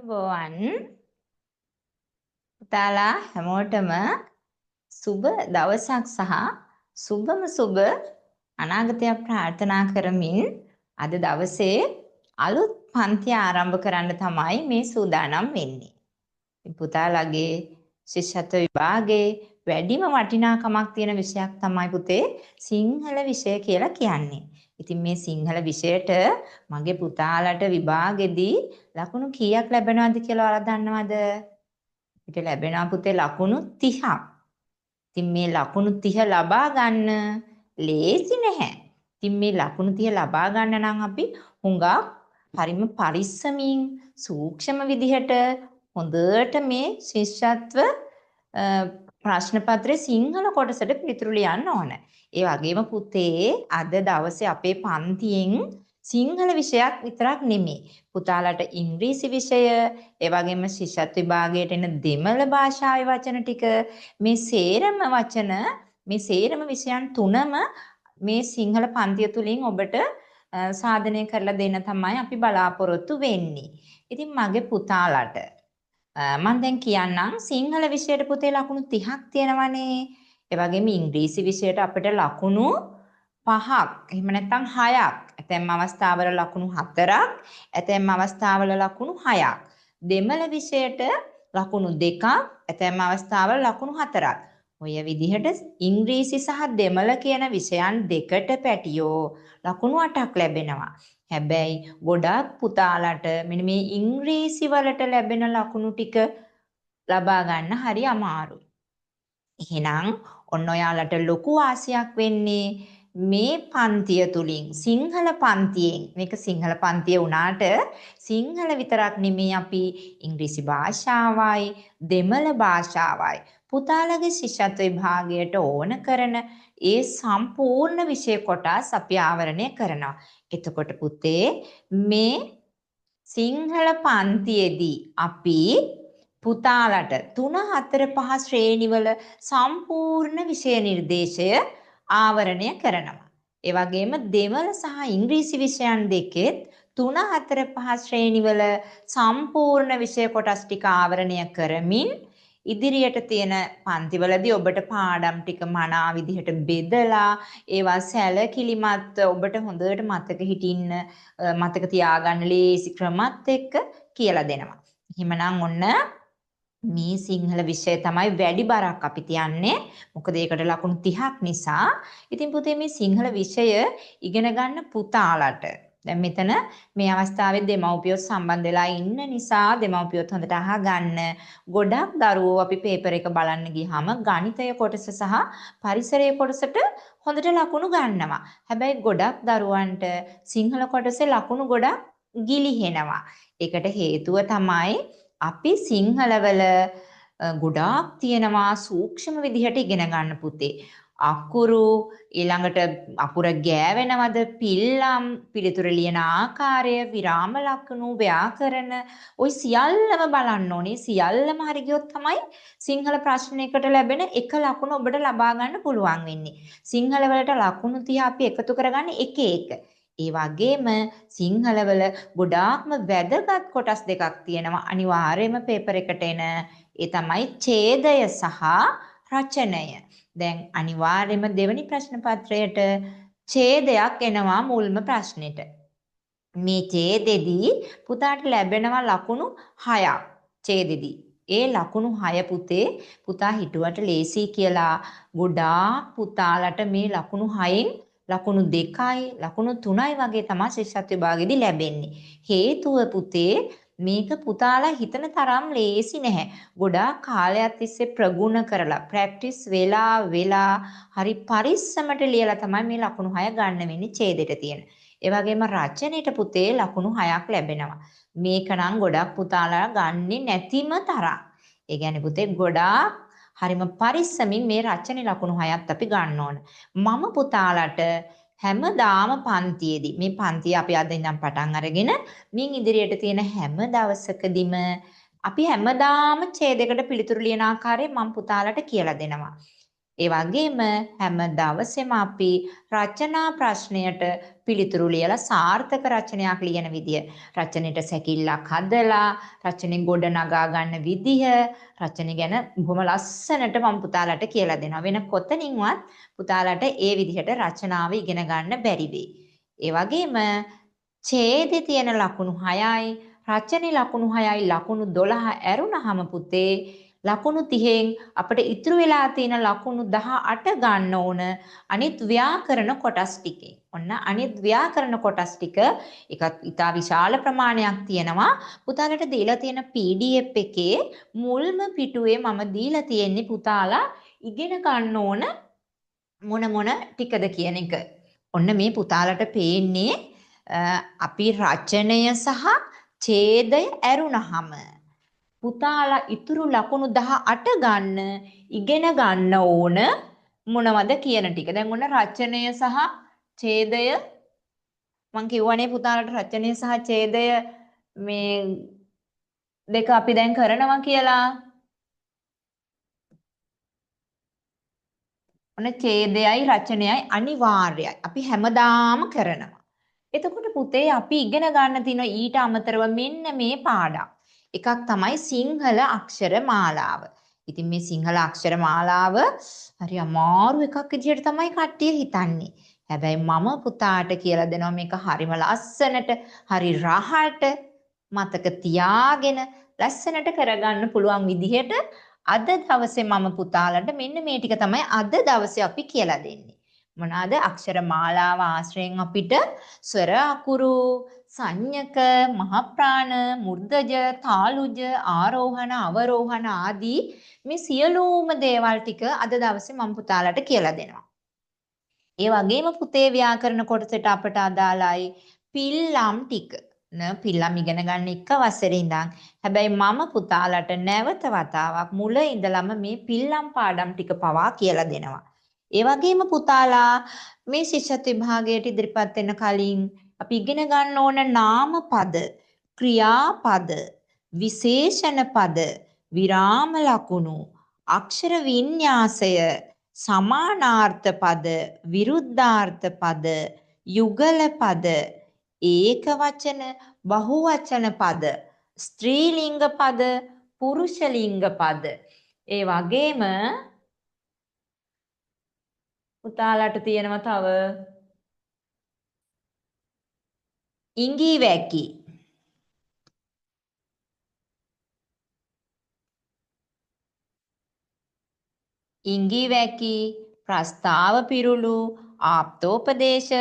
ආයුබෝවන් පුතාලා හැමෝටම සුබ දවසක් සහ සුබ අනාගතයක් ප්‍රාර්ථනා කරමින් අද දවසේ අලුත් පන්ති ආරම්භ කරන්න තමයි මේ සූදානම් වෙන්නේ. පුතාලගේ ශිෂ්‍යත්ව විභාගයේ වැඩිම වටිනාකමක් තියෙන විෂයක් තමයි පුතේ සිංහල විෂය කියලා කියන්නේ. ඉතින් මේ සිංහල විෂයට මගේ පුතාලට විභාගෙදී ලකුණු කීයක් ලැබෙනවද කියලා ඔයාලා දන්නවද? අපිට ලැබෙනවා පුතේ ලකුණු 30ක්. ඉතින් මේ ලකුණු 30 ලබා ගන්න ලේසි නැහැ. ඉතින් මේ ලකුණු 30 ලබා ගන්න නම් අපි හුඟක් හරිම පරිස්සමින් සූක්ෂම විදිහට හොඳට මේ ශිෂ්‍යත්ව ප්‍රශ්න පත්‍රයේ සිංහල කොටසට පිළිතුරු ලියන්න ඕන. ඒ වගේම පුතේ අද දවසේ අපේ පන්තියෙන් සිංහල විෂයක් විතරක් නෙමෙයි. පුතාලට ඉංග්‍රීසි විෂය, ඒ වගේම ශිෂ්‍යත්ව විභාගයට එන දෙමළ භාෂාවේ වචන ටික, මේ සේරම විෂයන් තුනම මේ සිංහල පන්තිය තුලින් ඔබට සාධනය කරලා දෙන්න තමයි අපි බලාපොරොත්තු වෙන්නේ. ඉතින් මගේ පුතාලට මම දැන් කියන්නම් සිංහල විෂයට පුතේ ලකුණු 30ක් තියෙනවනේ. ඒ වගේම ඉංග්‍රීසි විෂයට අපිට ලකුණු 5ක්, එහෙම නැත්නම් 6ක්. ඇතැම් අවස්ථාවල ලකුණු 4ක්, ඇතැම් අවස්ථාවල ලකුණු 6ක්. දෙමළ විෂයට ලකුණු 2ක්, ඇතැම් අවස්ථාවල ලකුණු 4ක්. ඔය විදිහට ඉංග්‍රීසි සහ දෙමළ කියන විෂයන් දෙකට පැටියෝ ලකුණු 8ක් ලැබෙනවා. හැබැයි ගොඩක් පුතාලට මෙන්න මේ ඉංග්‍රීසි වලට ලැබෙන ලකුණු ටික ලබා ගන්න හරි අමාරුයි. එහෙනම් ඔන්න ඔයාලට ලොකු වාසියක් වෙන්නේ මේ පන්තිය තුලින් සිංහල පන්තියෙන්. මේක සිංහල පන්තිය වුණාට සිංහල විතරක් නෙමෙයි අපි ඉංග්‍රීසි භාෂාවයි දෙමළ භාෂාවයි පුතාලගේ ශිෂ්‍යත්ව විභාගයට ඕන කරන ඒ සම්පූර්ණ විෂය කොටස් අපි ආවරණය කරනවා. එතකොට පුතේ මේ සිංහල පන්තියේදී අපි පුතාලට 3 4 5 ශ්‍රේණිවල සම්පූර්ණ විෂය නිර්දේශය ආවරණය කරනවා. ඒ වගේම දෙමළ සහ ඉංග්‍රීසි විෂයන් දෙකෙත් 3 4 5 ශ්‍රේණිවල සම්පූර්ණ විෂය කොටස් ටික ආවරණය කරමින් ඉදිරියට තියෙන පන්තිවලදී ඔබට පාඩම් ටික මනා විදිහට බෙදලා ඒවා සැලකිලිමත් ඔබට හොඳට මතක තියාගන්න ලේසි ක්‍රමත් එක්ක කියලා දෙනවා. එහෙමනම් ඔන්න මේ සිංහල විෂය තමයි වැඩි බරක් අපි තියන්නේ. මොකද ඒකට ලකුණු 30ක් නිසා. ඉතින් පුතේ මේ සිංහල විෂය ඉගෙන ගන්න පුතාලට දැන් මෙතන මේ අවස්ථාවේ දෙමව්පියෝ සම්බන්ධ වෙලා ඉන්න නිසා දෙමව්පියොත් හොඳට අහගන්න. ගොඩක් දරුවෝ අපි පේපර් එක බලන්න ගියාම ගණිතය කොටස සහ පරිසරයේ කොටසට හොඳට ලකුණු ගන්නවා. හැබැයි ගොඩක් දරුවන්ට සිංහල කොටසේ ලකුණු ගොඩක් ගිලිහෙනවා. ඒකට හේතුව තමයි අපි සිංහලවල ගොඩාක් තියෙනවා සූක්ෂම විදිහට ඉගෙන ගන්න පුතේ. අකුරු ඊළඟට අකුර ගෑවෙනවද, පිල්ලම්, පිළිතුර ලියන ආකාරය, විරාම ලකුණු, ව්‍යාකරණ ওই සියල්ලම බලන්න ඕනේ. සියල්ලම හරි ගියොත් තමයි සිංහල ප්‍රශ්නයකට ලැබෙන එක ලකුණ ඔබට ලබා ගන්න පුළුවන් වෙන්නේ. සිංහල වලට ලකුණු 30 අපි එකතු කරගන්නේ එක. ඒ වගේම සිංහලවල ගොඩාක්ම වැදගත් කොටස් දෙකක් තියෙනවා අනිවාර්යයෙන්ම පේපර් එකට එන. ඒ තමයි ඡේදය සහ රචනය. දැන් අනිවාර්යයෙන්ම දෙවෙනි ප්‍රශ්න පත්‍රයට ඡේදයක් එනවා මුල්ම ප්‍රශ්නෙට. මේ ඡේදෙදී පුතාට ලැබෙනවා ලකුණු 6ක් ඡේදෙදී. ඒ ලකුණු 6 පුතේ පුතා හිතුවට ලේසි කියලා ගොඩාක් පුතාලට මේ ලකුණු 6න් ලකුණු 2යි ලකුණු 3යි වගේ තමයි ශිෂ්‍යත්ව විභාගෙදී ලැබෙන්නේ. හේතුව පුතේ මේක පුතාලා හිතන තරම් ලේසි නැහැ. ගොඩාක් කාලයක් තිස්සේ ප්‍රගුණ කරලා ප්‍රැක්ටිස් වෙලා හරි පරිස්සමට ලියලා තමයි මේ ලකුණු 6 ගන්න වෙන්නේ ඡේදෙට තියෙන. ඒ වගේම රචනෙට පුතේ ලකුණු 6ක් ලැබෙනවා. මේක නම් ගොඩක් පුතාලා ගන්නෙ නැතිම තරම්. ඒ කියන්නේ පුතේ ගොඩාක් හරිම පරිස්සමින් මේ රචනයේ ලකුණු 6ක් අපි ගන්න ඕන. මම පුතාලට හැමදාම පන්තියේදී මේ පන්තිය අපි අද ඉඳන් පටන් අරගෙන මින් ඉදිරියට තියෙන හැම දවසකදීම අපි හැමදාම ඡේදයකට පිළිතුරු ලියන ආකාරය මම පුතාලට කියලා දෙනවා. ඒ වගේම හැම දවසෙම අපි රචනා ප්‍රශ්නයට පිළිතුරු ලියලා සාර්ථක රචනයක් ලියන විදිය, රචනෙට සැකිල්ලක් හදලා, රචනෙ ගොඩ නගා ගන්න විදිය, රචනෙ ගැන බොහොම ලස්සනට මම පුතාලට කියලා දෙනවා. වෙන කොතනින්වත් පුතාලට ඒ විදිහට රචනාව ඉගෙන ගන්න බැරි වෙයි. ඒ වගේම ඡේදේ තියෙන ලකුණු 6යි, රචනයේ ලකුණු 6යි, ලකුණු 12 ඇරුණාම පුතේ ලකුණු 30න් අපිට ඉතුරු වෙලා තියෙන ලකුණු 18 ගන්න ඕන අනිත් ව්‍යාකරණ කොටස් ටිකේ. ඔන්න අනිත් ව්‍යාකරණ කොටස් ටික එකත් ඉතා විශාල ප්‍රමාණයක් තියෙනවා. පුතාලට දීලා තියෙන PDF එකේ මුල්ම පිටුවේ මම දීලා තියෙන්නේ පුතාලා ඉගෙන ගන්න ඕන මොන ටිකද කියන එක. ඔන්න මේ පුතාලට පේන්නේ අපි රචනය සහ ඡේදය ඇරුණහම පුතාලා ඉතුරු ලකුණු 18 ගන්න ඉගෙන ගන්න ඕන මොනවද කියන ටික. දැන් ඔන්න රචනය සහ ඡේදය මම කිව්වනේ පුතාලට රචනය සහ ඡේදය මේ දෙක අපි දැන් කරනවා කියලා. ඔන්න ඡේදයයි රචනයයි අනිවාර්යයි. අපි හැමදාම කරනවා. එතකොට පුතේ අපි ඉගෙන ගන්න තියෙන ඊට අමතරව මෙන්න මේ පාඩම්. එකක් තමයි සිංහල අක්ෂර මාලාව. ඉතින් මේ සිංහල අක්ෂර මාලාව හරි අමාරු එකක් විදිහට තමයි කට්ටිය හිතන්නේ. හැබැයි මම පුතාට කියලා දෙනවා මේක හරිම ලස්සනට, හරි රහට මතක තියාගෙන ලස්සනට කරගන්න පුළුවන් විදිහට අද දවසේ මම පුතාලට මෙන්න මේ ටික තමයි අද දවසේ අපි කියලා දෙන්නේ. මොනවාද? අක්ෂර මාලාව ආශ්‍රයෙන් අපිට ස්වර අකුරු, සංඥක, මහ ප්‍රාණ, මුර්ධජ, තාලුජ, ආරෝහණ, අවරෝහණ ආදී මේ සියලුම දේවල් ටික අද දවසේ මම පුතාලට කියලා දෙනවා. ඒ වගේම පුතේ ව්‍යාකරණ කොටසට අපට අදාළයි පිල්ලම් ටික. පිල්ලම් ඉගෙන ගන්න එක වසරේ ඉඳන්. හැබැයි මම පුතාලට නැවත වතාවක් මුල ඉඳලම මේ පිල්ලම් පාඩම් ටික පවා කියලා දෙනවා. ඒ වගේම පුතාලා මේ ශිෂ්‍යත්ව විභාගයට ඉදිරිපත් වෙන කලින් අපි ඉගෙන ගන්න ඕන නාම පද, ක්‍රියාපද, විශේෂණ පද, විරාම ලකුණු, අක්ෂර වින්‍යාසය, සමානාර්ථ පද, විරුද්ධාර්ථ පද, යුගල පද, ඒක වචන, බහුවචන පද, ස්ත්‍රීලිංග පද, පුරුෂලිංග පද. ඒ වගේම පුතාලට තියෙනවා තව ඉඟි වැකි. ඉඟි වැකි, ප්‍රස්තාව පිරුළු, ආප්තෝපදේශ,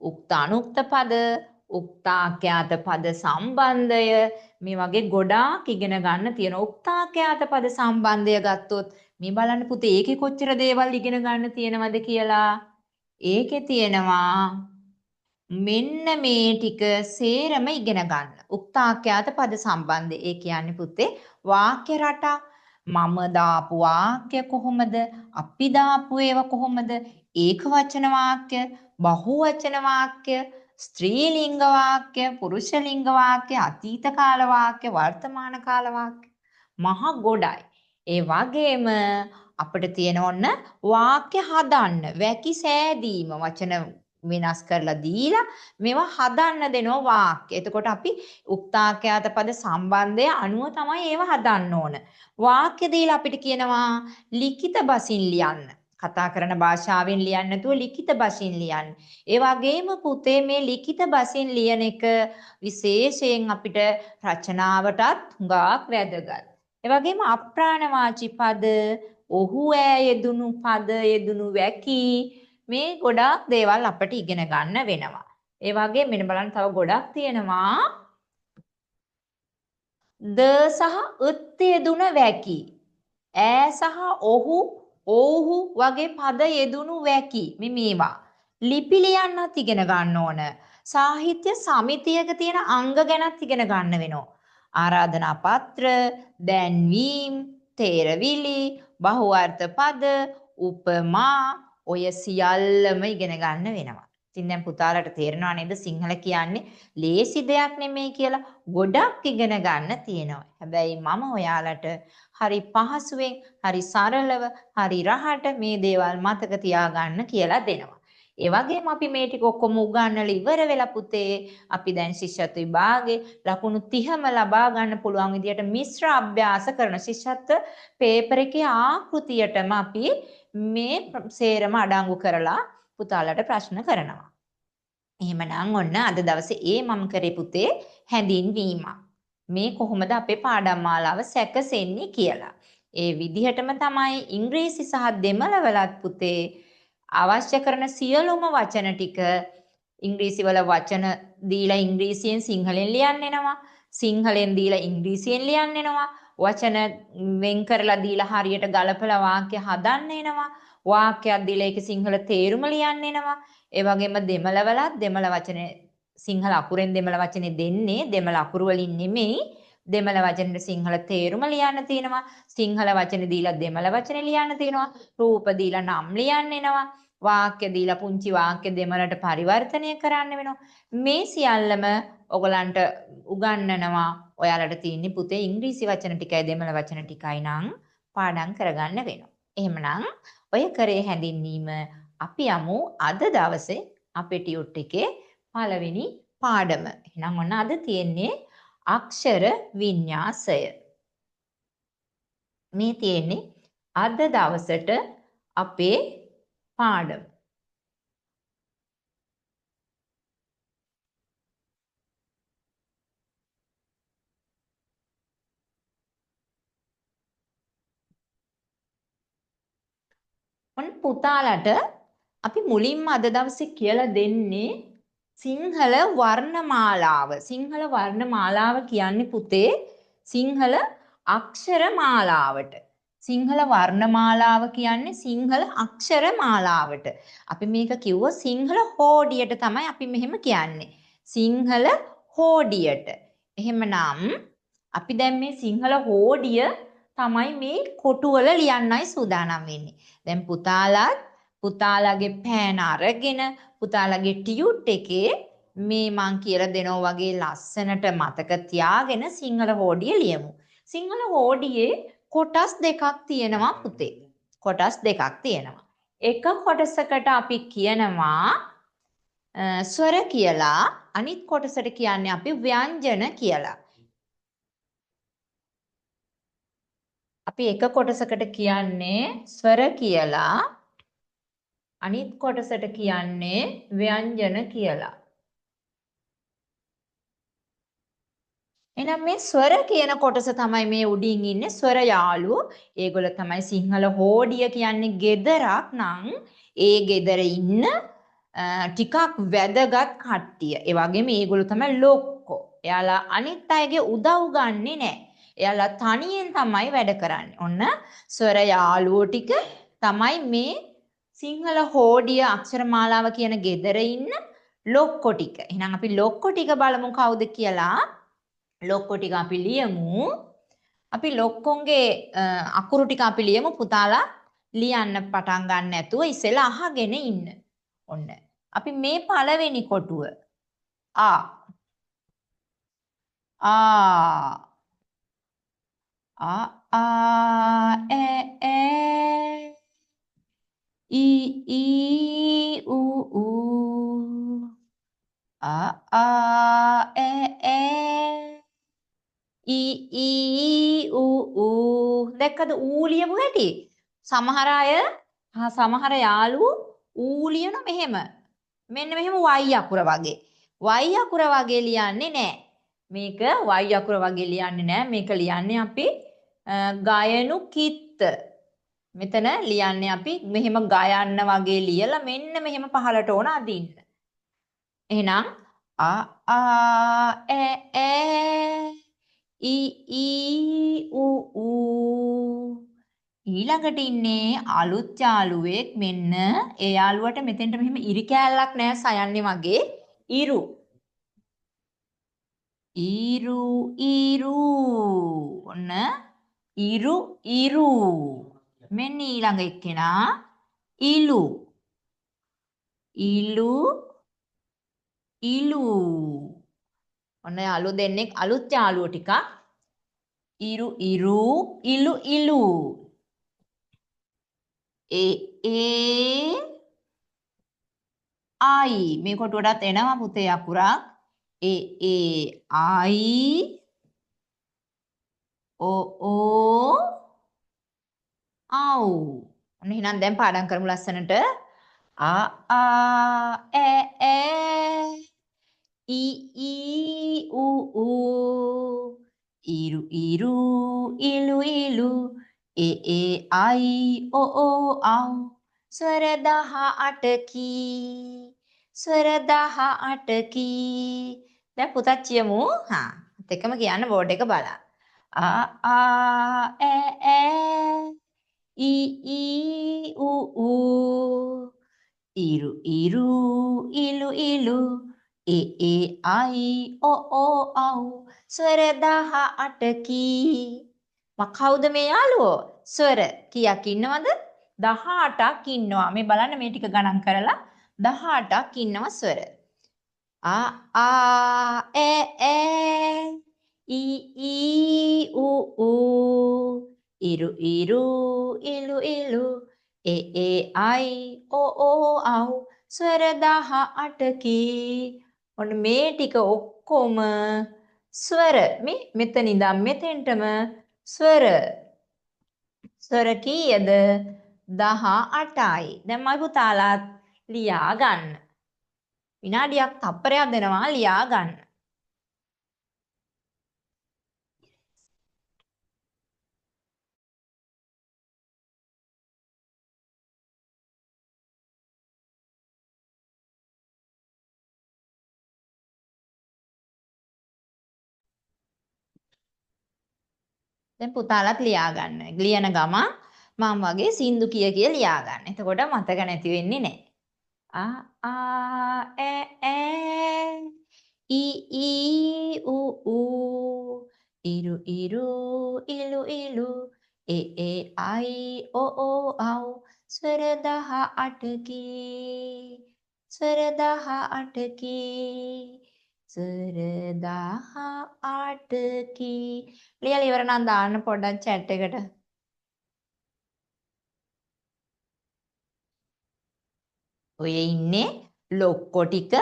උක්ත අනුක්ත පද, උක්තාඛ්‍යාත පද සම්බන්ධය මේ වගේ ගොඩාක් ඉගෙන ගන්න තියෙන. උක්තාඛ්‍යාත පද සම්බන්ධය ගත්තොත් මේ බලන්න පුතේ ඒකේ කොච්චර දේවල් ඉගෙන ගන්න තියෙනවද කියලා. ඒකේ තියෙනවා මෙන්න මේ ටික සේරම ඉගෙන ගන්න. උක්තාඛ්‍යාත පද සම්බන්ධය. ඒ කියන්නේ පුතේ වාක්‍ය රටා. මම දාපු වාක්‍ය කොහොමද? අපි දාපු ඒවා කොහොමද? ඒක වචන වාක්‍ය, බහුවචන වාක්‍ය, ස්ත්‍රීලිංග වාක්‍ය, පුරුෂලිංග වාක්‍ය, අතීත කාල වාක්‍ය, වර්තමාන කාල වාක්‍ය. මහ ගොඩයි. ඒ වගේම අපිට තියෙන ඔන්න වාක්‍ය හදන්න, වැකි සෑදීම වචන වෙනස් කරලා දීලා මේවා හදන්න දෙනවා වාක්‍ය. එතකොට අපි උක්තාඛ්‍යාත පද සම්බන්ධය අනුව තමයි ඒවා හදන්න ඕන. වාක්‍ය දීලා අපිට කියනවා ලිඛිත බසින් ලියන්න. කතා කරන භාෂාවෙන් ලියන්න නැතුව ලිඛිත බසින් ලියන්න. ඒ වගේම පුතේ මේ ලිඛිත බසින් ලියන එක විශේෂයෙන් අපිට රචනාවටත් හුඟක් වැදගත්. ඒ වගේම අප්‍රාණවාචී පද, ඔහු ඈ යෙදුණු පද, යෙදුණු වැකි මේ ගොඩාක් දේවල් අපිට ඉගෙන ගන්න වෙනවා. ඒ වගේ මෙන්න බලන්න තව ගොඩක් තියෙනවා. ද සහ ըත් යෙදුන වැකි. ඈ සහ ඔහු, ඔව්හු වගේ පද යෙදුණු වැකි. මේවා. ලිපි ලියන්නත් ඉගෙන ගන්න ඕන. සාහිත්‍ය සමිතියක තියෙන අංග ගැනත් ඉගෙන ගන්න වෙනවා. ආරාධනා පත්‍ර, දැන්වීම්, තේරවිලි, බහුවර්ථ පද, උපමා ඔය සියල්ලම ඉගෙන ගන්න වෙනවා. ඉතින් දැන් පුතාලට තේරෙනව නේද සිංහල කියන්නේ ලේසි දෙයක් නෙමෙයි කියලා. ගොඩක් ඉගෙන ගන්න තියෙනවා. හැබැයි මම ඔයාලට හරි පහසුවෙන්, හරි සරලව, හරි රහට මේ දේවල් මතක තියාගන්න කියලා දෙනවා. ඒ වගේම අපි මේ ටික ඔක්කොම උගන්වලා ඉවර වෙලා පුතේ අපි දැන් ශිෂ්‍යත්ව විභාගේ ලකුණු 30ම ලබා ගන්න පුළුවන් විදියට මිශ්‍ර අභ්‍යාස කරන ශිෂ්‍යත්ව පේපර් එකේ ආකෘතියටම අපි මේ සේරම අඩංගු කරලා පුතාලට ප්‍රශ්න කරනවා. එහෙමනම් ඔන්න අද දවසේ මම කරේ පුතේ හැඳින්වීමක්. මේ කොහොමද අපේ පාඩම් මාලාව සැකසෙන්නේ කියලා. ඒ විදිහටම තමයි ඉංග්‍රීසි සහ දෙමළ වලත් පුතේ අවශ්‍ය කරන සියලුම වචන ටික ඉංග්‍රීසි වල වචන දීලා ඉංග්‍රීසියෙන් සිංහලෙන් ලියන්න එනවා. සිංහලෙන් දීලා ඉංග්‍රීසියෙන් ලියන්න එනවා. වචන වෙන් කරලා දීලා හරියට ගලපලා වාක්‍ය හදන්න එනවා. වාක්‍යයක් දීලා ඒක සිංහල තේරුම ලියන්න එනවා. ඒ වගේම දෙමළ වලත් දෙමළ වචනේ සිංහල අකුරෙන් දෙමළ වචනේ දෙන්නේ දෙමළ අකුරු වලින් නෙමෙයි. දෙමළ වචනේ සිංහල තේරුම ලියන්න තියෙනවා. සිංහල වචනේ දීලා දෙමළ වචනේ ලියන්න තියෙනවා. රූප දීලා නම් ලියන්න එනවා. වාක්‍ය දීලා පුංචි වාක්‍ය දෙමළට පරිවර්තනය කරන්න වෙනවා. මේ සියල්ලම ඔයගලන්ට උගන්වනවා. ඔයාලට තියෙන්නේ පුතේ ඉංග්‍රීසි වචන ටිකයි දෙමළ වචන ටිකයි නම් පාඩම් කරගන්න වෙනවා. එහෙමනම් ඔය කරේ හැඳින්වීම අපි යමු අද දවසේ අපේ ටියුට් එකේ පළවෙනි පාඩම. එහෙනම් ඔන්න අද තියෙන්නේ අක්ෂර වින්‍යාසය. මේ තියෙන්නේ අද දවසට අපේ පාඩම. ඔන්න පුතාලට අපි මුලින්ම අද දවසේ කියලා දෙන්නේ සිංහල වර්ණමාලාව. සිංහල වර්ණමාලාව කියන්නේ පුතේ සිංහල අක්ෂර මාලාවට. සිංහල වර්ණමාලාව කියන්නේ සිංහල අක්ෂර මාලාවට. අපි මේක කිව්ව සිංහල හෝඩියට තමයි අපි මෙහෙම කියන්නේ. සිංහල හෝඩියට. එහෙමනම් අපි දැන් මේ සිංහල හෝඩිය තමයි මේ කොටුවල ලියන්නයි සූදානම් වෙන්නේ. දැන් පුතාලාගේ පෑන අරගෙන පුතාලාගේ ටියුට් එකේ මේ මං කියලා දෙනවා වගේ ලස්සනට මතක තියාගෙන සිංහල හෝඩිය ලියමු. සිංහල හෝඩියේ කොටස් දෙකක් තියෙනවා පුතේ. කොටස් දෙකක් තියෙනවා. එක කොටසකට අපි කියනවා ස්වර කියලා, අනිත් කොටසට කියන්නේ අපි ව්‍යංජන කියලා. අපි එක කොටසකට කියන්නේ ස්වර කියලා, අනිත් කොටසට කියන්නේ ව්‍යංජන කියලා. එහෙනම් මේ ස්වර කියන කොටස තමයි මේ උඩින් ඉන්නේ ස්වර යාළුවෝ. ඒගොල්ලෝ තමයි සිංහල හෝඩිය කියන්නේ ගෙදරක් නම් ඒ ගෙදර ඉන්න ටිකක් වැදගත් කට්ටිය. ඒ වගේම මේගොල්ලෝ තමයි ලොක්කෝ. එයාලා අනිත් අයගේ උදව් ගන්නෙ නෑ. එයාලා තනියෙන් තමයි වැඩ කරන්නේ. ඔන්න ස්වර යාළුවෝ ටික තමයි මේ සිංහල හෝඩිය අක්ෂර මාලාව කියන ගෙදර ඉන්න ලොක්කෝ ටික. එහෙනම් අපි ලොක්කෝ ටික බලමු කවුද කියලා. ලොක්කෝ ටික අපි ලියමු. අපි ලොක්කොන්ගේ අකුරු ටික අපි ලියමු. පුතාලා ලියන්න පටන් ගන්න නැතුව ඉස්සෙල්ලා අහගෙන ඉන්න. ඔන්න. අපි මේ පළවෙනි කොටුව ආ ඈ ඊ ඌ ඈ ඊ ඌ දැක්කද ඌ ලියමු හැටි? සමහර අය සමහර යාළුවෝ ඌ ලියන මෙහෙම. මෙන්න මෙහෙම y අකුර වගේ. y අකුර වගේ ලියන්නේ නැහැ. මේක y අකුර වගේ ලියන්නේ නැහැ. මේක ලියන්නේ අපි ගයනු කිත්ත. මෙතන ලියන්නේ අපි මෙහෙම ගයන්න වගේ ලියලා මෙන්න මෙහෙම පහලට ඕන අදින්න. එහෙනම් ඈ ඊ ඌ ඊළඟට ඉන්නේ අලුත් යාළුවෙක්. මෙන්න ඒ යාළුවට මෙතෙන්ට මෙහෙම ඉරි කෑල්ලක් නෑ සයන්නේ වගේ. ඉරු ඔන්න ඉරු මෙන්න ඊළඟ එක්කෙනා ඉලු ඉලු. ඔන්න යාළුවෝ දෙන්නෙක් අලුත් යාළුවෝ ටිකක්. ඉරු ඉරු ඉලු ඉලු. ඒ ආයි මේ කොටුවටත් එනවා පුතේ අකුරක්. ආයි ඕ ආව්. ඔන්න එහෙනම් දැන් පාඩම් කරමු ලස්සනට. ආ ඈ ඊ ඌ ඉරු ඉරු ඉලු ඉලු අයි ඕ ආව්. ස්වර 18කි. ස්වර 18කි. දැන් පුතත් කියමු. එකම කියන්න බෝඩ් එක බලන්න. ආ ඈ ඊ ඌ ඉරු ඉරු ඉලු ඉලු අයි ඕ ආව්. ස්වර 18කි. කවුද මේ යාළුවෝ? ස්වර කීයක් ඉන්නවද? 18ක් ඉන්නවා. මේ බලන්න මේ ටික ගණන් කරලා 18ක් ඉන්නවා ස්වර. ආ ඈ ඊ ඌ ඉරු ඉරු ඉලු ඉලු අයි ඕ ආව්. ස්වර 18කි. ඔන්න මේ ටික ඔක්කොම ස්වර. මේ මෙතන ඉඳන් මෙතෙන්ටම ස්වර. ස්වර කීයද? 18යි. දැන් මයි පුතාලාත් ලියා ගන්න. විනාඩියක් තප්පරයක් දෙනවා ලියා ගන්න. දැන් පුතාලාත් ලියා ගන්න. ලියන ගමන් මම වගේ සින්දු කිය ලියා ගන්න. එතකොට මතක නැති වෙන්නේ නැහැ. ඈ ඊ ඌ ඉරු ඉරු ඉලු ඉලු අයි ඕ ආව්. ස්වර 18කි. ස්වර 18කි. ස්වර 18කි. ලියලා ඉවර නම් දාන්න පොඩ්ඩක් chat එකට. ඔය ඉන්නේ ලොක්කො ටික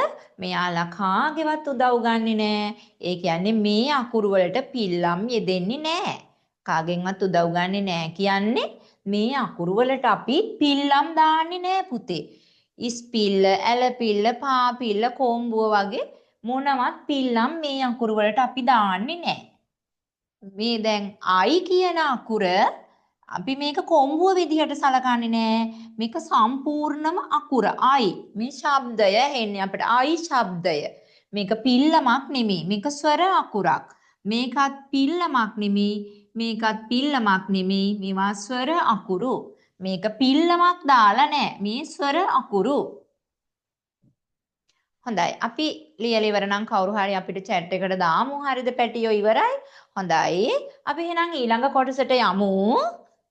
මෙයාලා කාගේවත් උදව් ගන්නේ නෑ. ඒ කියන්නේ මේ අකුරු වලට පිල්ලම් යෙදෙන්නේ නෑ. කාගෙන්වත් උදව් ගන්නේ නෑ කියන්නේ මේ අකුරු වලට අපි පිල්ලම් දාන්නේ නෑ පුතේ. ඉස් පිල්ල, ඇල පිල්ල, පා පිල්ල, කොම්බුව වගේ මොනවත් පිල්ලම් මේ අකුරු වලට අපි දාන්නේ නෑ. මේ දැන් අයි කියන අකුර අපි මේක කොම්බුව විදිහට සලකන්නේ නෑ. මේක සම්පූර්ණම අකුර අයි. මේ ශබ්දය එන්නේ අපිට අයි ශබ්දය. මේක පිල්ලමක් නෙමෙයි. මේක ස්වර අකුරක්. මේකත් පිල්ලමක් නෙමෙයි. මේකත් පිල්ලමක් නෙමෙයි. මේවා ස්වර අකුරු. මේක පිල්ලමක් දාලා නෑ. මේ ස්වර අකුරු. හොඳයි. අපි ලියලා ඉවර නම් කවුරු හරි අපිට chat එකට දාමු. හරිද පැටියෝ ඉවරයි? හොඳයි. අපි එහෙනම් ඊළඟ කොටසට යමු.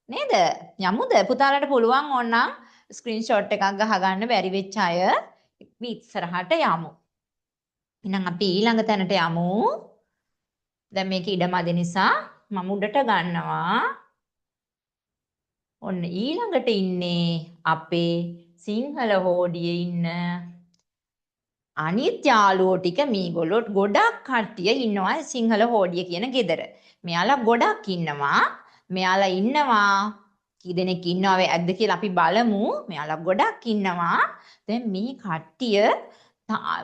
නේද? යමුද? පුතාලට පුළුවන් ඕනනම් ස්ක්‍රීන්ෂොට් එකක් ගහගන්න බැරි වෙච්ච අය අපි ඉස්සරහට යමු. එහෙනම් අපි ඊළඟ තැනට යමු. දැන් මේක ඉඩමදි නිසා මම උඩට ගන්නවා. ඔන්න ඊළඟට ඉන්නේ අපේ සිංහල හෝඩියේ ඉන්න අනිත් යාළුවෝ ටික මේගොල්ලෝ ගොඩක් කට්ටිය ඉන්නවා සිංහල හෝඩිය කියන ගෙදර. මෙයාලා ගොඩක් ඉන්නවා. මෙයාලා ඉන්නවා කී දෙනෙක් ඉන්නව ඇද්ද කියලා අපි බලමු. මෙයාලා ගොඩක් ඉන්නවා. දැන් මේ කට්ටිය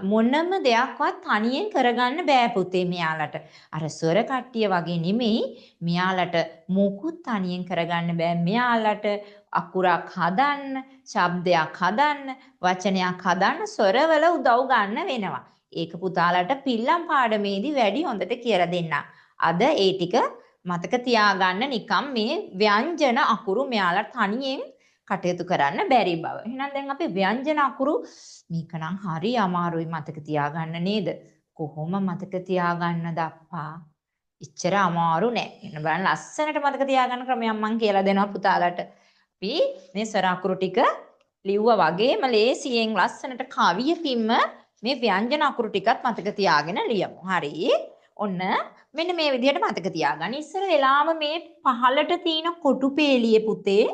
මොනම දෙයක්වත් තනියෙන් කරගන්න බෑ පුතේ මෙයාලට. අර ස්වර කට්ටිය වගේ නෙමෙයි. මෙයාලට මොකුත් තනියෙන් කරගන්න බෑ. මෙයාලට අකුරක් හදන්න, ශබ්දයක් හදන්න, වචනයක් හදන්න ස්වරවල උදව් ගන්න වෙනවා. ඒක පුතාලට පිල්ලම් පාඩමේදී වැඩි හොඳට කියලා දෙන්නම්. අද ඒ ටික මතක තියාගන්න නිකම් මේ ව්‍යංජන අකුරු මෙයාලා තනියෙන් කටයුතු කරන්න බැරි බව. එහෙනම් දැන් අපි ව්‍යංජන අකුරු මේක නම් හරි අමාරුයි මතක තියාගන්න නේද? කොහොම මතක තියාගන්නද අප්පා? ඉච්චර අමාරු නෑ. එන්න බලන්න ලස්සනට මතක තියාගන්න ක්‍රමයක් මම කියලා දෙනවා පුතාලට. අපි මේ ස්වර අකුරු ටික ලිව්වා වගේම ලේසියෙන් ලස්සනට කවියකින්ම මේ ව්‍යංජන අකුරු ටිකත් මතක තියාගෙන ලියමු. හරි. ඔන්න මෙන්න මේ විදිහට මතක තියාගන්න. ඉස්සර වෙලාම මේ පහළට තියෙන කොටු පේලියේ පුතේ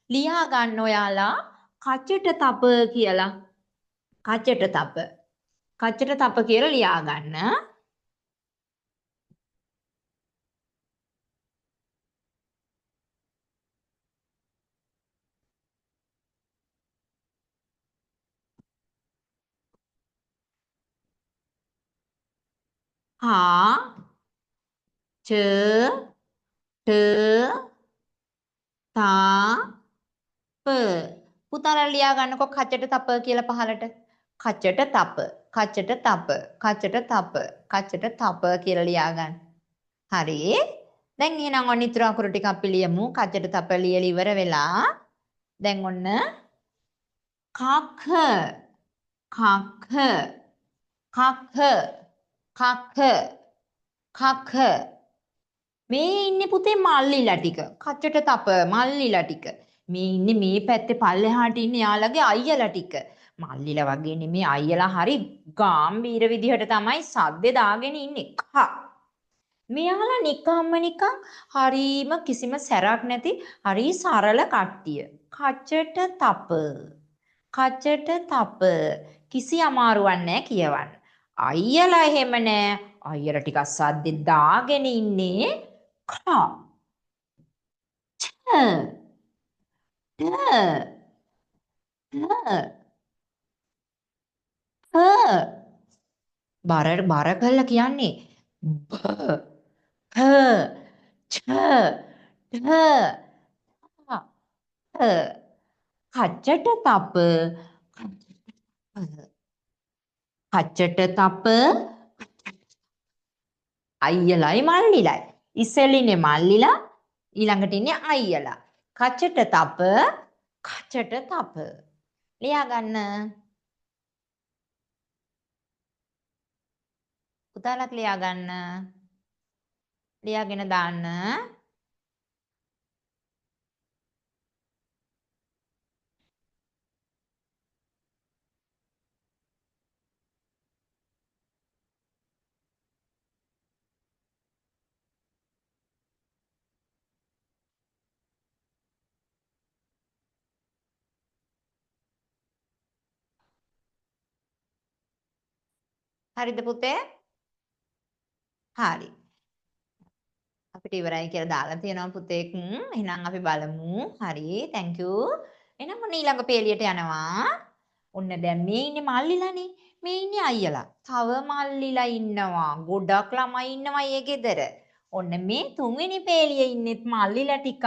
ලියා ගන්න ඔයාලා කචට තප කියලා. කචට තප. කචට තප කියලා ලියා ගන්න. හා ච ට තා ප පුතාලා ලියා ගන්නකො කචට තප කියලා පහලට කචට තප කචට තප කචට තප කචට තප කියලා ලියා ගන්න. හරි. දැන් එහෙනම් ඔන්න ඉතුරු අකුරු ටික අපි ලියමු. කචට තප ලියලා ඉවර වෙලා දැන් ඔන්න කඛ කඛ කඛ කඛ කඛ මේ ඉන්නේ පුතේ මල්ලිලා ටික. කචට තප මල්ලිලා ටික. මේ ඉන්නේ මේ පැත්තේ පල්ලෙහාට ඉන්නේ යාළගේ අයියලා ටික. මල්ලිලා වගේ නෙමේ අයියලා හරි ගාම්භීර විදිහට තමයි සද්දේ දාගෙන ඉන්නේ. කහ. මෙයාලා නිකම්ම නිකන් හරීම කිසිම සැරක් නැති හරි සරල කට්ටිය. කචට තප. කචට තප. කිසි අමාරුවක් නැහැ කියවන්න. අයියලා එහෙම නෑ. අයියලා ටිකක් සද්දේ දාගෙන ඉන්නේ. ඛ ඡ ඩ ඩ බර කරලා කියන්නේ බ හ ඡ ඩ කච්චට තප කච්චට තප අයියලයි මල්ලිලයි ඉස්සෙල්ලින්නේ මල්ලිලා ඊළඟට ඉන්නේ අයියලා කච්චට තප කච්චට තප ලියා ගන්න පුතාලත් ලියා ගන්න ලියාගෙන දාන්න හරිද පුතේ හරි අපිට ඉවරයි කියලා දාලා තියෙනවා පුතේක්. එහෙනම් අපි බලමු. හරි. thank you. එහෙනම් ඔන්න ඊළඟ පේලියට යනවා. ඔන්න දැන් මේ ඉන්නේ මල්ලිලානේ. මේ ඉන්නේ අයියලා. තව මල්ලිලා ඉන්නවා. ගොඩක් ළමයි ඉන්නවා ඒ ගෙදර. ඔන්න මේ තුන්වෙනි පේලියේ ඉන්නෙත් මල්ලිලා ටිකක්.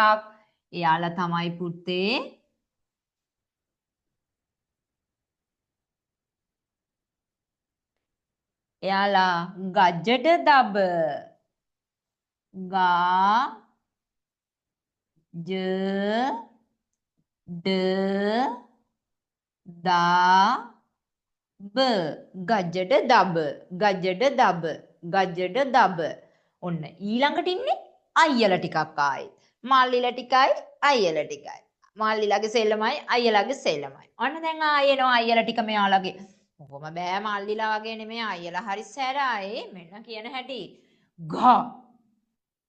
එයාලා තමයි පුතේ එයාලා ගජ්ජට දබ ගා ज ड දා බ ගජ්ජට දබ ගජ්ජට දබ ගජ්ජට දබ ඔන්න ඊළඟට ඉන්නේ අයියලා ටිකක් ආයෙත් මල්ලිලා ටිකයි අයියලා ටිකයි මල්ලිලාගේ සෙල්ලමයි අයියලාගේ සෙල්ලමයි ඔන්න දැන් ආයෙනවා අයියලා ටික මෙයාලගේ කොහොම බෑ මල්ලිලා වගේ නෙමෙයි අයියලා හරි සැරයි මෙන්න කියන හැටි ගා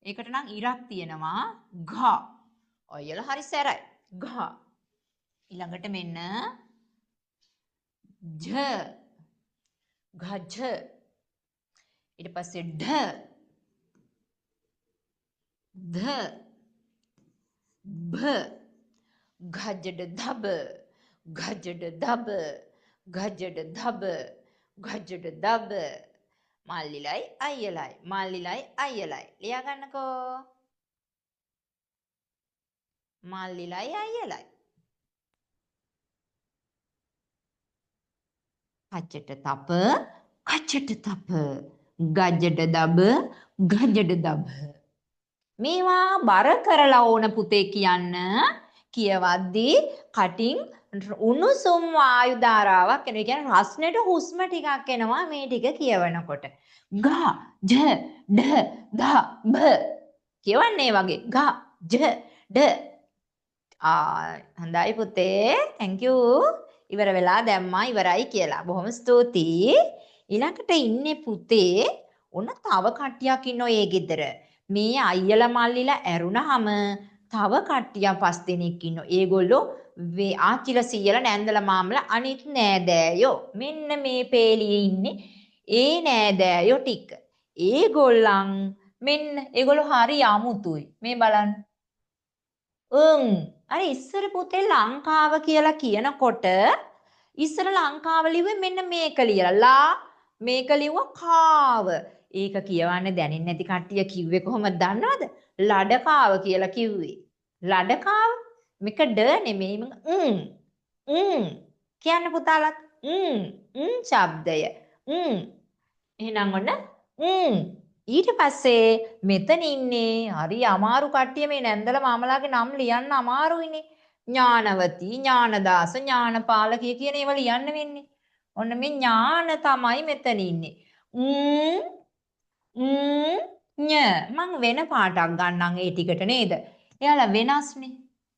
ඒකට නම් ඉරක් තියෙනවා ගා අයියලා හරි සැරයි ගා ඊළඟට මෙන්න ජ ගජ ඊට පස්සේ ඩ ध भ ගජඩ ධබ ගජඩ ධබ ගජඩ ධබ ගජඩ ධබ මල්ලිලයි අයියලයි මල්ලිලයි අයියලයි ලියා ගන්නකෝ මල්ලිලයි අයියලයි කච්චට තප කච්චට තප ගජඩ දබ ගජඩ දබ මේවා බර කරලා ඕන පුතේ කියන්න කියවද්දී කටින් උණුසුම් වායු ධාරාවක් එනවා. ඒ කියන්නේ රස්නෙට හුස්ම ටිකක් එනවා මේ ටික කියවනකොට. ගා ජ ඩ දා බ කියවන්නේ වගේ ගා ජ ඩ හොඳයි පුතේ thank you ඉවර වෙලා දැම්මා ඉවරයි කියලා. බොහොම ස්තුතියි. ඊළඟට ඉන්නේ පුතේ ඔන්න තව කට්ටියක් ඉන්නෝ ඒ ගෙදර. මේ අයියලා මල්ලිලා ඇරුණාම තව කට්ටියක් 5 දෙනෙක් ඉන්නෝ. ඒගොල්ලෝ ආච්චිලා සීයලා නැන්දලා මාමලා අනිත් නෑදෑයෝ. මෙන්න මේ පේලියේ ඉන්නේ ඒ නෑදෑයෝ ටික. ඒගොල්ලන් මෙන්න ඒගොල්ලෝ හරි අමුතුයි. මේ බලන්න. අර ඉස්සර පුතේ ලංකාව කියලා කියනකොට ඉස්සර ලංකාව ලිව්වේ මෙන්න මේක ලියලා. ලා මේක ලිව්වා කාව. ඒක කියවන්න දැනෙන්නේ නැති කට්ටිය කිව්වේ කොහොමද දන්නවද? ලඩකාව කියලා කිව්වේ. ලඩකාව මේක ඩ නෙමෙයි කියන්න පුතාලත් ශබ්දය. එහෙනම් ඔන්න ඊට පස්සේ මෙතන ඉන්නේ හරි අමාරු කට්ටිය මේ නැන්දල මාමලාගේ නම් ලියන්න අමාරුයිනේ. ඥානවති, ඥානදාස, ඥානපාල කියන ඒවා ලියන්න වෙන්නේ. ඔන්න මේ ඥාන තමයි මෙතන ඉන්නේ. ඤ මං වෙන පාටක් ගන්නම් ඒ ටිකට නේද? එයාලා වෙනස්නේ.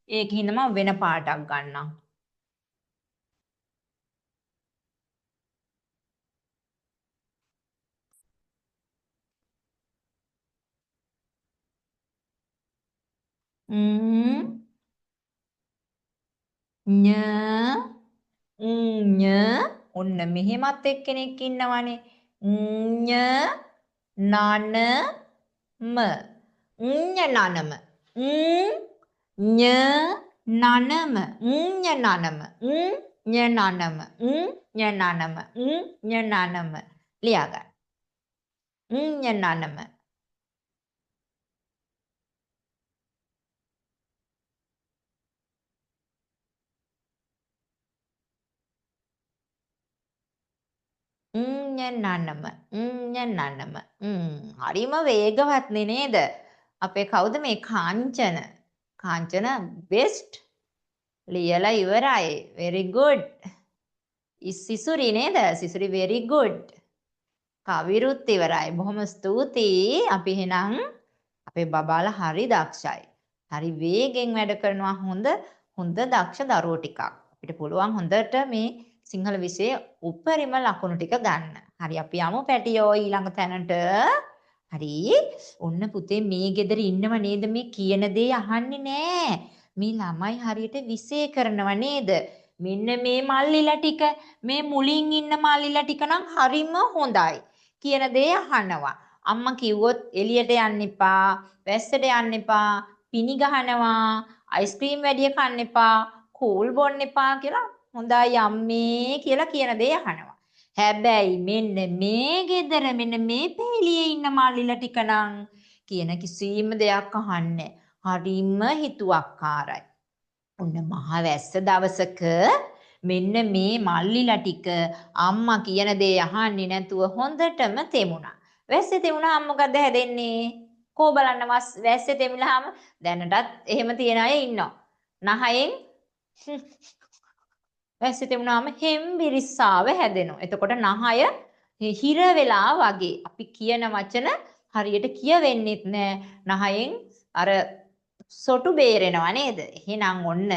ඒකින්ද මම වෙන පාටක් ගන්නම්. ඤ ඤ ඔන්න මෙහෙමත් එක්කෙනෙක් ඉන්නවනේ. ඤ නන ම ඤ නනම ඤ නනම ඤ නනම ඤ නනම ඤ නනම ඤ නනම ලියා ගන්න. ඤ නනම නනම නනම හරිම වේගවත්නේ නේද? අපේ කවුද මේ කාංචන? කාංචන බෙස්ට් ලියලා ඉවරයි. very good. සිසුරි නේද? සිසුරි very good. කවිරුත් ඉවරයි. බොහොම ස්තුතියි. අපි එහෙනම් අපේ බබාලා හරි දක්ෂයි. හරි වේගෙන් වැඩ කරනවා. හොඳ දක්ෂ දරුවෝ ටිකක්. අපිට පුළුවන් හොඳට මේ සිංහල විෂයේ උපරිම ලකුණු ටික ගන්න. හරි අපි යමු පැටියෝ ඊළඟ තැනට. හරි. ඔන්න පුතේ මේ ගෙදර ඉන්නව නේද මේ කියන දේ අහන්නේ නෑ. මේ ළමයි හරියට විෂය කරනව නේද? මෙන්න මේ මල්ලිලා ටික මේ මුලින් ඉන්න මල්ලිලා ටික නම් හරිම හොඳයි. කියන දේ අහනවා. අම්මා කිව්වොත් එළියට යන්න එපා, වැස්සට යන්න එපා, පිණි ගහනවා, අයිස්ක්‍රීම් වැඩිය කන්න එපා, කූල් බොන්න එපා කියලා හොඳයි අම්මේ කියලා කියන දේ අහනවා. හැබැයි මෙන්න මේ ගෙදර මෙන්න මේ පෙළියේ ඉන්න මල්ලිලා ටික නම් කියන කිසිම දෙයක් අහන්නේ හරිම හිතුවක්කාරයි. ඔන්න මහ වැස්ස දවසක මෙන්න මේ මල්ලිලා ටික අම්මා කියන දේ අහන්නේ නැතුව හොඳටම තෙමුණා. වැස්සේ තෙමුණාම මොකද හැදෙන්නේ? කෝ බලන්න වැස්සේ තෙමිලාම දැනටත් එහෙම තියන අය ඉන්නවා. නහයෙන් වැස්සේ තෙමුණාම හෙම්බිරිස්සාව හැදෙනවා. එතකොට නහය හිර වෙලා වගේ. අපි කියන වචන හරියට කියවෙන්නෙත් නෑ. නහයෙන් අර සොටු බේරෙනවා නේද? එහෙනම් ඔන්න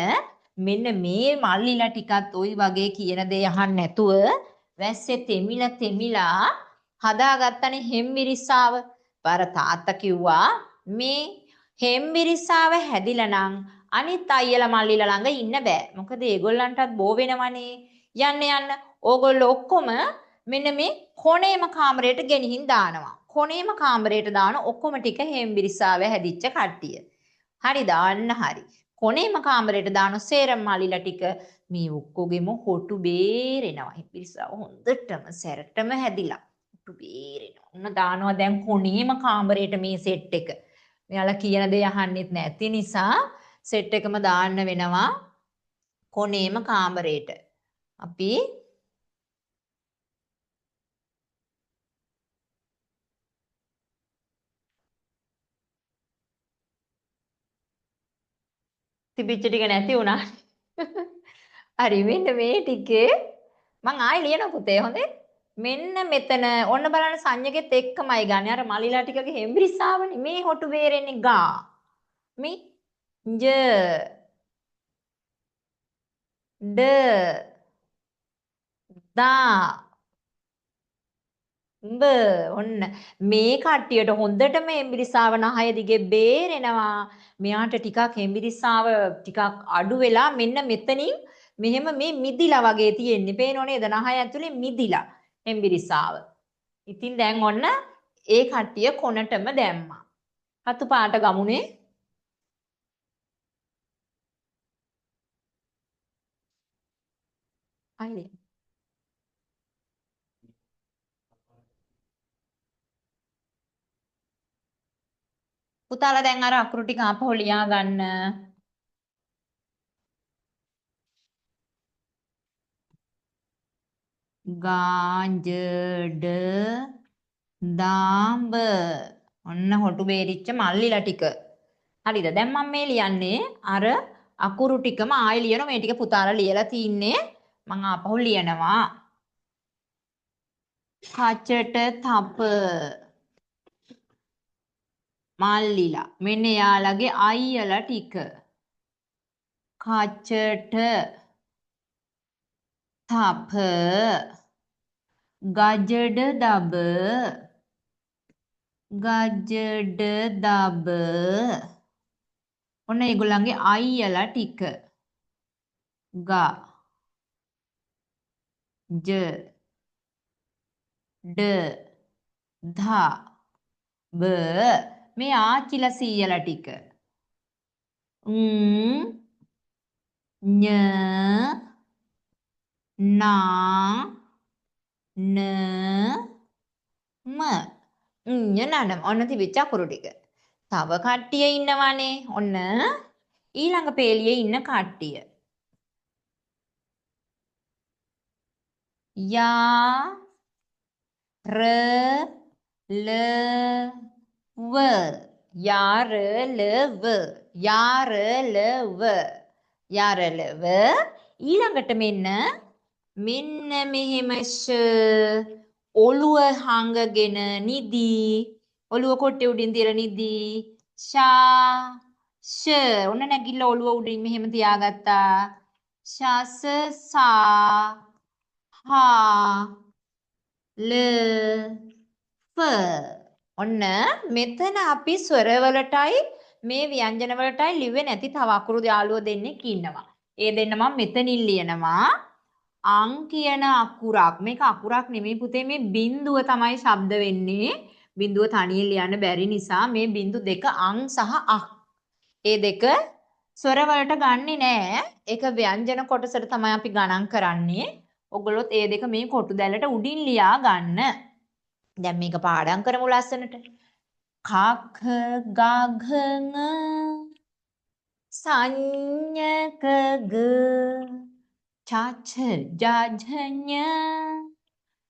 මෙන්න මේ මල්ලිලා ටිකත් ওই වගේ කියන දේ අහන්න නැතුව වැස්සේ තෙමිලා හදාගත්තනේ හෙම්බිරිස්සාව. පාර තාත්තා කිව්වා මේ හෙම්බිරිස්සාව හැදිලා නම් අනිත් අයියලා මල්ලිලා ළඟ ඉන්න බෑ. මොකද ඒගොල්ලන්ටත් බෝ වෙනවනේ. යන්න ඕගොල්ලෝ ඔක්කොම මෙන්න මේ කොණේම කාමරයට ගෙනිහින් දානවා. කොණේම කාමරයට දාන ඔක්කොම ටික හෙම්බිරිස්සාව හැදිච්ච කට්ටිය. හරි දාන්න හරි. කොණේම කාමරයට දාන සේරම මල්ලිලා ටික මේ ඔක්කොගෙම හොටු බේරෙනවා. හෙම්බිරිස්සාව හොඳටම සැරටම හැදිලා හොටු බේරෙනවා. උන්න දානවා දැන් කොණේම කාමරයට මේ සෙට් එක. මෙයාලා කියන දේ අහන්නෙත් නැති නිසා සෙට් එකම දාන්න වෙනවා කොණේම කාමරයට. අපි තිබිච්ච ටික නැති වුණා. හරි මෙන්න මේ ටිකේ මං ආයෙ ලියන පුතේ හොඳේ. මෙන්න මෙතන ඔන්න බලන්න සංඥකෙත් එක්කමයි ගන්න. අර මලිලා ටිකගේ හෙම්බිරිස්සාවනේ මේ හොටු බේරෙන්නේ ගා. මේ j ඩ දා උඹ ඔන්න මේ කට්ටියට හොඳටම එම්බිරිසාව නහය දිගේ බේරෙනවා. මෙයාට ටිකක් එම්බිරිසාව ටිකක් අඩු වෙලා මෙන්න මෙතනින් මෙහෙම මේ මිදිලා වගේ තියෙන්නේ. පේනෝ නේද? නහය ඇතුලේ මිදිලා එම්බිරිසාව. ඉතින් දැන් ඔන්න ඒ කට්ටිය කොනටම දැම්මා. රතු පාට ගමුනේ. අයිනේ. පුතාලා දැන් අර අකුරු ටික ආපහු ලියා ගන්න. ගාජඩ දාඹ ඔන්න හොටු බේරිච්ච මල්ලිලා ටික. හරිද? දැන් මම මේ ලියන්නේ අර අකුරු ටිකම ආයෙ ලියනවා. මේ ටික පුතාලා ලියලා තින්නේ. මම ආපහු ලියනවා. කචට තප මල්ලිලා. මෙන්න යාළගේ අයියලා ටික. කචට තප ගජඩ දබ ගජඩ දබ ඔන්න ඒගොල්ලන්ගේ අයියලා ටික. ග ජ ඩ ධ බ මේ ආච්චිලා සීයලා ටික. ඤ නා න ම නනම් ඔන්න තිබිච්ච අකුරු ටික. තව කට්ටිය ඉන්නවානේ. ඔන්න ඊළඟ පේලියේ ඉන්න කට්ටිය. යා ර ල ව යාර ල ව යාර ල ව යාර ල ව ඊළඟට මෙන්න මෙහෙම ඔළුව හංගගෙන නිදී ඔළුව කොට්ටේ උඩින් තියලා නිදී ෂා ෂ ඔන්න නැගිල්ල ඔළුව උඩින් මෙහෙම තියාගත්තා ෂස සා හා ල ෆ ඔන්න මෙතන අපි ස්වරවලටයි මේ ව්‍යංජන වලටයි ලිව්වේ නැති තව අකුරු යාළුවෝ දෙන්නෙක් ඉන්නවා. ඒ දෙන්න මම මෙතනින් ලියනවා. අං කියන අකුරක්. මේක අකුරක් නෙමෙයි පුතේ මේ බිඳුව තමයි ශබ්ද වෙන්නේ. බිඳුව තනියෙන් ලියන්න බැරි නිසා මේ බිඳු දෙක අං සහ අක්. ඒ දෙක ස්වර වලට ගන්නෙ නෑ. ඒක ව්‍යංජන කොටසට තමයි අපි ගණන් කරන්නේ. ඔගොල්ලොත් ඒ දෙක මේ කොටු දැලට උඩින් ලියා ගන්න. දැන් මේක පාඩම් කරමු ලස්සනට. කඛ ගඝ ङ සංඤක ග චච ජජඤ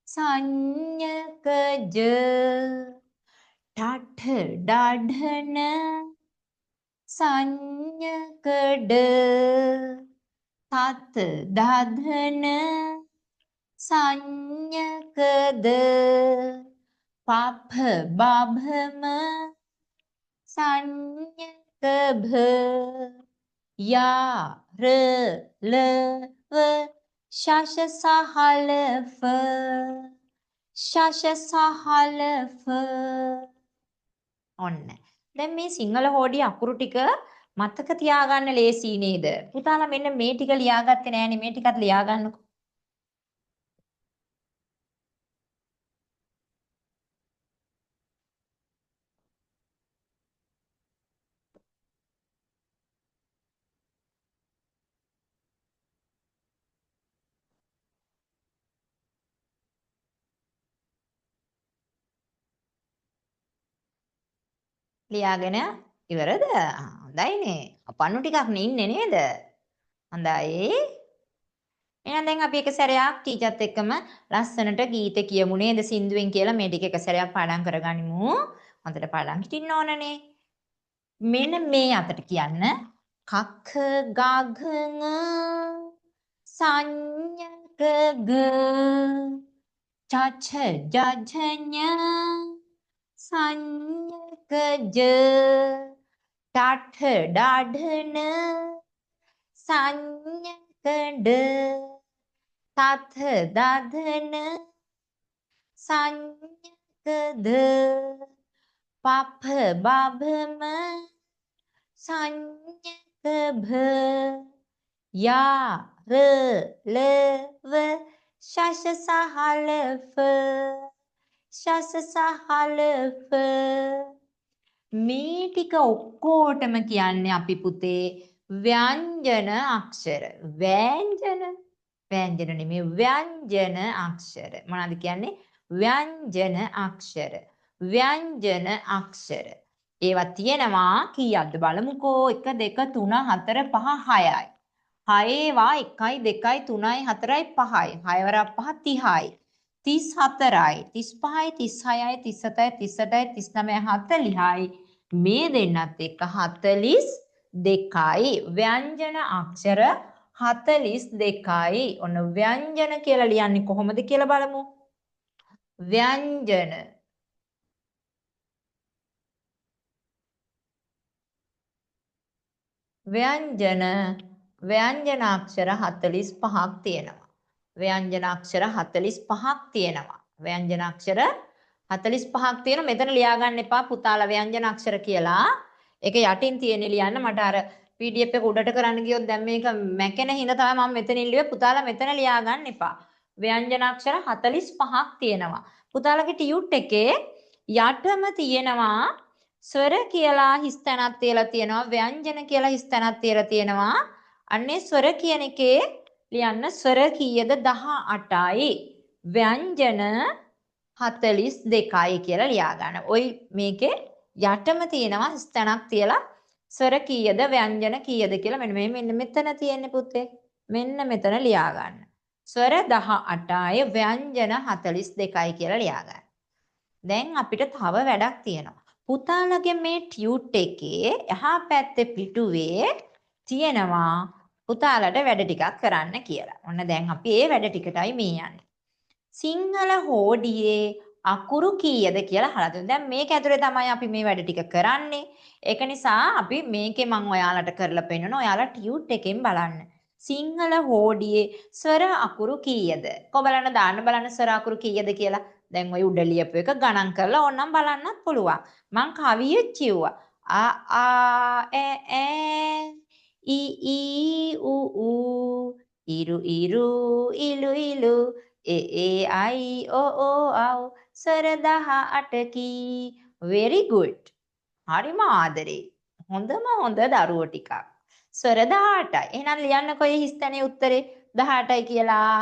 සංඤක ජ ඨඨ ඩාಢන සංඤක ඩ තත් දාධන සංඤක ද පප බාභම සංඤක භ යා ර ල ව ශෂ සහල ෆ ශෂ සහල ෆ ඔන්න දැන් මේ සිංහල හෝඩිය අකුරු ටික මතක තියාගන්න ලේසි නේද පුතාලා මෙන්න මේ ටික ලියාගත්තේ නෑනේ මේ ටිකත් ලියාගන්නකෝ ලියාගෙන ඉවරද? හොඳයිනේ. අපන්නු ටිකක් නේ ඉන්නේ නේද? හොඳයි. එහෙනම් දැන් අපි එක සැරයක් ටීචර්ත් එක්කම ලස්සනට ගීත කියමු නේද සින්දුවෙන් කියලා මේ ටික එක සැරයක් පාඩම් කරගනිමු. හොඳට පාඩම් හිටින්න ඕනනේ. මෙන්න මේ අතට කියන්න. කඛ ගඝ ङ සංඤක ග චච ජජඤ සංඤක ජ ඨඨ ඩාಢන සංඤක ඩ තත දදන සංඥකද පප බබම සංඥක භ යා ර ලව ශෂ සහල ශස සහල මේ ටික ඔක්කොටම කියන්නේ අපි පුතේ ව්‍යංජන අක්ෂර. ව්‍යංජන නෙමෙයි ව්‍යංජන අක්ෂර. මොනවද කියන්නේ? ව්‍යංජන අක්ෂර. ව්‍යංජන අක්ෂර. ඒවා තියෙනවා කීයක්ද බලමුකෝ? 1 2 3 4 5 6යි. 6 ඒවා 1යි 2යි 3යි 4යි 5යි. 6 වරක් 5 30යි. 34යි 35යි 36යි 37යි 38යි 39යි 40යි මේ දෙන්නත් එක්ක 42යි ව්‍යංජන අක්ෂර 42යි. ඔන්න ව්‍යංජන කියලා ලියන්නේ කොහොමද කියලා බලමු. ව්‍යංජන ව්‍යංජන අක්ෂර 45ක් තියෙනවා. ව්‍යංජන අක්ෂර 45ක් තියෙනවා. ව්‍යංජන අක්ෂර 45ක් තියෙනවා. මෙතන ලියා ගන්න එපා පුතාලා ව්‍යංජන අක්ෂර කියලා. ඒක යටින් තියෙන ලියන්න. මට අර PDF එක උඩට කරන්න ගියොත් දැන් මේක මැකෙන හින්දා තමයි මම මෙතනින් ලියුවේ. පුතාලා මෙතන ලියා ගන්න එපා. ව්‍යංජන අක්ෂර 45ක් තියෙනවා. පුතාලගේ ටියුට් එකේ යටම තියෙනවා ස්වර කියලා හිස්තැනක් තියලා තියෙනවා. ව්‍යංජන කියලා හිස්තැනක් තියලා තියෙනවා. අන්නේ ස්වර කියන එකේ ලියන්න ස්වර කීයද 18යි. ව්‍යංජන 42යි කියලා ලියා ගන්න. ඔයි මේකේ යටම තියෙනවා හිස්තැනක් තියලා ස්වර කීයද ව්‍යංජන කීයද කියලා මෙන්න මෙතන තියෙන්නේ පුතේ. මෙන්න මෙතන ලියා ගන්න. ස්වර 18යි ව්‍යංජන 42යි කියලා ලියා ගන්න. දැන් අපිට තව වැඩක් තියෙනවා. පුතාලගේ මේ ටියුට් එකේ එහා පැත්තේ පිටුවේ තියෙනවා පුතාලට වැඩ ටිකක් කරන්න කියලා. ඔන්න දැන් අපි මේ වැඩ ටිකටයි මේ යන්නේ. සිංහල හෝඩියේ අකුරු කීයද කියලා අහලා තියෙනවා. දැන් මේක ඇතුලේ තමයි අපි මේ වැඩ ටික කරන්නේ. ඒක නිසා අපි මේකේ මම ඔයාලට කරලා පෙන්නනවා. ඔයාලා ටියුට් එකෙන් බලන්න. සිංහල හෝඩියේ ස්වර අකුරු කීයද? කොහොමද දාන්න බලන්න ස්වර අකුරු කීයද කියලා. දැන් ඔය උඩ ලියපු එක ගණන් කරලා ඕනනම් බලන්නත් පුළුවන්. මං කවිය කිව්වා. ආ ඈ ඊ ඌ ඉරු ඉරු ඉලු ඉලු ඒ අයි ඕ ආව් ස්වර 18කි. very good. හරිම ආදරේ. හොඳම හොඳ දරුවෝ ටිකක්. ස්වර 18යි. එහෙනම් ලියන්නකෝ මේ හිස්තැනේ උත්තරේ 18යි කියලා.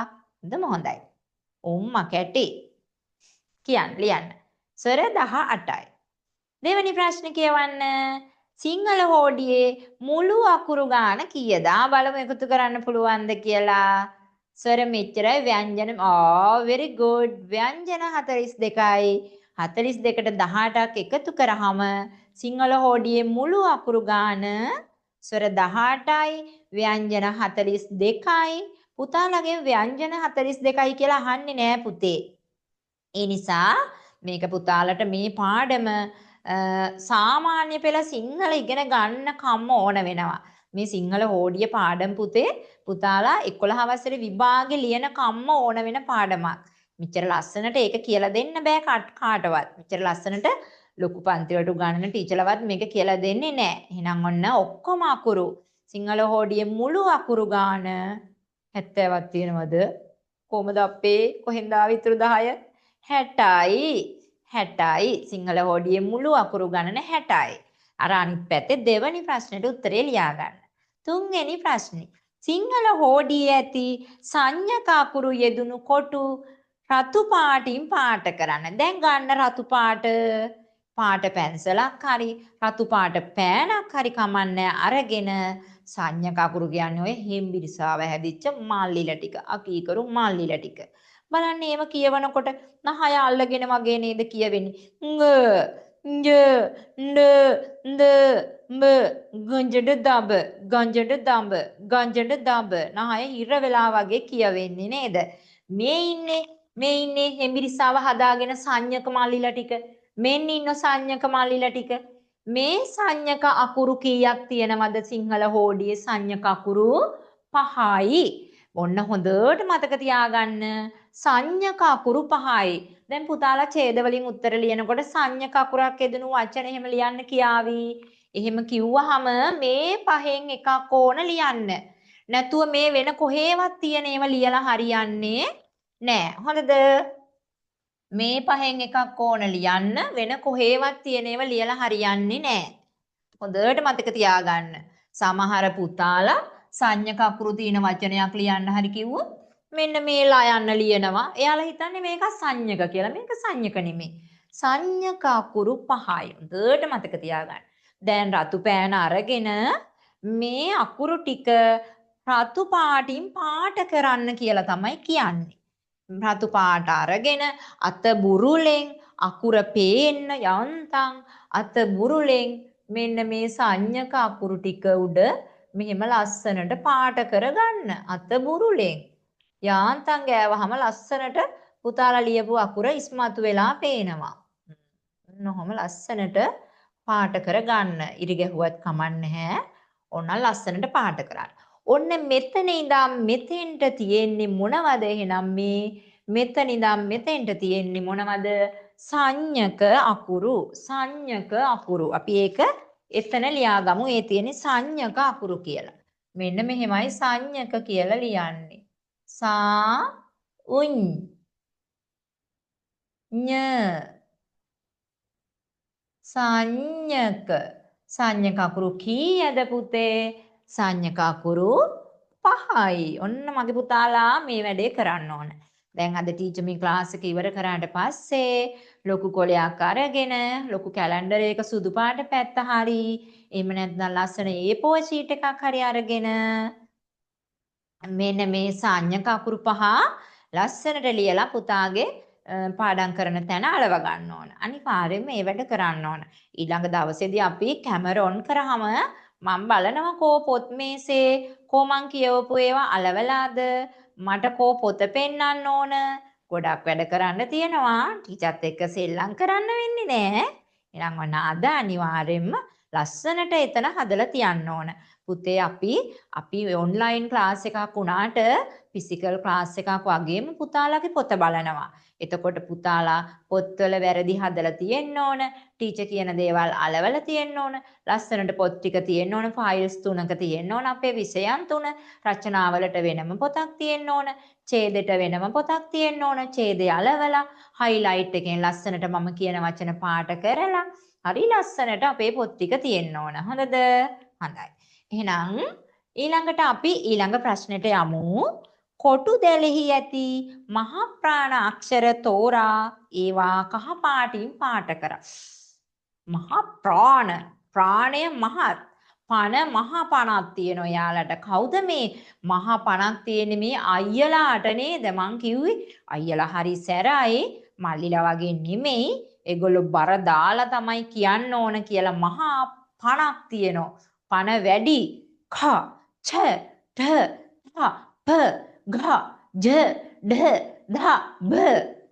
හොඳම හොඳයි. කැටේ. ලියන්න. ස්වර 18යි. දෙවෙනි ප්‍රශ්නේ කියවන්න. සිංහල හෝඩියේ මුළු අකුරු ගාන කීයද? බලමු එකතු කරන්න පුළුවන්ද කියලා. ස්වර මෙච්චරයි ව්‍යංජන very good. ව්‍යංජන 42යි. 42ට 18ක් එකතු කරාම සිංහල හෝඩියේ මුළු අකුරු ගාන ස්වර 18යි ව්‍යංජන 42යි. පුතාලගේ ව්‍යංජන 42යි කියලා අහන්නේ නෑ පුතේ. ඒ නිසා මේක පුතාලට මේ පාඩම සාමාන්‍ය පෙළ සිංහල ඉගෙන ගන්න කම්ම ඕන වෙනවා. මේ සිංහල හෝඩිය පාඩම් පුතේ පුතාලා 11 වසරේ විභාගේ ලියන කම්ම ඕන වෙන පාඩමක්. මෙච්චර ලස්සනට ඒක කියලා දෙන්න බෑ කාටවත්. මෙච්චර ලස්සනට ලොකු පන්ති වලට උගන්වන ටීචර්ලවත් මේක කියලා දෙන්නේ නැහැ. එහෙනම් ඔන්න ඔක්කොම අකුරු සිංහල හෝඩියේ මුළු අකුරු ගාන 70ක් තියෙනවද? කොහමද අපේ කොහෙන්ද ආවේ ඉතුරු 10? 60යි සිංහල හෝඩියේ මුළු අකුරු ගණන 60යි. අර අනිත් පැත්තේ දෙවැනි ප්‍රශ්නෙට උත්තරේ ලියා ගන්න. තුන්වෙනි ප්‍රශ්නේ. සිංහල හෝඩියේ ඇති සංඥක අකුරු යෙදුණු කොටු රතු පාටින් පාට කරන්න. දැන් ගන්න රතු පාට පැන්සලක් හරි රතු පාට පෑනක් හරි කමන්නේ අරගෙන සංඥක අකුරු කියන්නේ ඔය හිම්බිරිසාව හැදිච්ච මල්ලිල ටික. අකීකරු මල්ලිල ටික. බලන්න ඒව කියවනකොට නහය අල්ලගෙන වගේ නේද කියවෙන්නේ. ංග ංජ ණ්ඩ න්ද ඹ ගංජඩ දඹ ගංජඩ දඹ ගංජඩ දඹ නහය හිර වෙලා වගේ කියවෙන්නේ නේද? මේ ඉන්නේ හෙම්බිරිසාව හදාගෙන සංඥක මල්ලිලා ටික. මෙන්න ඉන්න සංඥක මල්ලිලා ටික. මේ සංඥක අකුරු කීයක් තියෙනවද සිංහල හෝඩියේ? සංඥක අකුරු 5යි. ඔන්න හොඳට මතක තියාගන්න සංඥක අකුරු 5යි. දැන් පුතාලා ඡේද වලින් උත්තර ලියනකොට සංඥක අකුරක් යෙදුණු වචන එහෙම ලියන්න කියාවි. එහෙම කිව්වහම මේ 5න් එකක් ඕන ලියන්න. නැතුව මේ වෙන කොහේවත් තියෙන ඒවා ලියලා හරියන්නේ නෑ. හොඳද? මේ 5න් එකක් ඕන ලියන්න වෙන කොහේවත් තියෙන ඒවා ලියලා හරියන්නේ නෑ. හොඳට මතක තියාගන්න. සමහර පුතාලා සංඥක අකුරු තියෙන වචනයක් ලියන්න හරි කිව්වොත් මෙන්න මේලා යන්න ලියනවා. එයාලා හිතන්නේ මේක සංඥක කියලා. මේක සංඥක නෙමෙයි. සංඥක අකුරු 5යි. හොඳට මතක තියාගන්න. දැන් රතු පෑන අරගෙන මේ අකුරු ටික රතු පාටින් පාට කරන්න කියලා තමයි කියන්නේ. රතු පාට අරගෙන අත බුරුලෙන් අකුර පේන්න යන්තම් අත බුරුලෙන් මෙන්න මේ සංඥක අකුරු ටික උඩ මෙහෙම ලස්සනට පාට කරගන්න අත බුරුලෙන් යාන්තම් ගෑවහම ලස්සනට පුතාලා ලියපු අකුර ඉස්මතු වෙලා පේනවා. ඔන්නෝම ලස්සනට පාට කරගන්න. ඉරි ගැහුවත් කමන්නේ නැහැ. ඔන්න ලස්සනට පාට කරන්න. ඔන්න මෙතන ඉඳන් මෙතෙන්ට තියෙන්නේ මොනවද? එහෙනම් මේ මෙතන ඉඳන් මෙතෙන්ට තියෙන්නේ මොනවද? සංඥක අකුරු. සංඥක අකුරු. අපි ඒක එතන ලියාගමු. ඒ තියෙන්නේ සංඥක අකුරු කියලා. මෙන්න මෙහෙමයි සංඥක කියලා ලියන්නේ. සා උන් ඤ සංඥක. සංඥක අකුරු කීයද පුතේ? සංඥක අකුරු 5යි. ඔන්න මගේ පුතාලා මේ වැඩේ කරන්න ඕන. දැන් අද ටීචර් මේ ක්ලාස් එක ඉවර කරාට පස්සේ ලොකු කොලයක් අරගෙන ලොකු කැලෙන්ඩර් එක සුදු පාට පැත්ත හරි එහෙම නැත්නම් ලස්සන A4 ෂීට් එකක් හරි අරගෙන මෙන්න මේ සංඥක අකුරු 5 ලස්සනට ලියලා පුතාගේ පාඩම් කරන තැන අලව ගන්න ඕන. අනිවාර්යයෙන්ම මේ වැඩ කරන්න ඕන. ඊළඟ දවසේදී අපි කැමරා ඔන් කරාම මම බලනවා කෝ පොත් මේසේ කෝ මං කියවපු ඒවා අලවලාද මට කෝ පොත පෙන්වන්න ඕන. ගොඩක් වැඩ කරන්න තියෙනවා. ටීචර්ත් එක්ක සෙල්ලම් කරන්න වෙන්නේ නෑ. එහෙනම් ඔන්න අද අනිවාර්යයෙන්ම ලස්සනට එතන හදලා තියන්න ඕන. පුතේ අපි ඔන්ලයින් ක්ලාස් එකක් වුණාට ෆිසිකල් ක්ලාස් එකක් වගේම පුතාලාගේ පොත බලනවා. එතකොට පුතාලා පොත්වල වැරදි හදලා තියෙන්න ඕන. ටීචර් කියන දේවල් අලවලා තියෙන්න ඕන. ලස්සනට පොත් ටික තියෙන්න ඕන. ෆයිල්ස් 3ක තියෙන්න ඕන. අපේ විෂයන් 3 රචනාවලට වෙනම පොතක් තියෙන්න ඕන. ඡේදෙට වෙනම පොතක් තියෙන්න ඕන. ඡේදය අලවලා හයිලයිට් එකෙන් ලස්සනට මම කියන වචන පාට කරලා හරි ලස්සනට අපේ පොත් ටික තියෙන්න ඕන. හොඳද? හොඳයි. එහෙනම් ඊළඟට අපි ඊළඟ ප්‍රශ්නෙට යමු. කොටු දැලෙහි ඇති මහ ප්‍රාණ අක්ෂර තෝරා ඒවා කහ පාටින් පාට කර. මහ ප්‍රාණය මහත් පණ මහ පණක් තියෙනවා යාලට. කවුද මේ මහ පණක් තියෙන්නේ? මේ අයියලාට නේද? මං කිව්වේ අයියලා හරි සැරයි මල්ලිලා වගේ නෙමෙයි. ඒගොල්ලෝ බර දාලා තමයි කියන්න ඕන කියලා මහා පණක් තියෙනවා. පණ වැඩි ක ඡ ඨ ත ප ග ජ ඩ ද බ.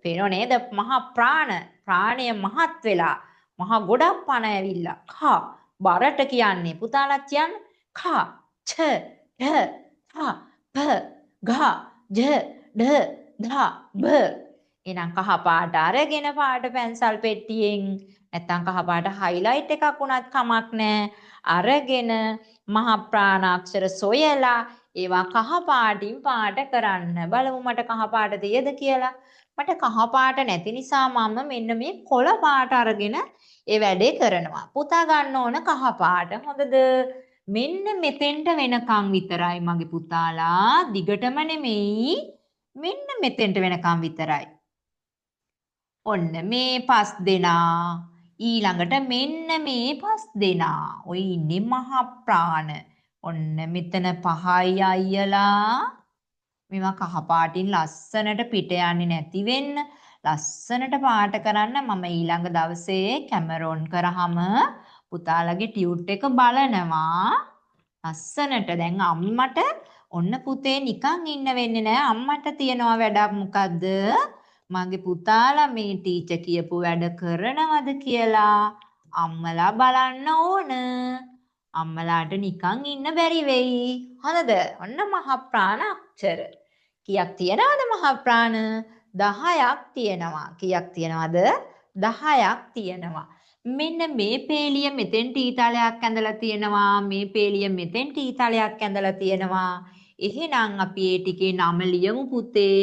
පේනෝ නේද? මහා ප්‍රාණය මහත් වෙලා මහා ගොඩක් පණ ඇවිල්ලා ක බරට කියන්නේ පුතාලා කියන්න ක ඡ ඨ ත ප ග ජ ඩ ද බ. එහෙනම් කහ පාට අරගෙන පාට පැන්සල් පෙට්ටියෙන් නැත්තම් කහ පාට හයිලයිට් එකක් වුණත් කමක් නැහැ. අරගෙන මහ ප්‍රාණාක්ෂර සොයලා ඒවා කහ පාටින් පාට කරන්න. බලමු මට කහ පාට තියෙද කියලා. මට කහ පාට නැති නිසා මම මෙන්න මේ කොළ පාට අරගෙන ඒ වැඩේ කරනවා. පුතා ගන්න ඕන කහ පාට. හොඳද? මෙන්න මෙතෙන්ට වෙනකන් විතරයි මගේ පුතාලා. දිගටම නෙමෙයි. මෙන්න මෙතෙන්ට වෙනකන් විතරයි. ඔන්න මේ 5 දෙනා ඊළඟට මෙන්න මේ 5 දෙනා. ඔය ඉන්නේ මහ ප්‍රාණ. ඔන්න මෙතන 5යි අයියලා. මේවා කහ පාටින් ලස්සනට පිට යන්නේ නැති වෙන්න ලස්සනට පාට කරන්න මම ඊළඟ දවසේ කැමරොන් කරාම පුතාලගේ ටියුට් එක බලනවා. ලස්සනට දැන් අම්මට ඔන්න පුතේ නිකන් ඉන්න වෙන්නේ නැහැ. අම්මට තියනවා වැඩක්. මොකද්ද? මගේ පුතාලා මේ ටීචර් කියපු වැඩ කරනවද කියලා අම්මලා බලන්න ඕන. අම්මලාට නිකන් ඉන්න බැරි වෙයි. හරිද? ඔන්න මහ ප්‍රාණ අක්ෂර. කීයක් තියනවද මහ ප්‍රාණ? 10ක් තියනවා. කීයක් තියනවද? 10ක් තියනවා. මෙන්න මේ පේලිය මෙතෙන්ට ඊතලයක් ඇඳලා තියෙනවා. මේ පේලිය මෙතෙන්ට ඊතලයක් ඇඳලා තියෙනවා. එහෙනම් අපි ඒ ටිකේ නම ලියමු පුතේ.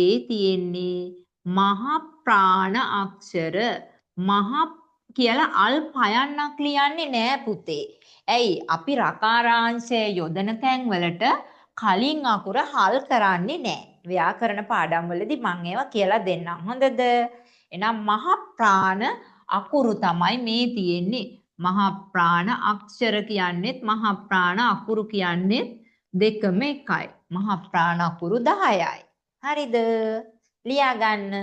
ඒ තියෙන්නේ මහ ප්‍රාණ අක්ෂර. මහ කියලා අල් පයන්නක් ලියන්නේ නෑ පුතේ. ඇයි අපි රකාරාංශය යොදන තැන්වලට කලින් අකුර හල් කරන්නේ නෑ. ව්‍යාකරණ පාඩම් වලදී මම ඒවා කියලා දෙන්නම්. හොඳද? එහෙනම් මහ ප්‍රාණ අකුරු තමයි මේ තියෙන්නේ. මහ ප්‍රාණ අක්ෂර කියන්නේත් මහ ප්‍රාණ අකුරු කියන්නේත් දෙකම එකයි. මහ ප්‍රාණ අකුරු 10යි. හරිද? ලියා ගන්න.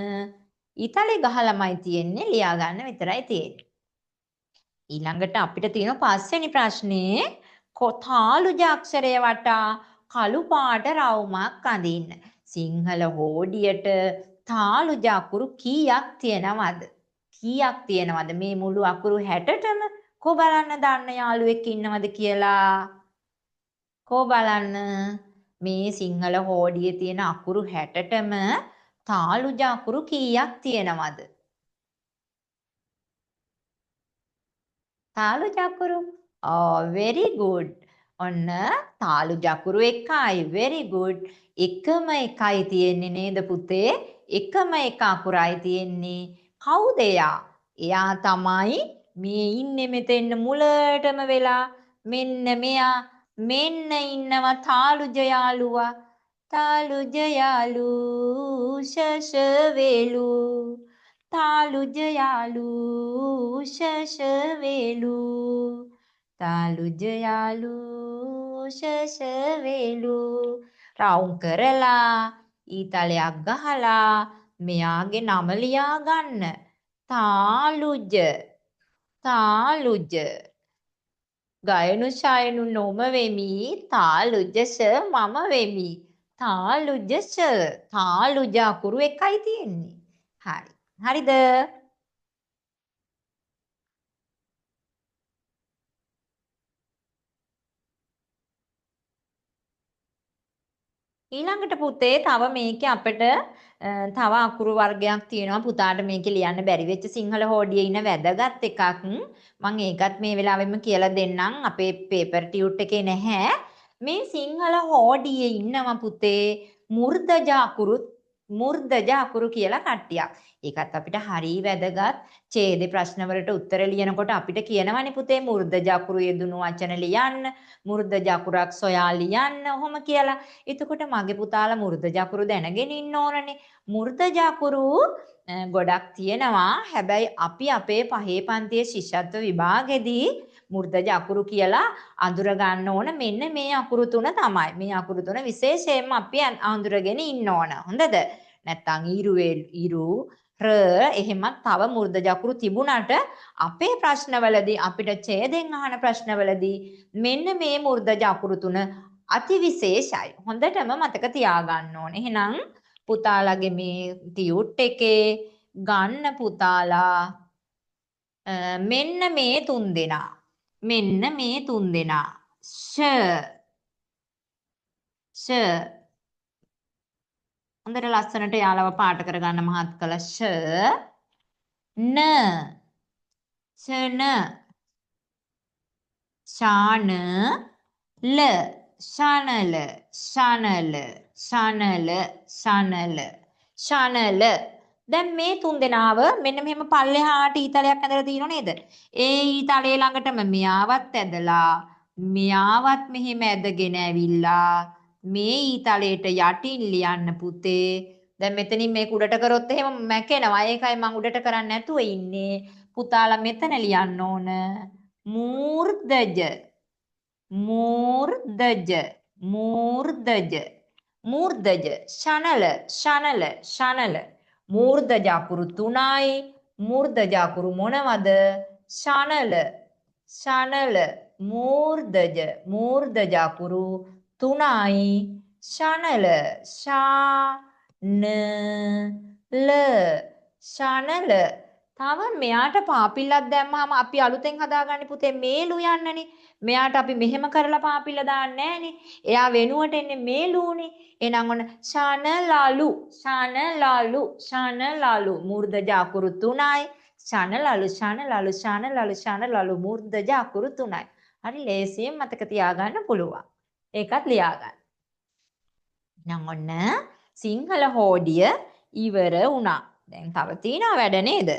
ඊතලේ ගහලාමයි තියෙන්නේ. ලියා ගන්න විතරයි තියෙන්නේ. ඊළඟට අපිට තියෙන පස්වෙනි ප්‍රශ්නේ තාලුජ අක්ෂරය වටා කළු පාට රවුමක් අඳින්න. සිංහල හෝඩියට තාලුජ අකුරු කීයක් තියෙනවද? කීයක් තියෙනවද මේ මුළු අකුරු 60ටම? කො බලන්න දන්න යාළුවෙක් ඉන්නවද කියලා? කො බලන්න මේ සිංහල හෝඩියේ තියෙන අකුරු 60ටම තාලුජ අකුරු කීයක් තියෙනවද? තාලුජ අකුරු very good. ඔන්න තාලුජ අකුරු එකයි. very good. එකම එකයි තියෙන්නේ නේද පුතේ? එකම එක අකුරයි තියෙන්නේ. කවුද එයා? එයා තමයි මේ ඉන්නේ මෙතෙන්න මුලටම වෙලා. මෙන්න මෙයා. මෙන්න ඉන්නවා තාලුජ යාළුවා. තාලුජ යාළු ෂෂ වේලු. තාලුජ යාළු ෂෂ වේලු. තාලුජ යාළු ෂෂ වේලු. රවුම් කරලා ඊතලයක් ගහලා මෙයාගේ නම ලියා ගන්න. තාලුජ. තාලුජ. ගයනු ශයනු නොම වෙමි. තාලුජස මම වෙමි. තාලුජස. තාලුජ අකුරු එකයි තියෙන්නේ. හරි. හරිද? ඊළඟට පුතේ තව මේකේ අපිට තව අකුරු වර්ගයක් තියෙනවා පුතාට මේකේ ලියන්න බැරි වෙච්ච සිංහල හෝඩියේ ඉන්න වැදගත් එකක් මම ඒකත් මේ වෙලාවෙම කියලා දෙන්නම් අපේ පේපර් ටියුට් එකේ නැහැ මේ සිංහල හෝඩියේ ඉන්නවා පුතේ මුර්ධජ අකුරු කියලා කට්ටියක් ඒකත් අපිට හරිය වැදගත් ඡේද ප්‍රශ්න වලට උත්තර ලියනකොට අපිට කියනවනේ පුතේ මුර්ධජ අකුරු යෙදුණු වචන ලියන්න මුර්ධජ අකුරක් සොයා ලියන්න ඔහොම කියලා එතකොට මගේ පුතාලා මුර්ධජ අකුරු දැනගෙන ඉන්න ඕනනේ. මුර්ධජ අකුරු ගොඩක් තියෙනවා. හැබැයි අපි අපේ පහේ පන්තියේ ශිෂ්‍යත්ව විභාගෙදී මුර්ධජ අකුරු කියලා අඳුර ගන්න ඕන මෙන්න මේ අකුරු තුන තමයි. මේ අකුරු තුන විශේෂයෙන්ම අපි අඳුරගෙන ඉන්න ඕන. හොඳද? නැත්තම් ඉරු එහෙමත් තව මුර්ධජ අකුරු තිබුණාට අපේ ප්‍රශ්නවලදී අපිට ඡේදෙන් අහන ප්‍රශ්නවලදී මෙන්න මේ මුර්ධජ අකුරු තුන අති විශේෂයි. හොඳටම මතක තියාගන්න ඕනේ. එහෙනම් පුතාලගේ මේ ටියුට් එකේ ගන්න පුතාලා මෙන්න මේ තුන් දෙනා. මෙන්න මේ තුන් දෙනා. ෂ හොඳට ලස්සනට යාළුව පාට කරගන්න මහත් කළ න ෂන ශාන ල ශනල ශනල ශනල ශනල ශනල දැන් මේ තුන් දෙනාව මෙන්න මෙහෙම පල්ලෙහාට ඊතලයක් ඇඳලා තියෙනව නේද? ඒ ඊතලයේ ළඟටම මෙයාවත් ඇදලා මෙයාවත් මෙහෙම ඇදගෙන ඇවිල්ලා මේ ඊතලයට යටින් ලියන්න පුතේ. දැන් මෙතනින් මේක උඩට කරොත් එහෙම මැකෙනවා. ඒකයි මම උඩට කරන්නේ නැතුව ඉන්නේ. පුතාලා මෙතන ලියන්න ඕන. मूर्धज मूर्धज मूर्धज मूर्धज ශනල ශනල ශනල मूर्धज අකුරු තුනයි मूर्धज අකුරු මොනවද ශනල ශනල मूर्धज मूर्धज අකුරු තුනයි ශනල ශාන ල ශනල තව මෙයාට පාපිල්ලක් දැම්මම අපි අලුතෙන් හදාගන්නේ පුතේ මේලු යන්නනේ මෙයාට අපි මෙහෙම කරලා පාපිලා දාන්නේ නැහනේ. එයා වෙනුවට එන්නේ මේ ලූනේ. එහෙනම් ඔන්න ශනලලු ශනලලු ශනලලු මූර්ධජ අකුරු 3යි. ශනලලු ශනලලු ශනලලු ශනලලු මූර්ධජ අකුරු 3යි. හරි ලේසියෙන් මතක තියාගන්න පුළුවන්. ඒකත් ලියා ගන්න. නම් ඔන්න සිංහල හෝඩිය ඉවර වුණා. දැන් තව තියෙනවා වැඩ නේද?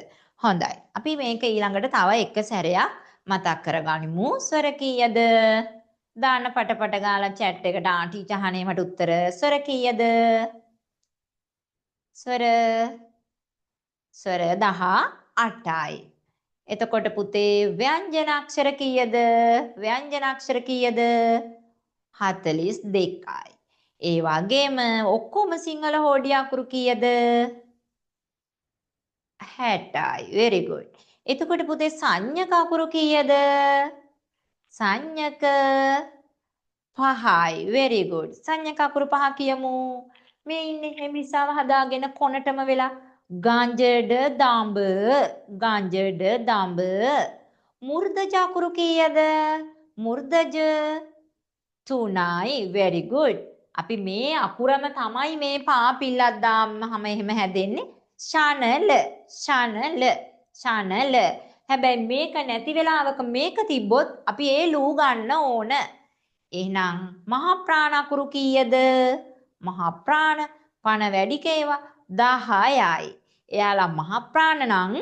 හොඳයි. අපි මේක ඊළඟට තව එක සැරයක් මතක් කරගනිමු. ස්වර කීයද? දාන්න පටපට ගාලා chat එකට ටීචර් අහන්නේ මට උත්තර. ස්වර කීයද? ස්වර 18යි. එතකොට පුතේ ව්‍යංජන අක්ෂර කීයද? ව්‍යංජන අක්ෂර කීයද? 42යි. ඒ වගේම ඔක්කොම සිංහල හෝඩිය අකුරු කීයද? 60යි. very good. එතකොට පුතේ සංඥක අකුරු කීයද? සංඥක 5යි. very good. සංඥක අකුරු 5 කියමු. මේ ඉන්නේ හිමිසාව හදාගෙන කොනටම වෙලා ගංජඩ දඹ ගංජඩ දඹ මුර්ධජ අකුරු කීයද? මුර්ධජ 3යි. very good. අපි මේ අකුරම තමයි මේ පාපිල්ලක් දාම්මම එහෙම හැදෙන්නේ. ශනල ශනල ශනල. හැබැයි මේක නැති වෙලාවක මේක තිබ්බොත් අපි ඒ ලූ ගන්න ඕන. එහෙනම් මහා ප්‍රාණ අකුරු කීයද? මහා ප්‍රාණ පණ වැඩි කේවා 10යි. එයාලා මහා ප්‍රාණ නම්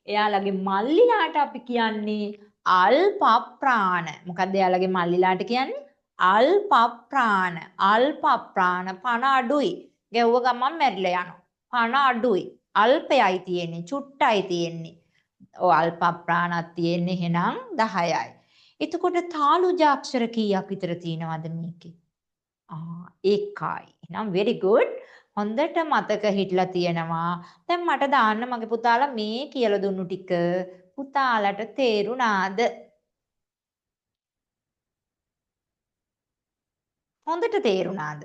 එයාලගේ මල්ලිලාට අපි කියන්නේ අල්ප ප්‍රාණ. මොකද්ද එයාලගේ මල්ලිලාට කියන්නේ? අල්ප ප්‍රාණ. අල්ප ප්‍රාණ පණ අඩුයි. ගැව්ව ගමන් මැරිලා යනවා. පණ අඩුයි. අල්පයයි තියෙන්නේ. චුට්ටයි තියෙන්නේ. ඔය අල්ප ප්‍රාණක් තියෙන්නේ එහෙනම් 10යි. එතකොට තාලුජ අක්ෂර කීයක් විතර තියෙනවද මේකේ? එකයි. එහෙනම් very good. හොඳට මතක හිටලා තියෙනවා. දැන් මට දාන්න මගේ පුතාලා මේ කියලා දුන්නු ටික පුතාලට තේරුණාද? හොඳට තේරුණාද?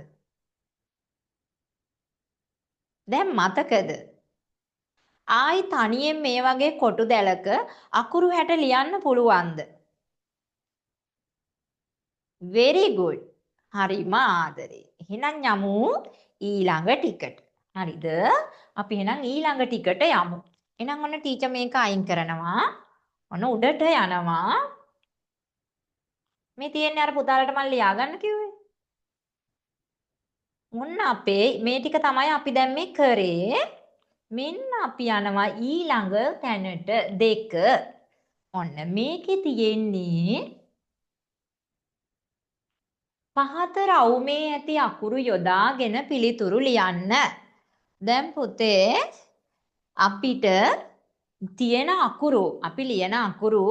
දැන් මතකද? ආයි තනියෙන් මේ වගේ කොටු දැලක අකුරු 60 ලියන්න පුළුවන්ද? very good. හරිම ආදරේ. එහෙනම් යමු ඊළඟ ටිකට. හරිද? අපි එහෙනම් ඊළඟ ටිකට යමු. එහෙනම් ඔන්න ටීචර් මේක අයින් කරනවා. ඔන්න උඩට යනවා. මේ තියෙන්නේ අර පුතාලට මම ලියා ගන්න කිව්වේ. ඔන්න අපේ මේ ටික තමයි අපි දැන් මේ කරේ. මෙන්න අපි යනවා ඊළඟ තැනට 2. ඔන්න මේකේ තියෙන්නේ පහත රවුමේ ඇති අකුරු යොදාගෙන පිළිතුරු ලියන්න. දැන් පුතේ අපිට තියෙන අකුරු අපි ලියන අකුරු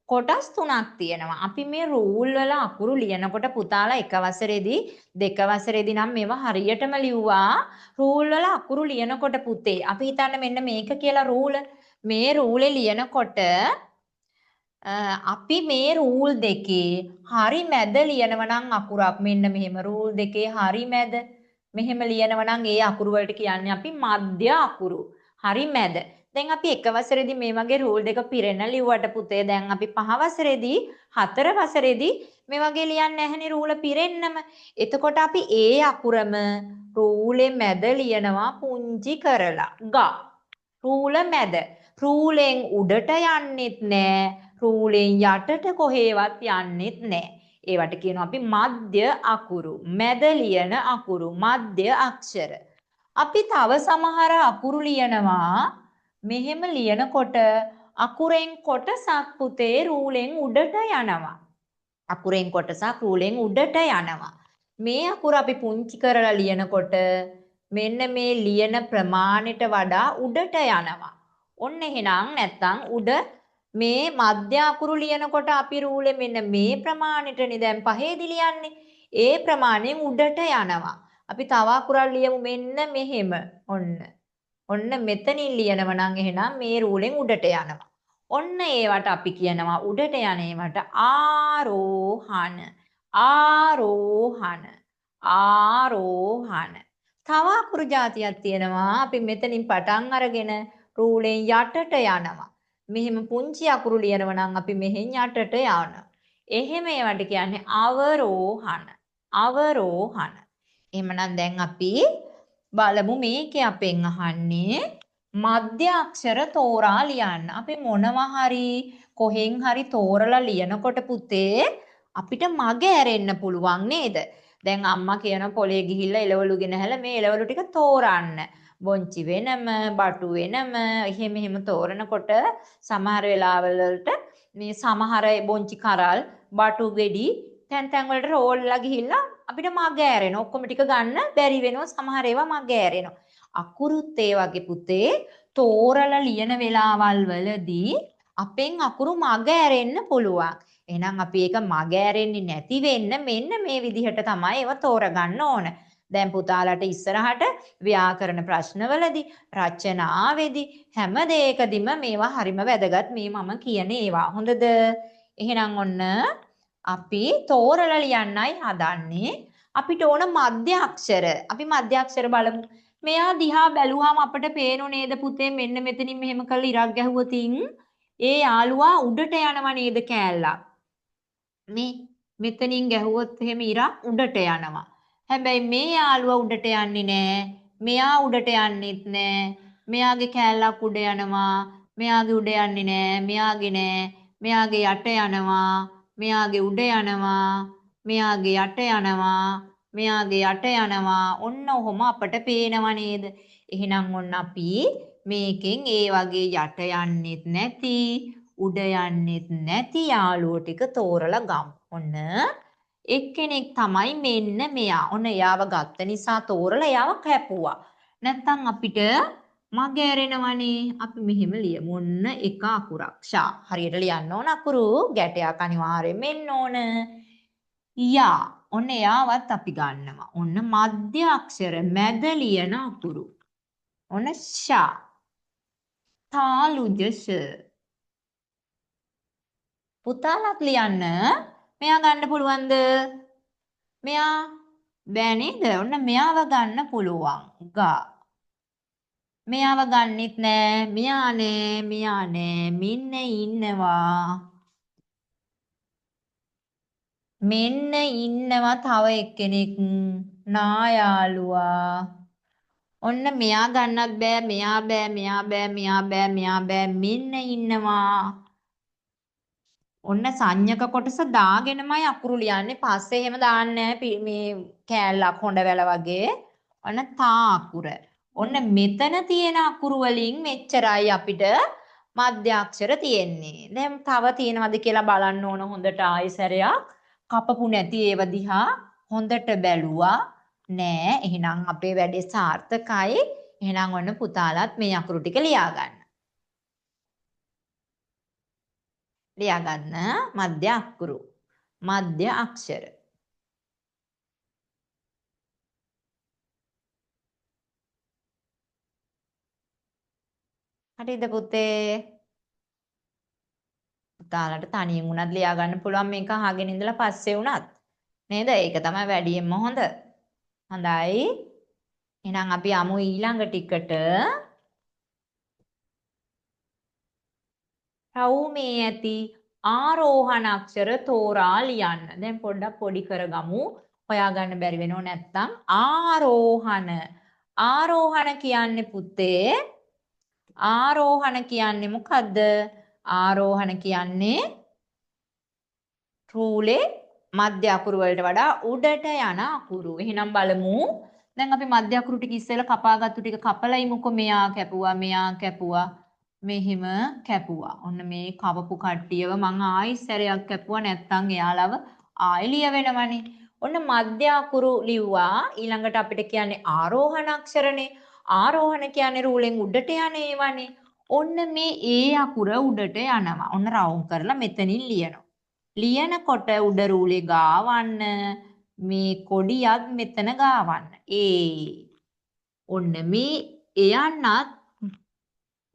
කොටස් 3ක් තියෙනවා. අපි මේ රූල් වල අකුරු ලියනකොට පුතාලා එක වසරේදී දෙක වසරේදී නම් මේවා හරියටම ලිව්වා. රූල් වල අකුරු ලියනකොට පුතේ අපි හිතන්න මෙන්න මේක කියලා රූල්. මේ රූලේ ලියනකොට අපි මේ රූල් දෙකේ හරි මැද ලියනව නම් අකුරක් මෙන්න මෙහෙම රූල් දෙකේ හරි මැද මෙහෙම ලියනව නම් ඒ අකුරු වලට කියන්නේ අපි මධ්‍ය අකුරු. හරි මැද. දැන් අපි එක වසරේදී මේ වගේ රූල් දෙක පිරෙන ලිව්වට පුතේ දැන් අපි 5 වසරේදී 4 වසරේදී මේ වගේ ලියන්නේ නැහැනේ රූල පිරෙන්නම. එතකොට අපි ඒ අකුරම රූලේ මැද ලියනවා පුංචි කරලා. ගා. රූල මැද. රූලෙන් උඩට යන්නෙත් නෑ. රූලෙන් යටට කොහේවත් යන්නෙත් නෑ. ඒවට කියනවා අපි මධ්‍ය අකුරු. මැද ලියන අකුරු. මධ්‍ය අක්ෂර. අපි තව සමහර අකුරු ලියනවා මෙහෙම ලියනකොට අකුරෙන් කොටසක් පුතේ රූලෙන් උඩට යනවා. අකුරෙන් කොටසක් රූලෙන් උඩට යනවා. මේ අකුර අපි පුංචි කරලා ලියනකොට මෙන්න මේ ලියන ප්‍රමාණයට වඩා උඩට යනවා. ඔන්න එහෙනම් නැත්තම් උඩ මේ මධ්‍ය අකුරු ලියනකොට අපි රූලේ මෙන්න මේ ප්‍රමාණයටනේ දැන් පහේදී ලියන්නේ. ඒ ප්‍රමාණයෙන් උඩට යනවා. අපි තව අකුරක් ලියමු මෙන්න මෙහෙම. ඔන්න මෙතනින් ලියනව නම් එහෙනම් මේ රූලෙන් උඩට යනවා. ඔන්න ඒවට අපි කියනවා උඩට යන ඒවට ආරෝහණ. ආරෝහණ. ආරෝහණ. තව අකුරු જાතියක් තියෙනවා. අපි මෙතනින් පටන් අරගෙන රූලෙන් යටට යනවා. මෙහෙම පුංචි අකුරු ලියනව නම් අපි මෙහෙන් යටට යනවා. එහෙම ඒවට කියන්නේ අවරෝහණ. අවරෝහණ. එහෙමනම් දැන් අපි බලමු මේකේ අපෙන් අහන්නේ මධ්‍ය අක්ෂර තෝරා ලියන්න. අපි මොනවා හරි කොහෙන් හරි තෝරලා ලියනකොට පුතේ අපිට මග ඇරෙන්න පුළුවන් නේද? දැන් අම්මා කියන පොලේ ගිහිල්ලා එළවලු ගෙනහැලා මේ එළවලු ටික තෝරන්න. බොංචි වෙනම, බටු වෙනම, එහෙම තෝරනකොට සමහර වෙලාවලට මේ සමහර බොංචි කරල්, බටු ගෙඩි තැන් වලට රෝල්ලා ගිහිල්ලා අපිට මග ඇරෙනවා. ඔක්කොම ටික ගන්න බැරි වෙනවා. සමහර ඒවා මග ඇරෙනවා. අකුරුත් ඒ වගේ පුතේ තෝරලා ලියන වෙලාවල් වලදී අපෙන් අකුරු මග ඇරෙන්න පුළුවන්. එහෙනම් අපි ඒක මග ඇරෙන්නේ නැති වෙන්න මෙන්න මේ විදිහට තමයි ඒව තෝරගන්න ඕන. දැන් පුතාලට ඉස්සරහට ව්‍යාකරණ ප්‍රශ්නවලදී රචනාවේදී හැම දෙයකදීම මේවා හරිම වැදගත් මේ මම කියන ඒවා. හොඳද? එහෙනම් ඔන්න අපි තෝරලා ලියන්නයි හදන්නේ. අපිට ඕන මධ්‍ය අක්ෂර. අපි මධ්‍ය අක්ෂර බලමු. මෙයා දිහා බැලුවාම අපිට පේනු නේද පුතේ මෙන්න මෙතනින් මෙහෙම කරලා ඉරක් ගැහුවොතින් ඒ යාළුවා උඩට යනවා නේද කෑල්ලක්. මේ මෙතනින් ගැහුවොත් එහෙම ඉරක් උඩට යනවා. හැබැයි මේ යාළුවා උඩට යන්නේ නෑ. මෙයා උඩට යන්නෙත් නෑ. මෙයාගේ කෑල්ලක් උඩ යනවා. මෙයාගේ උඩ යන්නේ නෑ. මෙයාගේ නෑ. මෙයාගේ යට යනවා. මෙයාගේ උඩ යනවා. මෙයාගේ යට යනවා. මෙයාගේ යට යනවා. ඔන්න ඔහොම අපට පේනව නේද? එහෙනම් ඔන්න අපි මේකෙන් ඒ වගේ යට යන්නෙත් නැති උඩ යන්නෙත් නැති යාළුවෝ ටික තෝරලා ගමු. ඔන්න එක්කෙනෙක් තමයි මෙන්න මෙයා. ඔන්න එයාව ගත්ත නිසා තෝරලා එයාව කැපුවා. නැත්තම් අපිට මග ඇරෙනවනේ. අපි මෙහෙම ලියමු. ඔන්න එක අකුරක්. ෂා. හරියට ලියන්න ඕන අකුරු ගැටයක් අනිවාර්යෙන් මෙන්න ඕන. යා. ඔන්න එයාවත් අපි ගන්නවා. ඔන්න මධ්‍ය අක්ෂර මැද ලියන අකුරු. ඔන්න ෂා. තාලුජස. පුතාලත් ලියන්න. මෙයා ගන්න පුළුවන්ද? මෙයා බෑ නේද? ඔන්න මෙයාව ගන්න පුළුවන්. ගා. මෙයාව ගන්නෙත් නෑ. මෙයා නෑ. මෙන්න ඉන්නවා. මෙන්න ඉන්නවා තව එක්කෙනෙක්. නායාලුවා. ඔන්න මෙයා ගන්නත් බෑ. මෙයා බෑ. මෙන්න ඉන්නවා. ඔන්න සංඥක කොටස දාගෙනමයි අකුරු ලියන්නේ. පස්සේ එහෙම දාන්නේ මේ කෑල්ලක් හොඬ වැල වගේ. ඔන්න තා අකුර. ඔන්න මෙතන තියෙන අකුරු වලින් මෙච්චරයි අපිට මධ්‍ය අක්ෂර තියෙන්නේ. දැන් තව තියෙනවද කියලා බලන්න ඕන හොඳට ආයෙසරයක්. කපපු නැති ඒව දිහා හොඳට බැලුවා. නෑ. එහෙනම් අපේ වැඩේ සාර්ථකයි. එහෙනම් ඔන්න පුතාලත් මේ අකුරු ටික ලියා ගන්න. ලියාගන්න මධ්‍ය අකුරු. මධ්‍ය අක්ෂර. හරිද පුතේ? පුතාලට තනියෙන් උනත් ලියා ගන්න පුළුවන් මේක අහගෙන ඉඳලා පස්සේ උනත්. නේද? ඒක තමයි වැඩියෙන්ම හොඳ. හොඳයි. එහෙනම් අපි යමු ඊළඟ ටිකට. රවුමේ ඇති ආරෝහණ අක්ෂර තෝරා ලියන්න. දැන් පොඩ්ඩක් පොඩි කරගමු. හොයාගන්න බැරි වෙනව නැත්තම් ආරෝහණ. ආරෝහණ කියන්නේ පුතේ ආරෝහණ කියන්නේ මොකද්ද? ආරෝහණ කියන්නේ රූලේ මධ්‍ය අකුරු වලට වඩා උඩට යන අකුරු. එහෙනම් බලමු. දැන් අපි මධ්‍ය අකුරු ටික ඉස්සෙල්ලා කපාගත්තු ටික කපලා ඉමුකෝ. මෙයා කැපුවා. මෙහිම කැපුවා. ඔන්න මේ කවපු කට්ටියව මං ආයිසරයක් කැපුවා නැත්තම් එයාලව ආයෙ ලියවෙනවනේ. ඔන්න මධ්‍ය අකුරු ලිව්වා. ඊළඟට අපිට කියන්නේ ආරෝහණ අක්ෂරනේ. ආරෝහණ කියන්නේ රූලෙන් උඩට යන ඒවානේ. ඔන්න මේ ඒ අකුර උඩට යනවා. ඔන්න රවුම් කරලා මෙතනින් ලියනවා. ලියනකොට උඩ රූලේ ගාවන්න මේ කොඩියත් මෙතන ගාවන්න. ඔන්න මේ එයන්නත්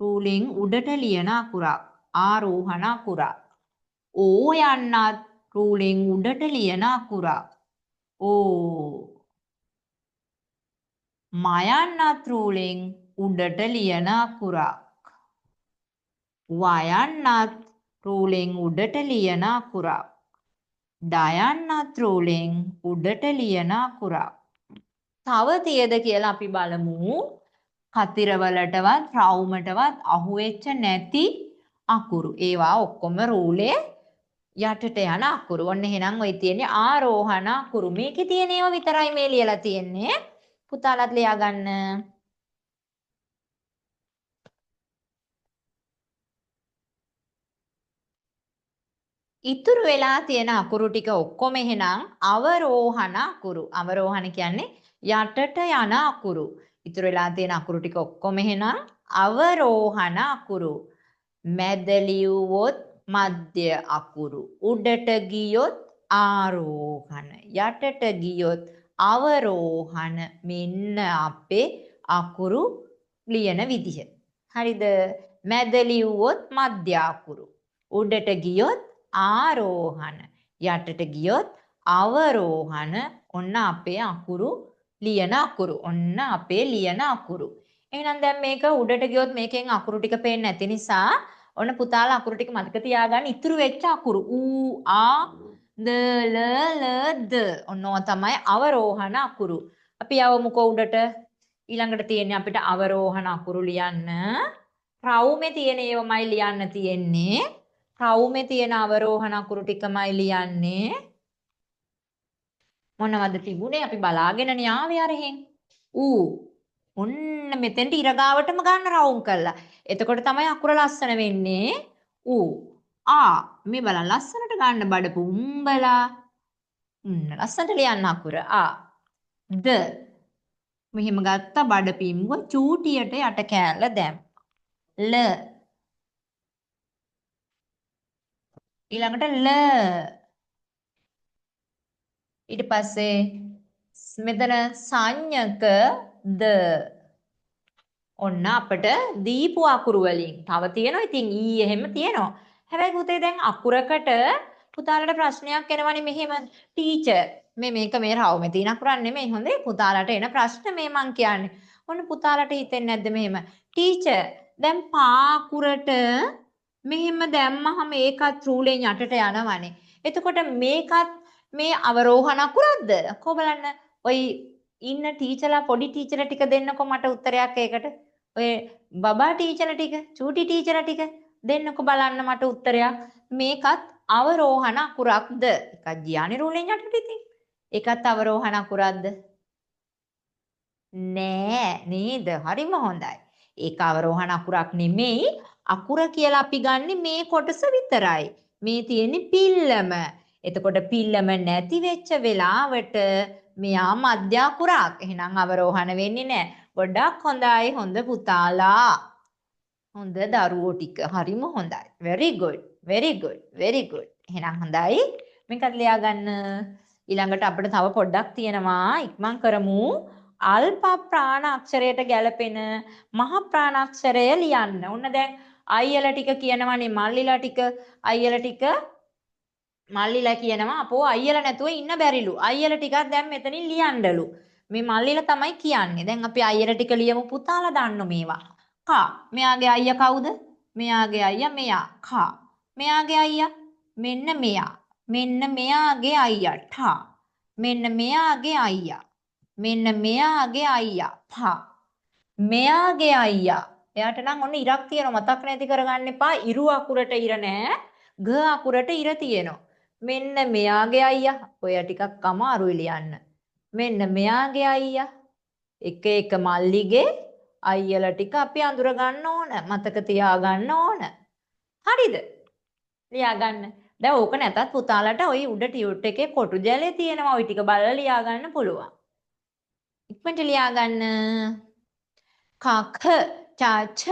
රූලෙන් උඩට ලියන අකුරක්. ආරෝහණ අකුරක්. ඕ යන්නත් රූලෙන් උඩට ලියන අකුරක්. ඕ. මයන්නත් රූලෙන් උඩට ලියන අකුරක්. වයන්නත් රූලෙන් උඩට ලියන අකුරක්. ඩයන් අත්රුලෙන් උඩට ලියන අකුරක්. තව තියද කියලා අපි බලමු. කතිරවලටවත් රවුමටවත් අහුවෙච්ච නැති අකුරු. ඒවා ඔක්කොම රූලේ යටට යන අකුරු. ඔන්න එහෙනම් ඔය තියෙන්නේ ආරෝහණ අකුරු. මේකේ තියෙන ඒවා විතරයි මේ ලියලා තියෙන්නේ. පුතාලත් ලියා ගන්න. ඉතුරු වෙලා තියෙන අකුරු ටික ඔක්කොම එහෙනම් අවරෝහණ අකුරු. අවරෝහණ කියන්නේ යටට යන අකුරු. ඉතුරු වෙලා තියෙන අකුරු ටික ඔක්කොම එහෙනම් අවරෝහණ අකුරු. මැද ලියුවොත් මධ්‍ය අකුරු. උඩට ගියොත් ආරෝහණ. යටට ගියොත් අවරෝහණ. මෙන්න අපේ අකුරු ලියන විදිහ. හරිද? මැද ලියුවොත් මධ්‍ය අකුරු. උඩට ගියොත් ආරෝහණ. යටට ගියොත් අවරෝහණ. ඔන්න අපේ අකුරු ලියන අකුරු. ඔන්න අපේ ලියන අකුරු. එහෙනම් දැන් මේක උඩට ගියොත් මේකෙන් අකුරු ටික පේන්නේ නැති නිසා ඔන්න පුතාලා අකුරු ටික මතක තියාගන්න. ඉතුරු වෙච්ච අකුරු ඌ ආ ද ල ල ද ඔන්නෝ තමයි අවරෝහණ අකුරු. අපි යවමුකෝ උඩට. ඊළඟට තියෙන්නේ අපිට අවරෝහණ අකුරු ලියන්න. රවුමේ තියෙන ඒවමයි ලියන්න තියෙන්නේ. රවුමේ තියෙන අවරෝහණ අකුරු ටිකමයි ලියන්නේ. මොනවද තිබුණේ? අපි බලාගෙනනේ ආවේ අරහෙන්. ඌ ඔන්න මෙතෙන්ට ඉරගාවටම ගන්න රවුම් කළා. එතකොට තමයි අකුර ලස්සන වෙන්නේ. ඌ ආ මේ බලන්න ලස්සනට ගන්න බඩපු උම්බලා. ලස්සනට ලියන්න අකුර ආ ද මෙහෙම ගත්තා බඩ පිම්බුව චූටියට යට කෑල්ල දැම්. ල ඊළඟට ල ඊට පස්සේ මෙතන සංඥක ද ඔන්න අපිට දීපු අකුරු වලින් තව තියෙනවා. ඉතින් ඊ එහෙම තියෙනවා. හැබැයි පුතේ දැන් අකුරකට පුතාලට ප්‍රශ්නයක් එනවනේ මෙහෙම ටීචර් මේක මේ රවුමේ තියෙන අකුරක් නෙමෙයි හොඳේ. පුතාලට එන ප්‍රශ්න මේ මං කියන්නේ. ඔන්න පුතාලට හිතෙන්නේ නැද්ද මෙහෙම ටීචර් දැන් පා අකුරට මෙහෙම දැම්මහම ඒකත් රූලෙන් යටට යනවනේ. එතකොට මේකත් මේ අවරෝහණ අකුරක්ද? කො බලන්න. ඔයි ඉන්න ටීචර්ලා පොඩි ටීචර්ලා ටික දෙන්නකො මට උත්තරයක් ඒකට. ඔය බබා ටීචර්ලා ටික, චූටි ටීචර්ලා ටික දෙන්නකො බලන්න මට උත්තරයක්. මේකත් අවරෝහණ අකුරක්ද? එකක් ගියානේ රූලෙන් යටට ඉතින්. ඒකත් අවරෝහණ අකුරක්ද? නෑ නේද? හරිම හොඳයි. ඒක අවරෝහණ අකුරක් නෙමෙයි. අකුර කියලා අපි ගන්නෙ මේ කොටස විතරයි. මේ තියෙන්නේ පිල්ලම. එතකොට පිල්ලම නැති වෙච්ච වෙලාවට මෙයා මධ්‍ය අකුරක්. එහෙනම් අවරෝහණ වෙන්නේ නැහැ. ගොඩක් හොඳයි හොඳ පුතාලා. හොඳ දරුවෝ ටික. හරිම හොඳයි. very good. very good. very good. එහෙනම් හොඳයි. මේකත් ලියා ගන්න. ඊළඟට අපිට තව පොඩ්ඩක් තියෙනවා. ඉක්මන් කරමු. අල්ප ප්‍රාණ අක්ෂරයට ගැලපෙන මහ ප්‍රාණ අක්ෂරය ලියන්න. ඔන්න දැන් අයියලා ටික කියනවානේ මල්ලිලා ටික අයියලා ටික මල්ලිලා කියනවා අපෝ අයියලා නැතුව ඉන්න බැරිලු. අයියලා ටිකක් දැන් මෙතනින් ලියන්නලු. මේ මල්ලිලා තමයි කියන්නේ. දැන් අපි අයියලා ටික ලියමු පුතාලා දන්නු මේවා. කා මෙයාගේ අයියා කවුද? මෙයාගේ අයියා මෙයා. කා මෙයාගේ අයියා මෙන්න මෙයා. මෙන්න මෙයාගේ අයියා. ඨා මෙන්න මෙයාගේ අයියා. මෙන්න මෙයාගේ අයියා. පා මෙයාගේ අයියා. එයාට නම් ඔන්න ඉරක් තියෙනවා මතක් නැති කරගන්න එපා. ඉරු අකුරට ඉර නෑ. ග අකුරට ඉර තියෙනවා. මෙන්න මෙයාගේ අයියා. ඔය ටිකක් අමාරුයි ලියන්න. මෙන්න මෙයාගේ අයියා. එක එක මල්ලිගේ අයියලා ටික අපි අඳුර ගන්න ඕන. මතක තියාගන්න ඕන. හරිද? ලියා ගන්න. දැන් ඕක නැතත් පුතාලට ওই උඩ ටියුට් එකේ කොටු ජලය තියෙනවා. ওই ටික බලලා ලියා ගන්න පුළුවන්. ඉක්මනට ලියා ගන්න. කඛ චාච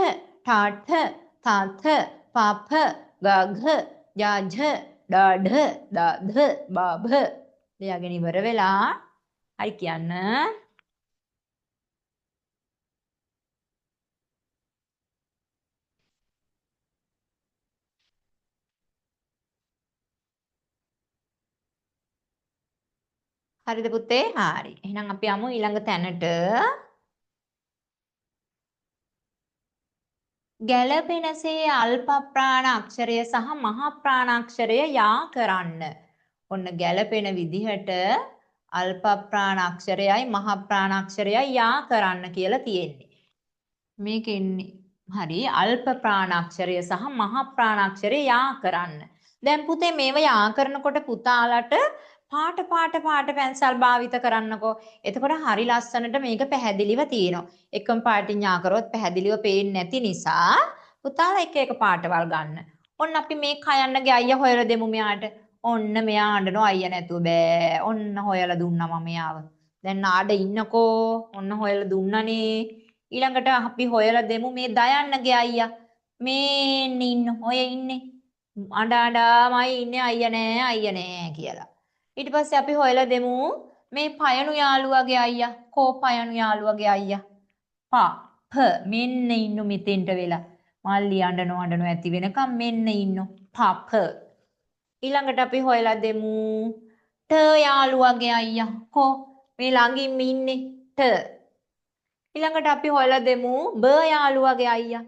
ඨාඨ තාථ පාප ගඝ යජ ඩාઢ දාධ බාභ ලියාගෙන ඉවර වෙලා හරි කියන්න. හරිද පුතේ? හරි. එහෙනම් අපි යමු ඊළඟ තැනට. ගැළපෙනසේ අල්ප ප්‍රාණ අක්ෂරය සහ මහ ප්‍රාණ අක්ෂරය යා කරන්න. ඔන්න ගැළපෙන විදිහට අල්ප ප්‍රාණාක්ෂරයයි මහ ප්‍රාණාක්ෂරයයි යා කරන්න කියලා තියෙන්නේ. මේක එන්නේ හරි අල්ප ප්‍රාණාක්ෂරය සහ මහ ප්‍රාණාක්ෂරය යා කරන්න. දැන් පුතේ මේව යා කරනකොට පුතාලට පාට පැන්සල් භාවිත කරන්නකෝ. එතකොට හරි ලස්සනට මේක පැහැදිලිව තියෙනවා. එකම පාටින් යා කරොත් පැහැදිලිව පේන්නේ නැති නිසා පුතාලා එක පාටවල් ගන්න. ඔන්න අපි මේ කයන්නගේ අයියා හොයලා දෙමු මෙයාට. ඔන්න මෙයා අඬනවා අයියා නැතුව බෑ. ඔන්න හොයලා දුන්නා මම මෙයාව. දැන් ආඩ ඉන්නකෝ. ඔන්න හොයලා දුන්නනේ. ඊළඟට අපි හොයලා දෙමු මේ දයන්නගේ අයියා. මේ ඉන්න ඔය ඉන්නේ. අඬාමයි ඉන්නේ අයියා නෑ කියලා. ඊට පස්සේ අපි හොයලා දෙමු මේ පයනු යාළුවගේ අයියා. කෝ පයනු යාළුවගේ අයියා. මෙන්න ඉන්නු මෙතෙන්ට වෙලා. මල්ලි අඬනවා ඇති වෙනකම් මෙන්න ඉන්නු. ඊළඟට අපි හොයලා දෙමු යාළුවගේ අයියා. කෝ මේ ළඟින්ම ඉන්නේ ඊළඟට අපි හොයලා දෙමු යාළුවගේ අයියා.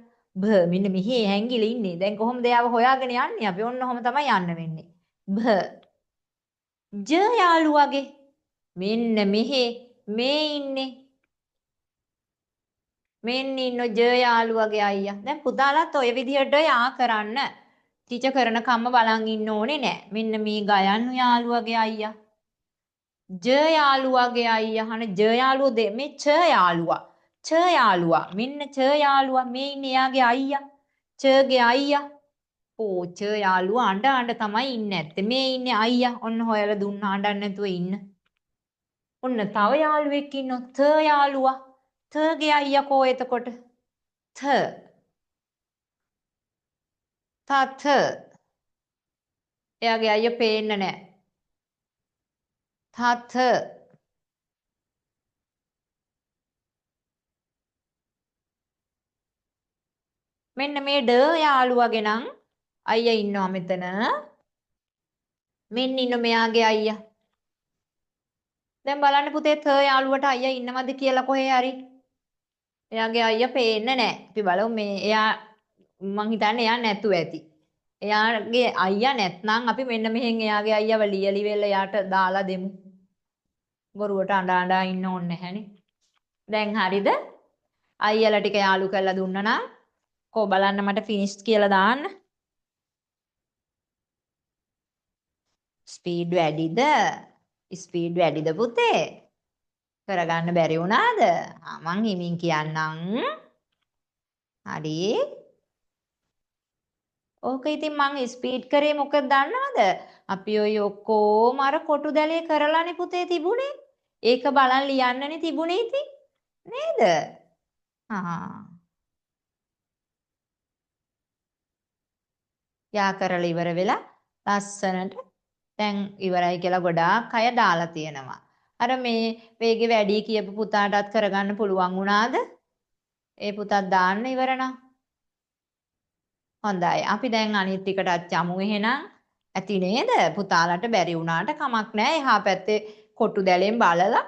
මෙන්න මෙහි හැංගිලා ඉන්නේ. දැන් කොහොමද යාව හොයාගෙන යන්නේ? අපි ඔන්න ඔහම තමයි යන්න වෙන්නේ. යාළුවගේ මෙන්න මෙහි මේ ඉන්නේ. මෙන්න ඉන්න යාළුවගේ අයියා. දැන් පුතාලාත් ඔය විදිහට යා කරන්න. ටීචර් කරන කම්ම බලන් ඉන්න ඕනේ නෑ. මෙන්න මේ ගයන්නු යාළුවගේ අයියා. යාළුවගේ අයියා. අනේ යාළුව මේ යාළුවා. යාළුවා. මෙන්න යාළුවා. මේ ඉන්නේ යාගේ අයියා. ගේ අයියා. යාළුවා අඬ තමයි ඉන්නේ නැත්තේ. මේ ඉන්නේ අයියා. ඔන්න හොයලා දුන්නා අඬන්න නැතුව ඉන්න. ඔන්න තව යාළුවෙක් ඉන්නවා යාළුවා. ගේ අයියා කෝ එතකොට? එයාගේ අයියා පේන්න නැහැ. මෙන්න මේ යාළුවගේ නම් අයියා ඉන්නවා මෙතන. මෙන්න ඉන්න මෙයාගේ අයියා. දැන් බලන්න පුතේ යාළුවට අයියා ඉන්නවද කියලා කොහේ හරි. එයාගේ අයියා පේන්නේ නැහැ. අපි බලමු මේ එයා මං හිතන්නේ එයා නැතුව ඇති. එයාගේ අයියා නැත්නම් අපි මෙන්න මෙහෙන් එයාගේ අයියාව ලියලි වෙල එයාට දාලා දෙමු. බොරුවට අඬා ඉන්න ඕනේ නැහැනේ. දැන් හරිද? අයියලා ටික යාළු කරලා දුන්නා නම් කො බලන්න මට ෆිනිෂ් කියලා දාන්න. ස්පීඩ් වැඩිද? ස්පීඩ් වැඩිද පුතේ? කරගන්න බැරි වුණාද? මං හිමින් කියන්නම්. හරි. ඕක ඉතින් මං ස්පීඩ් කරේ මොකද දන්නවද? අපි ඔය ඔක්කොම අර කොටු දැලේ කරලානේ පුතේ තිබුණේ. ඒක බලන් ලියන්නනේ තිබුණේ ඉතින්. නේද? යා කරලා ඉවර වෙලා ලස්සනට දැන් ඉවරයි කියලා ගොඩාක් අය දාලා තියෙනවා. අර මේ වේගෙ වැඩි කියපු පුතාටත් කරගන්න පුළුවන් වුණාද? ඒ පුතත් දාන්න ඉවර නම්. හොඳයි. අපි දැන් අනිත් ටිකටත් යමු එහෙනම්. ඇති නේද? පුතාලට බැරි වුණාට කමක් නැහැ. එහා පැත්තේ කොටු දැලෙන් බලලා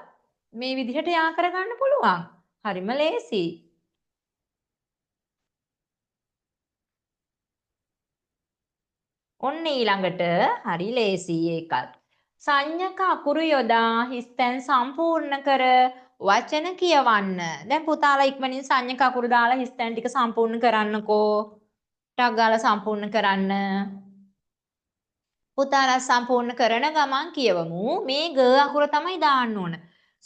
මේ විදිහට යා කරගන්න පුළුවන්. හරිම ලේසි. ඔන්න ඊළඟට හරි ලේසි ඒකත්. සංඥක අකුරු යොදා හිස්තැන් සම්පූර්ණ කර වචන කියවන්න. දැන් පුතාලා ඉක්මනින් සංඥක අකුරු දාලා හිස්තැන් ටික සම්පූර්ණ කරන්නකෝ. ටක් ගාලා සම්පූර්ණ කරන්න. පුතාලා සම්පූර්ණ කරන ගමන් කියවමු. මේ ග අකුර තමයි දාන්න ඕන.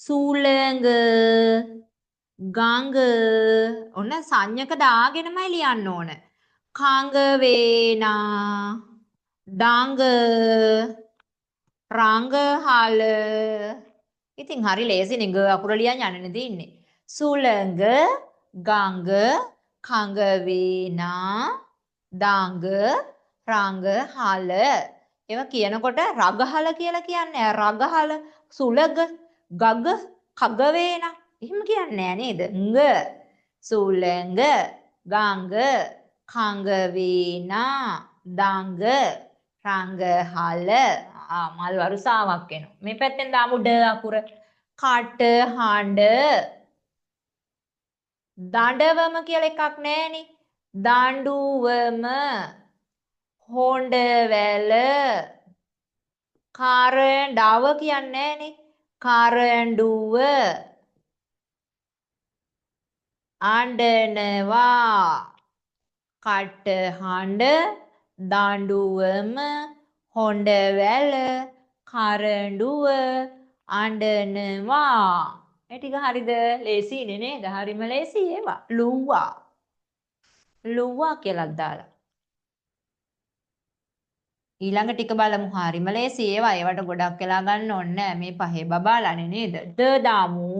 සූලඟ ගඟ ඔන්න සංඥක දාගෙනමයි ලියන්න ඕන. කංග වේනා ඩංග රංගහල ඉතින් හරි ලේසිනේ ග අකුර ලියන්න යන්නේ තියෙන්නේ. සුළඟ ගංග කංග වේනා ඩංග රංගහල ඒවා කියනකොට රගහල කියලා කියන්නේ රගහල සුළඟ ගග කග වේනා එහෙම කියන්නේ නේද? ංග සුළඟ ගංග කංග වේනා ඩංග රංගහල මල් වරුසාවක් එනවා. මේ පැත්තෙන් දාමු ඩ අකුර. කට හඬ දඬවම කියලා එකක් නැහෙනි. දඬුවම හොඬවැල කරඬව කියන්නේ නෑනේ. කරඬුව අඬනවා. කටහඬ දඬුවම හොඬවැල කරඬුව අඬනවා. ඒ ටික හරිද? ලේසියිනේ නේද? හරිම ලේසි ඒවා. ලුවා. ලුවා කියලා දාලා. ඊළඟ ටික බලමු. හරිම ලේසි ඒවා. ඒවට ගොඩක් වෙලා ගන්න ඕනේ නෑ. මේ පහේ බබාලානේ නේද? ද දාමු.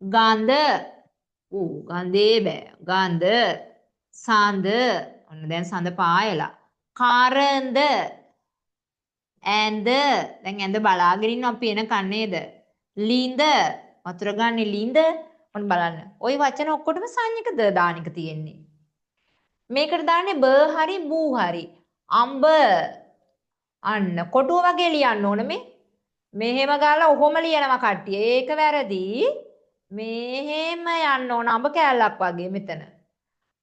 ගඳ. ගඳේ බෑ. ගඳ. සඳ. ඔන්න දැන් සඳ පායලා. කරඳ. ඇඳ. දැන් ඇඳ බලාගෙන ඉන්න අපි එනකන් නේද? ලිඳ. වතුර ගන්නේ ලිඳ. ඔන්න බලන්න. ওই වචන ඔක්කොටම සංඥක ද දාන එක තියෙන්නේ. මේකට දාන්නේ බ හරි බූ හරි. අඹ. අන්න කොටුව වගේ ලියන්න ඕන මේ. මෙහෙම ගාලා ඔහොම ලියනවා කට්ටිය. ඒක වැරදි. මෙහෙම යන්න ඕන අඹ කෑල්ලක් වගේ මෙතන.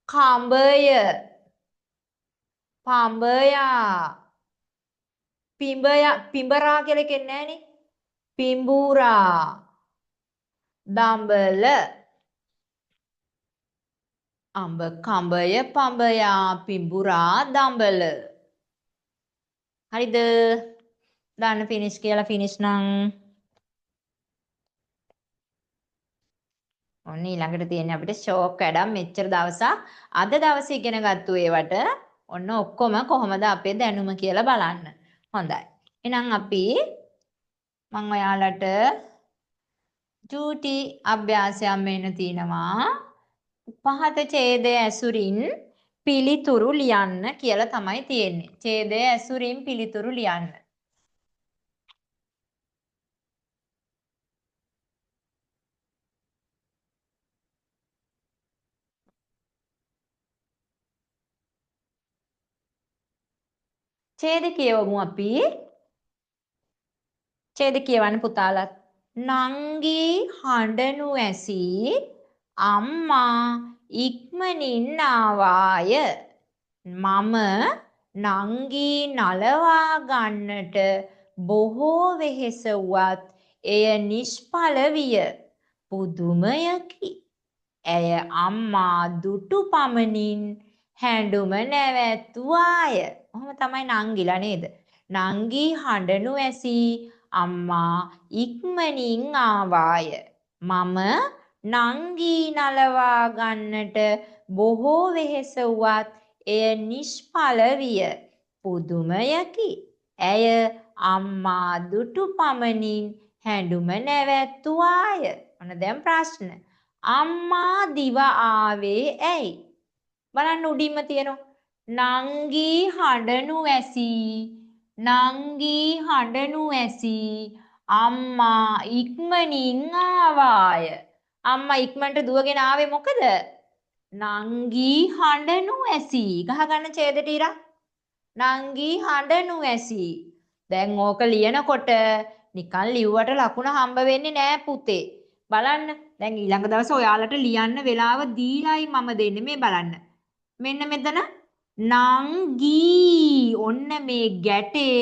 කඹය. පඹයා. පිඹරා කියලා කියන්නේ නෑනේ. පිඹුරා. දඹල. අඹ කඹය පඹයා පිඹුරා දඹල. හරිද? දාන්න ෆිනිෂ් කියලා ෆිනිෂ් නම් ඔන්න ඊළඟට තියෙන්නේ අපිට ෂෝක් වැඩක් මෙච්චර දවසක් අද දවසේ ඉගෙන ගත්තු ඒවට ඔන්න ඔක්කොම කොහොමද අපේ දැනුම කියලා බලන්න. හොඳයි. එහෙනම් අපි මම ඔයාලට ඩියුටි අභ්‍යාසයක් මෙන්න තියෙනවා. පහත ඡේදය ඇසුරින් පිළිතුරු ලියන්න කියලා තමයි තියෙන්නේ. ඡේදය ඇසුරින් පිළිතුරු ලියන්න. ඡේද කියවමු අපි. ඡේද කියවන්න පුතාලත්. නංගි හඬනු ඇසි අම්මා ඉක්මනින් ආවාය. මම නංගි නලවා ගන්නට බොහෝ වෙහෙස වුවත් එය නිෂ්ඵල විය. පුදුමයකි. ඇය අම්මා දුටු පමණින් හැඬුම නැවැත්තුවාය. ඔහොම තමයි නංගිලා නේද? නංගි හඬනු ඇසි අම්මා ඉක්මනින් ආවාය. මම නංගි නලවා ගන්නට බොහෝ වෙහෙස වුවත් එය නිෂ්ඵල විය. පුදුමයකි. ඇය අම්මා දුටු පමණින් හැඬුම නැවැත්තුවාය. ඔන්න දැන් ප්‍රශ්න. අම්මා දිව ආවේ ඇයි? බලන්න උඩින්ම තියෙනවා. නංගි හඬනු ඇසි. නංගි හඬනු ඇසි. අම්මා ඉක්මනින් ආවාය. අම්මා ඉක්මනට දුවගෙන ආවේ මොකද? නංගි හඬනු ඇසි. ගහගන්න ඡේදෙට ඉරා. නංගි හඬනු ඇසි. දැන් ඕක ලියනකොට නිකන් ලිව්වට ලකුණ හම්බ වෙන්නේ නෑ පුතේ. බලන්න. දැන් ඊළඟ දවසේ ඔයාලට ලියන්න වෙලාව දීලායි මම දෙන්නේ. මේ බලන්න. මෙන්න මෙතන නංගී ඔන්න මේ ගැටේ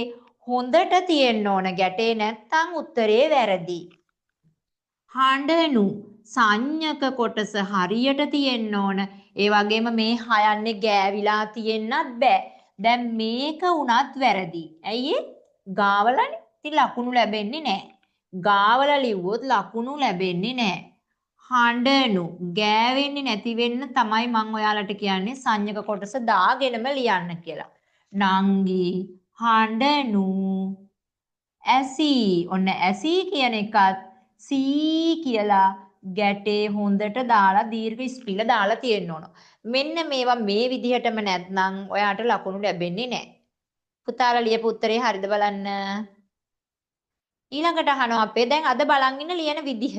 හොඳට තියෙන්න ඕන. ගැටේ නැත්තම් උත්තරේ වැරදි. හඬනු සංඥක කොටස හරියට තියෙන්න ඕන. ඒ වගේම මේ හයන්නේ ගෑවිලා තියෙන්නත් බෑ. දැන් මේක උනත් වැරදි. ඇයි ඒ? ගාවලනේ. ඉතින් ලකුණු ලැබෙන්නේ නෑ. ගාවල ලිව්වොත් ලකුණු ලැබෙන්නේ නෑ. හඬනු ගෑවෙන්නේ නැති වෙන්න තමයි මම ඔයාලට කියන්නේ සංඥක කොටස දාගෙනම ලියන්න කියලා. නංගි හඬනු ඇසි. ඔන්න ඇසි කියන එකත් සී කියලා ගැටේ හොඳට දාලා දීර්ඝ ස්පිල දාලා තියෙන්න ඕන. මෙන්න මේවා මේ විදිහටම නැත්නම් ඔයාට ලකුණු ලැබෙන්නේ නැහැ. පුතාලා ලියපු උත්තරේ හරිද බලන්න. ඊළඟට අහනවා අපේ දැන් අද බලන් ඉන්න ලියන විදිහ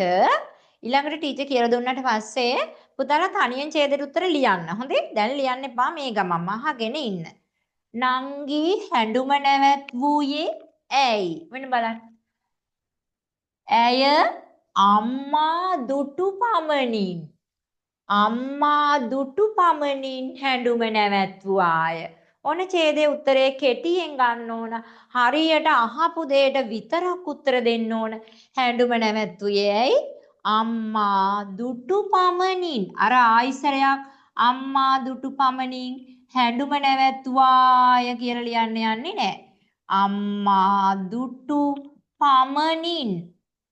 ඊළඟට ටීචර් කියලා දුන්නාට පස්සේ පුතාලා තනියෙන් ඡේදෙට උත්තර ලියන්න. හොඳේ? දැන් ලියන්න එපා මේ ගමම අහගෙන ඉන්න. නංගි හැඬුම නැවැත්වූයේ ඇයි? මෙන්න බලන්න. ඇය අම්මා දුටු පමණින් හැඬුම නැවැත්වුවාය. ඔන්න ඡේදයේ උත්තරේ කෙටියෙන් ගන්න ඕන. හරියට අහපු දෙයට විතරක් උත්තර දෙන්න ඕන. හැඬුම නැවැත්තුවේ ඇයි? අම්මා දුටු පමණින්. අර ආයිසරයක් අම්මා දුටු පමණින් හැඬුම නැවැත්තුවාය කියලා ලියන්න යන්නේ නැහැ. අම්මා දුටු පමණින්.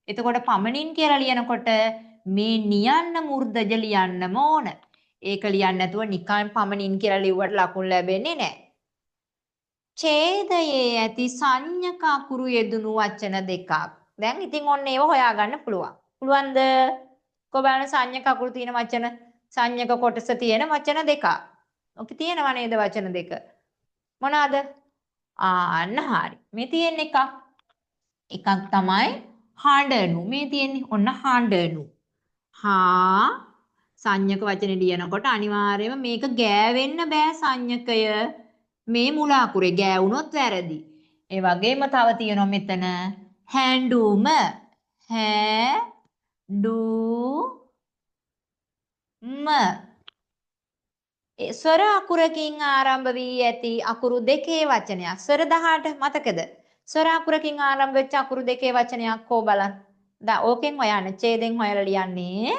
එතකොට පමණින් කියලා ලියනකොට මේ නියන්න මුර්ධජ ලියන්නම ඕන. ඒක ලියන්න නැතුව නිකන් පමණින් කියලා ලිව්වට ලකුණු ලැබෙන්නේ නැහැ. ඡේදයේ ඇති සංඥක අකුරු යෙදුණු වචන දෙකක්. දැන් ඉතින් ඔන්න ඒව හොයාගන්න පුළුවන්. පුළුවන්ද? කොබලන සංඥක අකුරු තියෙන වචන සංඥක කොටස තියෙන වචන දෙකක්. ඔක තියෙනව නේද වචන දෙක? මොනවාද? අන්න හරි. මේ තියෙන එකක්. එකක් තමයි හඬනු. මේ තියෙන්නේ ඔන්න හඬනු. හා සංඥක වචනේ ලියනකොට අනිවාර්යයෙන්ම මේක ගෑවෙන්න බෑ සංඥකය. මේ මුල අකුරේ ගෑවුනොත් වැරදි. ඒ වගේම තව තියෙනවා මෙතන හැඬුම. හැඬුම. ස්වර අකුරකින් ආරම්භ වී ඇති අකුරු දෙකේ වචනයක්. ස්වර 18 මතකද? ස්වර අකුරකින් ආරම්භ වෙච්ච අකුරු දෙකේ වචනයක් කෝ බලන්න. ඕකෙන් හොයන්න. ඡේදෙන් හොයලා ලියන්නේ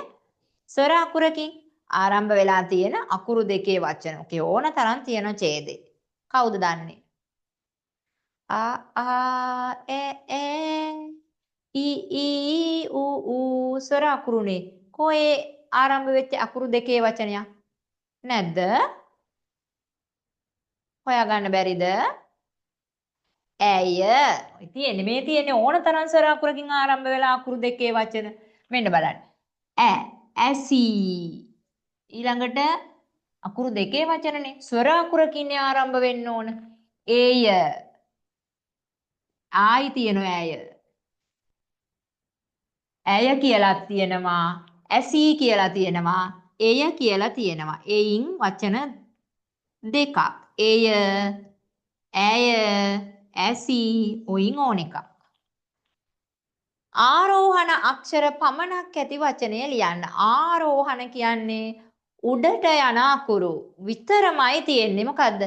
ස්වර අකුරකින් ආරම්භ වෙලා තියෙන අකුරු දෙකේ වචන. ඔකේ ඕන තරම් තියෙන ඡේදේ. කවුද දන්නේ? ඊ ඌ ස්වර අකුරුනේ. කොහේ ආරම්භ වෙච්ච අකුරු දෙකේ වචනයක්? නැද්ද? හොයාගන්න බැරිද? ඇය. තියෙන්නේ මේ තියෙන්නේ ඕන තරම් ස්වර අකුරකින් ආරම්භ වෙලා අකුරු දෙකේ වචන. මෙන්න බලන්න. ඇසී. ඊළඟට අකුරු දෙකේ වචනනේ. ස්වර අකුරකින් ආරම්භ වෙන්න ඕන. ඒය. ආයි තියෙනවා ඇය. ඇය කියලා තියෙනවා. ඇසී කියලා තියෙනවා. එය කියලා තියෙනවා. එයින් වචන දෙකක්. එය, ඇය, ඇසී ඔයින් ඕන එකක්. ආරෝහණ අක්ෂර පමණක් ඇති වචනය ලියන්න. ආරෝහණ කියන්නේ උඩට යන අකුරු විතරමයි තියෙන්නේ. මොකද්ද?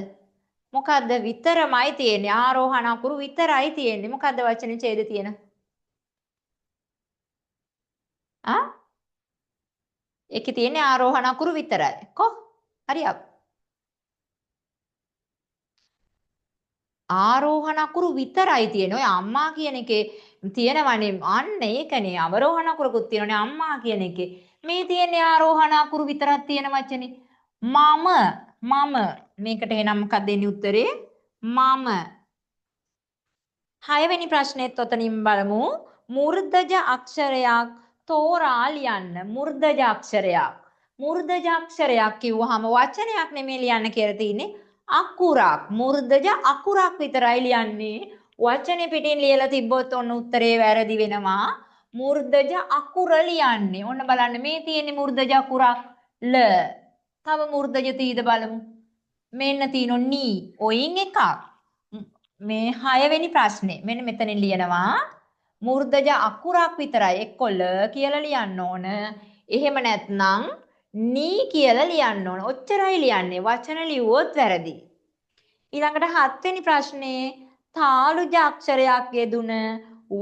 මොකද්ද විතරමයි තියෙන්නේ? ආරෝහණ අකුරු විතරයි තියෙන්නේ. මොකද්ද වචනේ ඡේද තියෙන? ඒකේ තියෙන්නේ ආරෝහණ අකුරු විතරයි. හරියක්. ආරෝහණ අකුරු විතරයි තියෙන්නේ. ඔය අම්මා කියන එකේ තියෙනවනේ අන්න ඒකනේ. අවරෝහණ අකුරුකුත් තියෙනවනේ අම්මා කියන එකේ. මේ තියෙන්නේ ආරෝහණ අකුරු විතරක් තියෙන වචනේ. මම මේකට එහෙනම් මොකක්ද දෙන්නේ උත්තරේ? මම. 6 වෙනි ප්‍රශ්නේත් ඔතනින් බලමු. මුර්ධජ අක්ෂරයක් තෝරා ලියන්න. මුර්ධජ අක්ෂරයක්. මුර්ධජ අක්ෂරයක් කිව්වහම වචනයක් නෙමෙයි ලියන්න කියලා තියෙන්නේ. අකුරක්. මුර්ධජ අකුරක් විතරයි ලියන්නේ. වචනේ පිටින් ලියලා තිබ්බොත් ඔන්න උත්තරේ වැරදි වෙනවා. මුර්ධජ අකුර ලියන්නේ. ඔන්න බලන්න මේ තියෙන්නේ මුර්ධජ අකුරක් ල. තව මුර්ධජ තීද බලමු. මෙන්න තියෙනවා නී. ඔයින් එකක්. මේ 6 වෙනි ප්‍රශ්නේ. මෙන්න මෙතනින් ලියනවා. මුර්ධජ අකුරක් විතරයි එක්ක ල කියලා ලියන්න ඕන. එහෙම නැත්නම් නී කියලා ලියන්න ඕන. ඔච්චරයි ලියන්නේ. වචන ලිව්වොත් වැරදි. ඊළඟට 7 වෙනි ප්‍රශ්නේ තාලුජ අක්ෂරයක් යෙදුන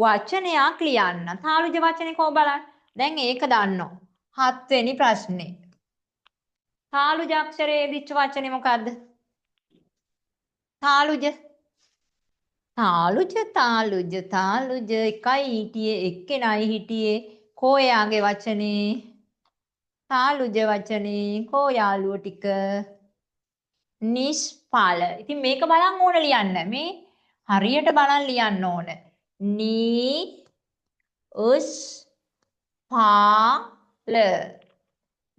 වචනයක් ලියන්න. තාලුජ වචනේ කොහොම බලන්න? දැන් ඒක දන්නෝ. 7 වෙනි ප්‍රශ්නේ. තාලුජ අක්ෂරයේ දිච්ච වචනේ මොකද්ද? තාලුජ එකයි හිටියේ එක්කෙනයි හිටියේ කෝයාගේ වචනේ තාලුජ වචනේ කෝ යාළුව ටික නිෂ්ඵල. ඉතින් මේක බලන් ඕන ලියන්න. මේ හරියට බලන් ලියන්න ඕන. නී උස් පාල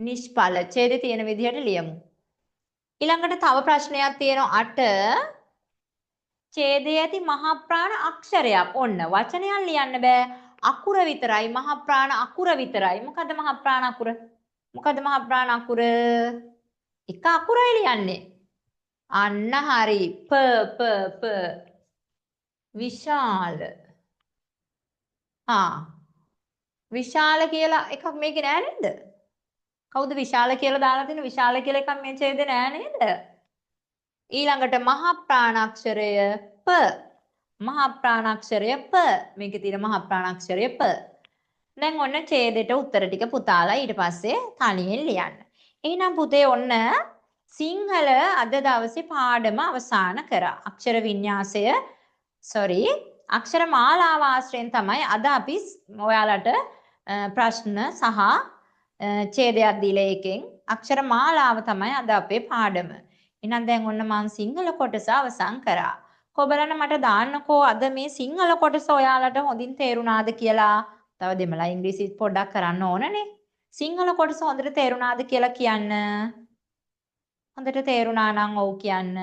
නිෂ්ඵල. ඡේදේ තියෙන විදිහට ලියමු. ඊළඟට තව ප්‍රශ්නයක් තියෙනවා 8. ඡේදයේ ඇති මහ ප්‍රාණ අක්ෂරයක්. ඔන්න වචනයක් ලියන්න බෑ. අකුර විතරයි. මහ ප්‍රාණ අකුර විතරයි. මොකද්ද මහ ප්‍රාණ අකුර? මොකද්ද මහ ප්‍රාණ අකුර? එක අකුරයි ලියන්නේ. අන්න හරි. ප විශාල. විශාල කියලා එකක් මේකේ නෑ නේද? කවුද විශාල කියලා දාලා තියෙන? විශාල කියලා එකක් මේ ඡේදේ නෑ නේද? ඊළඟට මහ ප්‍රාණාක්ෂරය ප. මහ ප්‍රාණාක්ෂරය ප. මේකේ තියෙන මහ ප්‍රාණාක්ෂරය ප. දැන් ඔන්න ඡේදෙට උත්තර ටික පුතාලා ඊට පස්සේ තනියෙන් ලියන්න. එහෙනම් පුතේ ඔන්න සිංහල අද දවසේ පාඩම අවසන් කරා. අක්ෂර වින්‍යාසය අක්ෂර මාලාව ආශ්‍රයෙන් තමයි අද අපි ඔයාලට ප්‍රශ්න සහ ඡේදයක් දීලා එකෙන් අක්ෂර මාලාව තමයි අද අපේ පාඩම. එහෙනම් දැන් ඔන්න මම සිංහල කොටස අවසන් කරා. කොබලන්න මට දාන්නකෝ අද මේ සිංහල කොටස ඔයාලට හොඳින් තේරුණාද කියලා. තව දෙමළ ඉංග්‍රීසි පොඩ්ඩක් කරන්න ඕනනේ. සිංහල කොටස හොඳට තේරුණාද කියලා කියන්න. හොඳට තේරුණා නම් ඔව් කියන්න.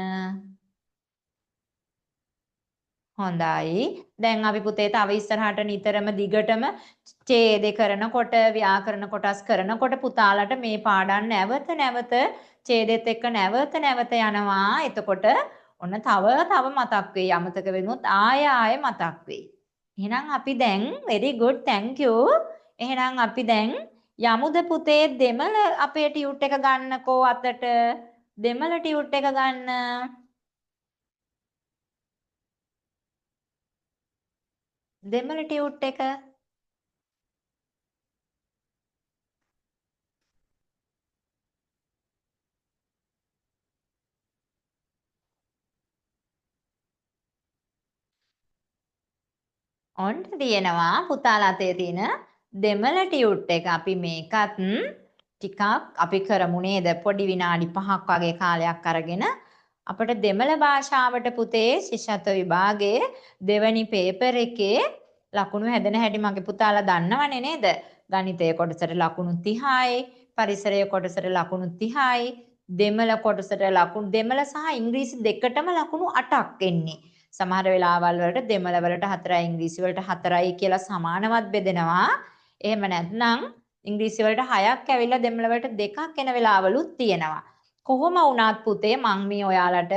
හොඳයි. දැන් අපි පුතේ තව ඉස්සරහට නිතරම දිගටම ඡේදේ කරනකොට ව්‍යාකරණ කොටස් කරනකොට පුතාලට මේ පාඩම් නැවත නැවත ඡේදෙත් එක්ක නැවත නැවත යනවා. එතකොට ඔන්න තව මතක් වෙයි. අමතක වෙනොත් ආය මතක් වෙයි. එහෙනම් අපි දැන් very good thank you. එහෙනම් අපි දැන් යමුද පුතේ දෙමළ අපේ ටියුට් එක ගන්නකෝ අතට. දෙමළ ටියුට් එක ගන්න. දෙමළ ටියුට් එක ඔන්න තියෙනවා පුතාලා අතේ තියෙන දෙමළ ටියුට් එක. අපි මේකත් ටිකක් අපි කරමු නේද? පොඩි විනාඩි 5ක් වගේ කාලයක් අරගෙන අපිට දෙමළ භාෂාවට පුතේ ශිෂ්‍යත්ව විභාගයේ දෙවැනි පේපර් එකේ ලකුණු හැදෙන හැටි මගේ පුතාලා දන්නවනේ නේද? ගණිතය කොටසට ලකුණු 30යි, පරිසරය කොටසට ලකුණු 30යි, දෙමළ කොටසට ලකුණු දෙමළ සහ ඉංග්‍රීසි දෙකටම ලකුණු 8ක් එන්නේ. සමහර වෙලාවල් වලට දෙමළ වලට 4යි ඉංග්‍රීසි වලට 4යි කියලා සමානවත් බෙදෙනවා. එහෙම නැත්නම් ඉංග්‍රීසි වලට 6ක් ඇවිල්ලා දෙමළ වලට 2ක් එන වෙලාවලුත් තියෙනවා. කොහොම වුණත් පුතේ මම මේ ඔයාලට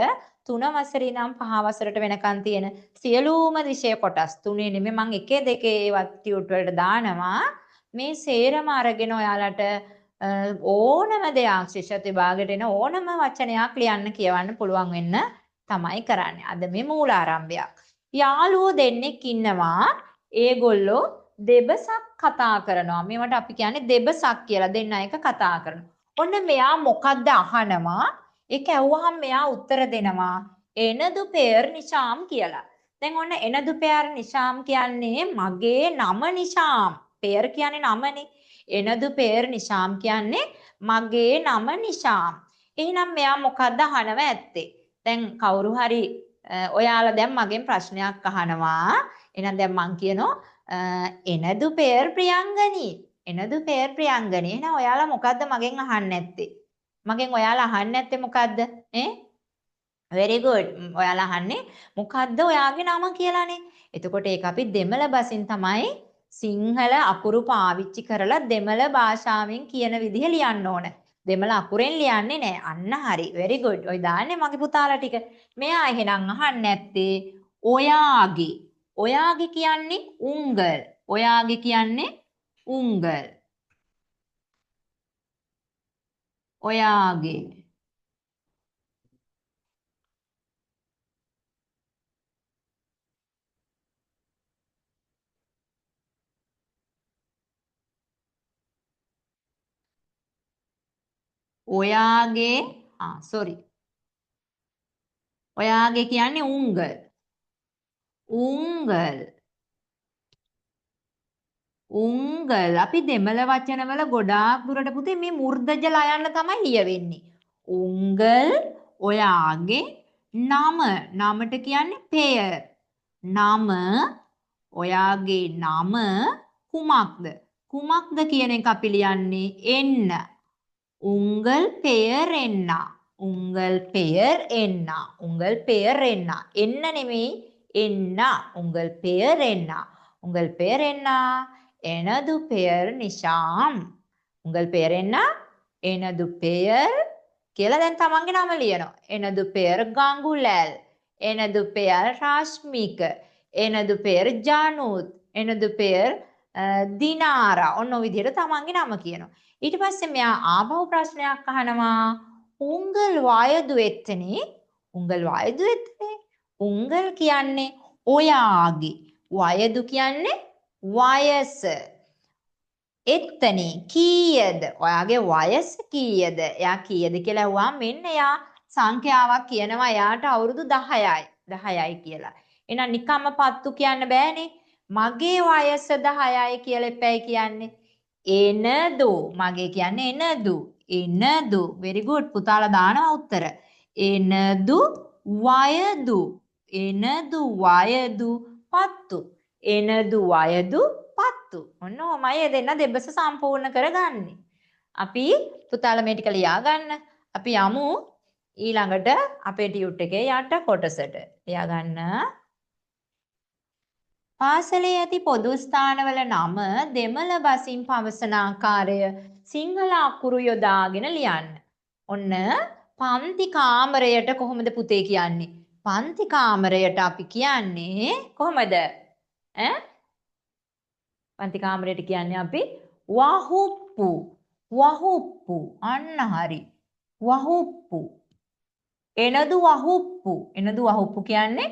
3 වසරේ ඉඳන් 5 වසරට වෙනකන් තියෙන සියලුම විෂය කොටස් 3 නෙමෙයි මම 1 2 ඒවත් ටියුට් වලට දානවා. මේ සේරම අරගෙන ඔයාලට ඕනම දෙයක් ශිෂ්‍යත්ව විභාගයට එන ඕනම වචනයක් ලියන්න කියවන්න පුළුවන් වෙන්න තමයි කරන්නේ. අද මේ මූලාරම්භයක්. යාළුවෝ දෙන්නෙක් ඉන්නවා. ඒගොල්ලෝ දෙබසක් කතා කරනවා. මේවට අපි කියන්නේ දෙබසක් කියලා. දෙන්න එක කතා කරනවා. ඔන්න මෙයා මොකද්ද අහනවා. ඒක ඇහුවහම මෙයා උත්තර දෙනවා. එනදු පෙර් නිශාම් කියලා. දැන් ඔන්න එනදු පෙර් නිශාම් කියන්නේ මගේ නම නිශාම්. පෙර් කියන්නේ නමනේ. එනදු පෙර් නිශාම් කියන්නේ මගේ නම නිශාම්. එහෙනම් මෙයා මොකද්ද අහනවා ඇත්තේ? දැන් කවුරු හරි ඔයාලා දැන් මගෙන් ප්‍රශ්නයක් අහනවා. එහෙනම් දැන් මං කියනවා එනදු පෙර් ප්‍රියංගනී. එනදු පෙර් ප්‍රියංගනී. එහෙනම් ඔයාලා මොකද්ද මගෙන් අහන්නේ නැත්තේ? මගෙන් ඔයාලා අහන්නේ නැත්තේ මොකද්ද? very good. ඔයාලා අහන්නේ මොකද්ද ඔයාගේ නම කියලානේ. එතකොට ඒක අපි දෙමළ බසින් තමයි සිංහල අකුරු පාවිච්චි කරලා දෙමළ භාෂාවෙන් කියන විදිහ ලියන්න ඕන. දෙමළ අකුරෙන් ලියන්නේ නැහැ. අන්න හරි. very good. ඔය දාන්නේ මගේ පුතාලා ටික. මෙයා එහෙනම් අහන්නේ නැත්තේ ඔයාගේ. ඔයාගේ කියන්නේ උංගල්. ඔයාගේ කියන්නේ උංගල්. ඔයාගේ. ඔයාගේ sorry. ඔයාගේ කියන්නේ උංගල්. උංගල්. උංගල්. අපි දෙමළ වචනවල ගොඩාක් දුරට පුතේ මේ මුර්ධජ ලයන්න තමයි ලියවෙන්නේ. උංගල් ඔයාගේ නම. නමට කියන්නේ පෙයර්. නම ඔයාගේ නම කුමක්ද? කුමක්ද කියන එක අපි ලියන්නේ එන්න. උංගල් පෙයර් එන්න. උංගල් පෙයර් එන්න. උංගල් පෙයර් එන්න. එන්න නෙමෙයි එන්න. උංගල් පෙයර් එන්න. උංගල් පෙයර් එන්න. எனது பெயர் නිශාම්. උංගල් පෙයර් එන්න. எனது பெயர் කියලා දැන් තමන්ගේ නම ලියනවා. எனது பெயர் ගංගුලැල්. எனது பெயர் රාශ්මික. எனது பெயர் ජානූත්. எனது பெயர் දිනාරා. ඔන්න ඔය විදිහට තමන්ගේ නම කියනවා. ඊට පස්සේ මෙයා ආපහු ප්‍රශ්නයක් අහනවා. උංගල් වයදු එත්තනේ? උංගල් වයදු එතනේ. උංගල් කියන්නේ ඔයාගේ. වයදු කියන්නේ වයස. එත්තනේ කීයද? ඔයාගේ වයස කීයද? එයා කීයද කියලා ඇහුවා. මෙන්න එයා සංඛ්‍යාවක් කියනවා. එයාට අවුරුදු 10යි. 10යි කියලා. එහෙනම් නිකම්ම පත්තු කියන්න බෑනේ. මගේ වයස 10යි කියලා එපැයි කියන්නේ. එනදු. මගේ කියන්නේ එනදු. එනදු. very good. පුතාලා දානවා උත්තර. එනදු වයදු. එනදු වයදු පත්තු. එනදු වයදු පත්තු. ඔන්න ඔමයි දෙන්න දෙබස සම්පූර්ණ කරගන්නේ. අපි පුතාලා මේ ටික ලියා ගන්න. අපි යමු ඊළඟට අපේ ටියුට් එකේ යට කොටසට. ලියා ගන්න. පාසලේ ඇති පොදු ස්ථානවල නම දෙමළ බසින් පවසන ආකාරය සිංහල අකුරු යොදාගෙන ලියන්න. ඔන්න පන්ති කාමරයට කොහොමද පුතේ කියන්නේ? පන්ති කාමරයට අපි කියන්නේ කොහොමද? පන්ති කාමරයට කියන්නේ අපි වහුප්පු. වහුප්පු. අන්න හරි. වහුප්පු. එනදු වහුප්පු. එනදු වහුප්පු කියන්නේ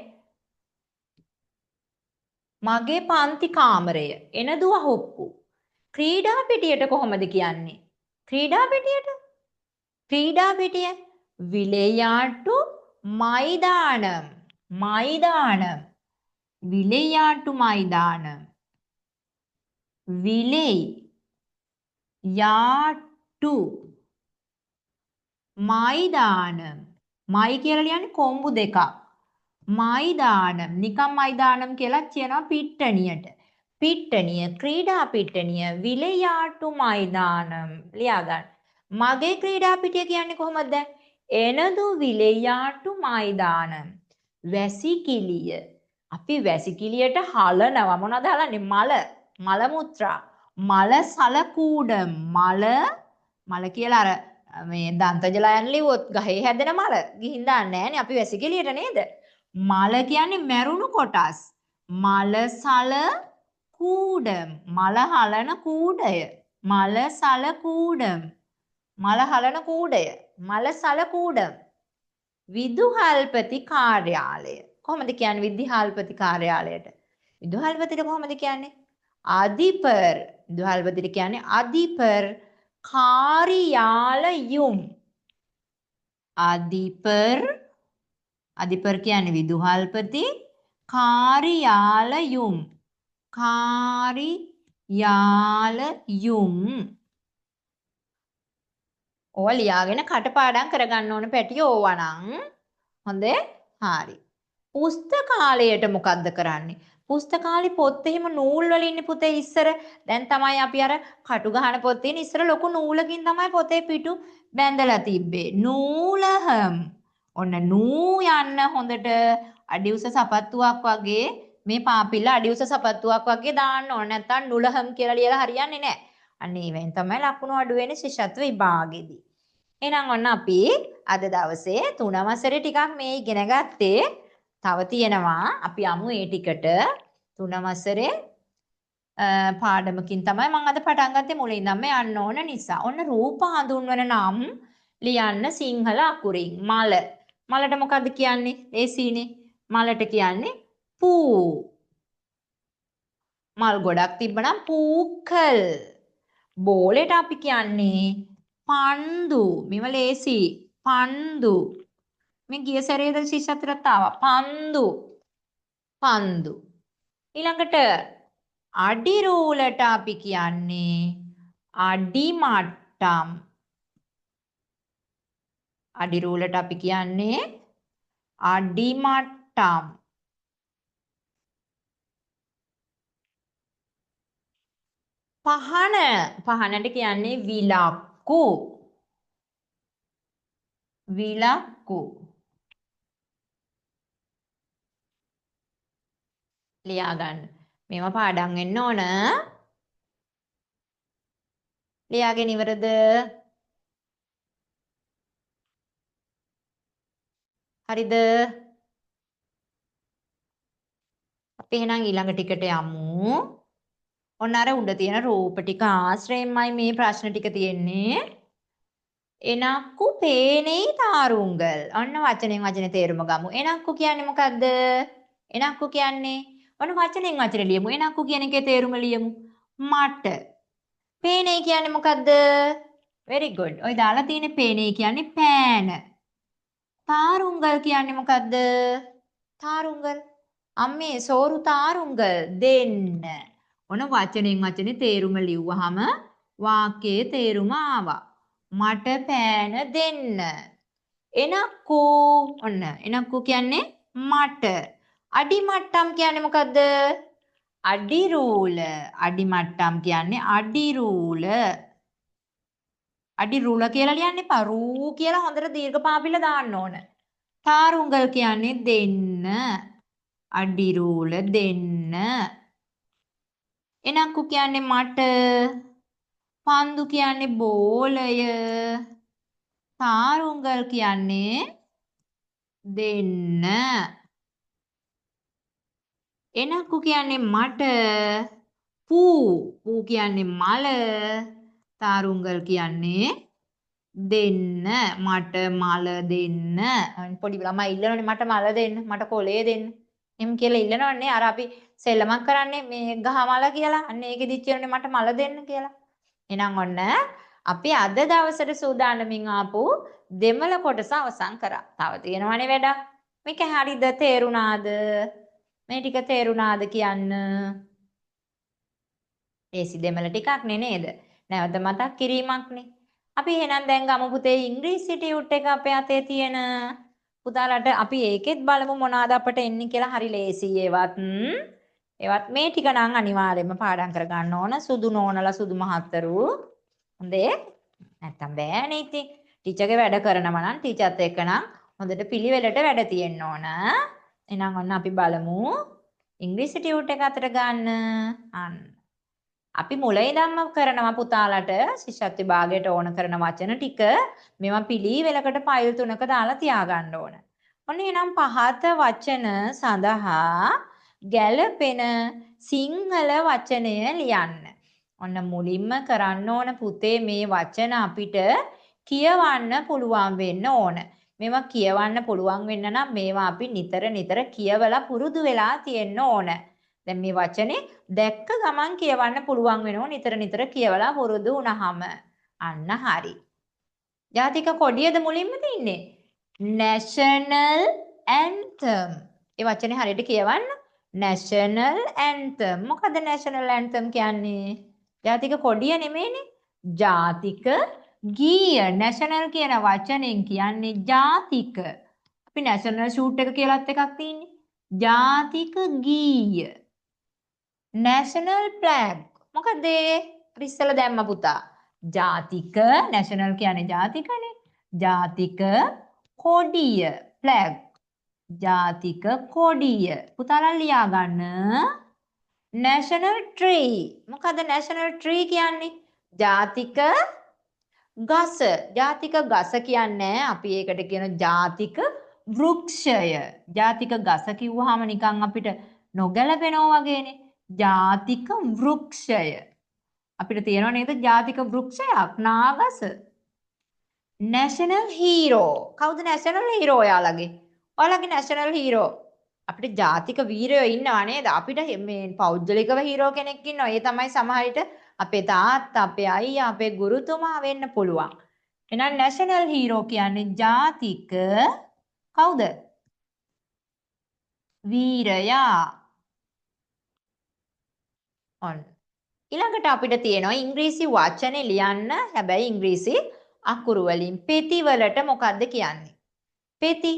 මගේ පන්ති කාමරය. එනදු වහුප්පු. ක්‍රීඩා පිටියට කොහොමද කියන්නේ? ක්‍රීඩා පිටියට? ක්‍රීඩා පිටිය විලයාටු මයිදානම්. මයිදානම්. විලයාටු මයිදානම්. විලේ යාටු මයිදානම්. මයි කියලා කියන්නේ කොම්බු දෙකක්. මයිදානම්. නිකම් මයිදානම් කියලා කියනවා පිට්ටනියට. පිට්ටනිය ක්‍රීඩා පිට්ටනිය විලයාටු මයිදානම්. ලියා ගන්න. මගේ ක්‍රීඩා පිටිය කියන්නේ කොහොමද? එනදු විලයාටු මයිදානම්. වැසිකිළිය. අපි වැසිකිළියට හලනවා. මොනවද හලන්නේ? මල. මල මුත්‍රා. මල සලකූඩම්. මල කියලා අර මේ දන්තජලයන් ලිව්වොත් ගහේ හැදෙන මල ගිහින් දාන්නේ නැහනේ අපි වැසිකිළියට නේද? මල කියන්නේ මැරුණු කොටස්. මල සල කූඩම්. මල හලන කූඩය. මල සල කූඩම්. මල හලන කූඩය. මල සල කූඩම්. විදුහල්පති කාර්යාලය. කොහොමද කියන්නේ විදුහල්පති කාර්යාලයට? විදුහල්පතිට කොහොමද කියන්නේ? අධිපර්. විදුහල්පතිට කියන්නේ අධිපර් කාර්යාලයුම්. අධිපර් කියන්නේ විදුහල්පති කාර්යාලයුම්. කාර්යාලයුම්. ඕවා ලියාගෙන කටපාඩම් කරගන්න ඕන පැටිය ඕවා නම් හොඳේ. හරි. පුස්තකාලයට මොකද්ද කරන්නේ? පුස්තකාලේ පොත් එහෙම නූල් වල ඉන්නේ පුතේ ඉස්සර. දැන් තමයි අපි අර කටු ගහන පොත් තියෙන ඉස්සර ලොකු නූලකින් තමයි පොතේ පිටු බැඳලා තිබ්බේ. නූලහම්. ඔන්න නූ යන්න හොඳට අඩිඋස සපත්තුවක් වගේ මේ පාපිල්ල අඩිඋස සපත්තුවක් වගේ දාන්න ඕන. නැත්නම් නුලහම් කියලා ලියලා හරියන්නේ නැහැ. අන්න ඒවෙන් තමයි ලකුණු අඩු වෙන්නේ ශිෂ්‍යත්ව විභාගෙදී. එහෙනම් ඔන්න අපි අද දවසේ 3 වසරේ ටිකක් මේ ඉගෙන ගත්තේ. තව තියෙනවා අපි යමු ඒ ටිකට 3 වසරේ පාඩමකින් තමයි මම අද පටන් ගත්තේ මුලින්දම යන්න ඕන නිසා. ඔන්න රූප හඳුන්වන නම් ලියන්න සිංහල අකුරින්. මල. මලට මොකද්ද කියන්නේ? ලේසියිනේ. මලට කියන්නේ පූ. මල් ගොඩක් තිබ්බනම් පූකල්. බෝලෙට අපි කියන්නේ පන්දු. මේව ලේසි. පන්දු. මේ ගිය සැරේද ශිෂ්‍යත්වයට ආවා. පන්දු. පන්දු. ඊළඟට අඩි රූලට අපි කියන්නේ අඩි මට්ටම්. අඩි රූලට අපි කියන්නේ අඩි මට්ටම්. පහනට කියන්නේ විලක්කු. විලක්කු. ලියා ගන්න. මේවා පාඩම් වෙන්න ඕන. ලියාගෙන ඉවරද? හරිද? අපි එහෙනම් ඊළඟ ටිකට යමු. ඔන්න අර උඩ තියෙන රූප ටික ආශ්‍රයෙන්මයි මේ ප්‍රශ්න ටික තියෙන්නේ. එනක්කු පේනේ තාරුංගල්. ඔන්න වචනෙන් වචනේ තේරුම ගමු. එනක්කු කියන්නේ මොකද්ද? එනක්කු කියන්නේ ඔන්න වචනෙන් වචනේ ලියමු. එනක්කු කියන එකේ තේරුම ලියමු. මට. පේනේ කියන්නේ මොකද්ද? very good. ඔය දාලා තියෙන පේනේ කියන්නේ පෑන. තාරුංගල් කියන්නේ මොකද්ද? තාරුංගල්. අම්මේ සෝරු තාරුංගල් දෙන්න. ඔන්න වචනෙන් වචනේ තේරුම ලිව්වහම වාක්‍යයේ තේරුම ආවා. මට පෑන දෙන්න. එනක්කු ඔන්න එනක්කු කියන්නේ මට. අඩි මට්ටම් කියන්නේ මොකද්ද? අඩි රූල. අඩි මට්ටම් කියන්නේ අඩි රූල. අඩි රූල කියලා ලියන්න එපා. රූ කියලා හොඳට දීර්ඝ පාපිල දාන්න ඕන. තාරුංගල් කියන්නේ දෙන්න. අඩි රූල දෙන්න. එනක්කු කියන්නේ මට. පන්දු කියන්නේ බෝලය. තාරුංගල් කියන්නේ දෙන්න. එනක්කු කියන්නේ මට. පූ කියන්නේ මල. තාරුංගල් කියන්නේ දෙන්න. මට මල දෙන්න. පොඩි ළමයි ඉල්ලනවනේ මට මල දෙන්න, මට කොලේ දෙන්න. එම් කියලා ඉල්ලනවනේ. අර අපි සෙල්ලමක් කරන්නේ මේ ගහ මල කියලා. අන්න ඒකෙදිත් කියනනේ මට මල දෙන්න කියලා. එහෙනම් ඔන්න අපි අද දවසට සූදානමින් ආපු දෙමළ කොටස අවසන් කරා. තව තියෙනවනේ වැඩක්. මේක හරියද තේරුණාද? මේ ටික තේරුණාද කියන්න? ඒසි දෙමළ ටිකක් නේද? නැවත මතක් කිරීමක්නේ. අපි එහෙනම් දැන් ගමු පුතේ ඉංග්‍රීසි ටියුට් එක අපේ අතේ තියෙන. පුතාලට අපි ඒකෙත් බලමු මොනවාද අපට එන්නේ කියලා. හරි ලේසියි ඒවත් මේ ටික නම් අනිවාර්යයෙන්ම පාඩම් කරගන්න ඕන. සුදු නෝනලා සුදු මහත්තරු. හොඳේ? නැත්තම් බෑනේ ඉතින්. ටීචර්ගේ වැඩ කරනවා නම් ටීචර්ත් එක්ක නම් හොඳට පිළිවෙලට වැඩ තියෙන්න ඕන. එහෙනම් ඔන්න අපි බලමු ඉංග්‍රීසි ටියුට් එක අතට ගන්න. අන්න. අපි මුල ඉඳන්ම කරනවා පුතාලට ශිෂ්‍යත්ව විභාගයට ඕන කරන වචන ටික මේවා පිළිවෙලකට ෆයිල් 3ක දාලා තියාගන්න ඕන. ඔන්න එහෙනම් පහත වචන සඳහා ගැළපෙන සිංහල වචනය ලියන්න. ඔන්න මුලින්ම කරන්න ඕන පුතේ මේ වචන අපිට කියවන්න පුළුවන් වෙන්න ඕන. මේවා කියවන්න පුළුවන් වෙන්න නම් මේවා අපි නිතර කියවලා පුරුදු වෙලා තියෙන්න ඕන. දැන් මේ වචනේ දැක්ක ගමන් කියවන්න පුළුවන් වෙනවා නිතර කියවලා පුරුදු වුණාම. අන්න හරි. ජාතික කොඩියද මුලින්ම තින්නේ? national anthem. ඒ වචනේ හරියට කියවන්න. national anthem. මොකද national anthem කියන්නේ? ජාතික කොඩිය නෙමෙයිනේ. ජාතික ගීය. national කියන වචනෙන් කියන්නේ ජාතික. අපි national shoot එක කියලාත් එකක් තියෙන්නේ. ජාතික ගීය. national flag. මොකද අපි ඉස්සෙල්ලා දැම්ම පුතා. ජාතික national කියන්නේ ජාතිකනේ. ජාතික කොඩිය flag. ජාතික කොඩිය. පුතාලා ලියා ගන්න. national tree. මොකද national tree කියන්නේ? ජාතික ගස. ජාතික ගස කියන්නේ අපි ඒකට කියන ජාතික වෘක්ෂය. ජාතික ගස කිව්වහම නිකන් අපිට නොගැලපෙනවා වගේනේ. ජාතික වෘක්ෂය. අපිට තියෙනව නේද ජාතික වෘක්ෂයක් නාගස. national hero. කවුද national hero ඔයාලගේ? ඔයාලගේ national hero. අපිට ජාතික වීරයෝ ඉන්නවා නේද? අපිට මේ පෞද්ගලිකව හීරෝ කෙනෙක් ඉන්නවා. ඒ තමයි සමහර විට අපේ තාත්තා, අපේ අයියා, අපේ ගුරුතුමා වෙන්න පුළුවන්. එහෙනම් national hero කියන්නේ ජාතික කවුද? වීරයා. ඔන්න. ඊළඟට අපිට තියෙනවා ඉංග්‍රීසි වචනේ ලියන්න. හැබැයි ඉංග්‍රීසි අකුරු වලින්. පෙති වලට මොකද්ද කියන්නේ? පෙති.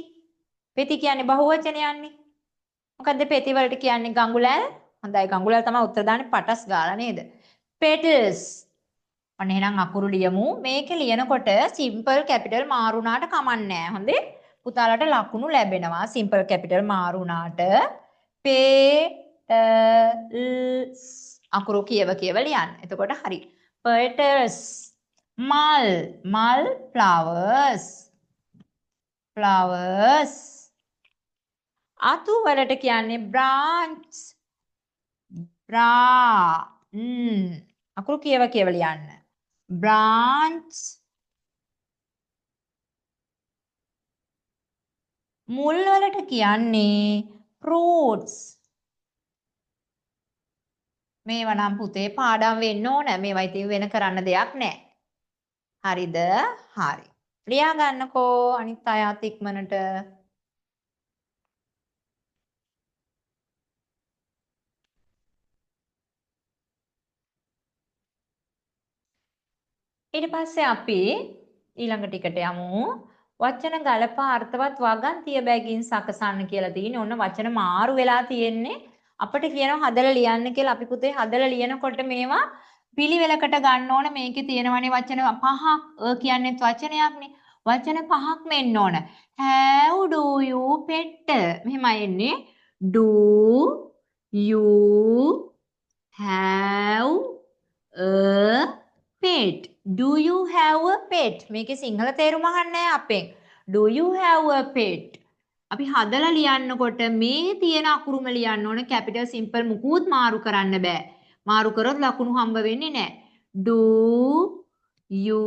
පෙති කියන්නේ බහුවචනයන්නේ. මොකද්ද පෙති වලට කියන්නේ? ගඟුලැල්. හොඳයි ගඟුලැල් තමයි උත්තර දාන්නේ පටස් ගාලා නේද? petals. ඔන්න එහෙනම් අකුරු ලියමු. මේක ලියනකොට simple capital මාරු වුණාට කමක් නැහැ. හොඳේ? පුතාලට ලකුණු ලැබෙනවා. simple capital මාරු වුණාට petals අකුරු කියව ලියන්න. එතකොට හරි. petals මල් මල් flowers flowers අතු වලට කියන්නේ branch අකුරු කියව ලියන්න. branch මුල් වලට කියන්නේ fruits. මේවා නම් පුතේ පාඩම් වෙන්න ඕන. මේවා ඉතින් වෙන කරන්න දෙයක් නැහැ. හරිද? හරි. ලියා ගන්නකෝ අනිත් අයත් ඉක්මනට. ඊට පස්සේ අපි ඊළඟ ටිකට යමු. වචන ගලපා අර්ථවත් වගන්තිය බැගින් සකසන්න කියලා තියෙන්නේ. ඔන්න වචන මාරු වෙලා තියෙන්නේ. අපිට කියනවා හදලා ලියන්න කියලා. අපි පුතේ හදලා ලියනකොට මේවා පිළිවෙලකට ගන්න ඕන. මේකේ තියෙනවනේ වචන පහක්. කියන්නේත් වචනයක්නේ. වචන පහක් මෙන්න ඕන. How do you pet? මෙහෙමයි එන්නේ. Do you have a pet? Do you have a pet? මේකේ සිංහල තේරුම අහන්නේ අපෙන්. Do you have a pet? අපි හදලා ලියන්නකොට මේ තියෙන අකුරුම ලියන්න ඕන. කැපිටල් සිම්පල් මුකුත් මාරු කරන්න බෑ. මාරු කරොත් ලකුණු හම්බ වෙන්නේ නැහැ. Do you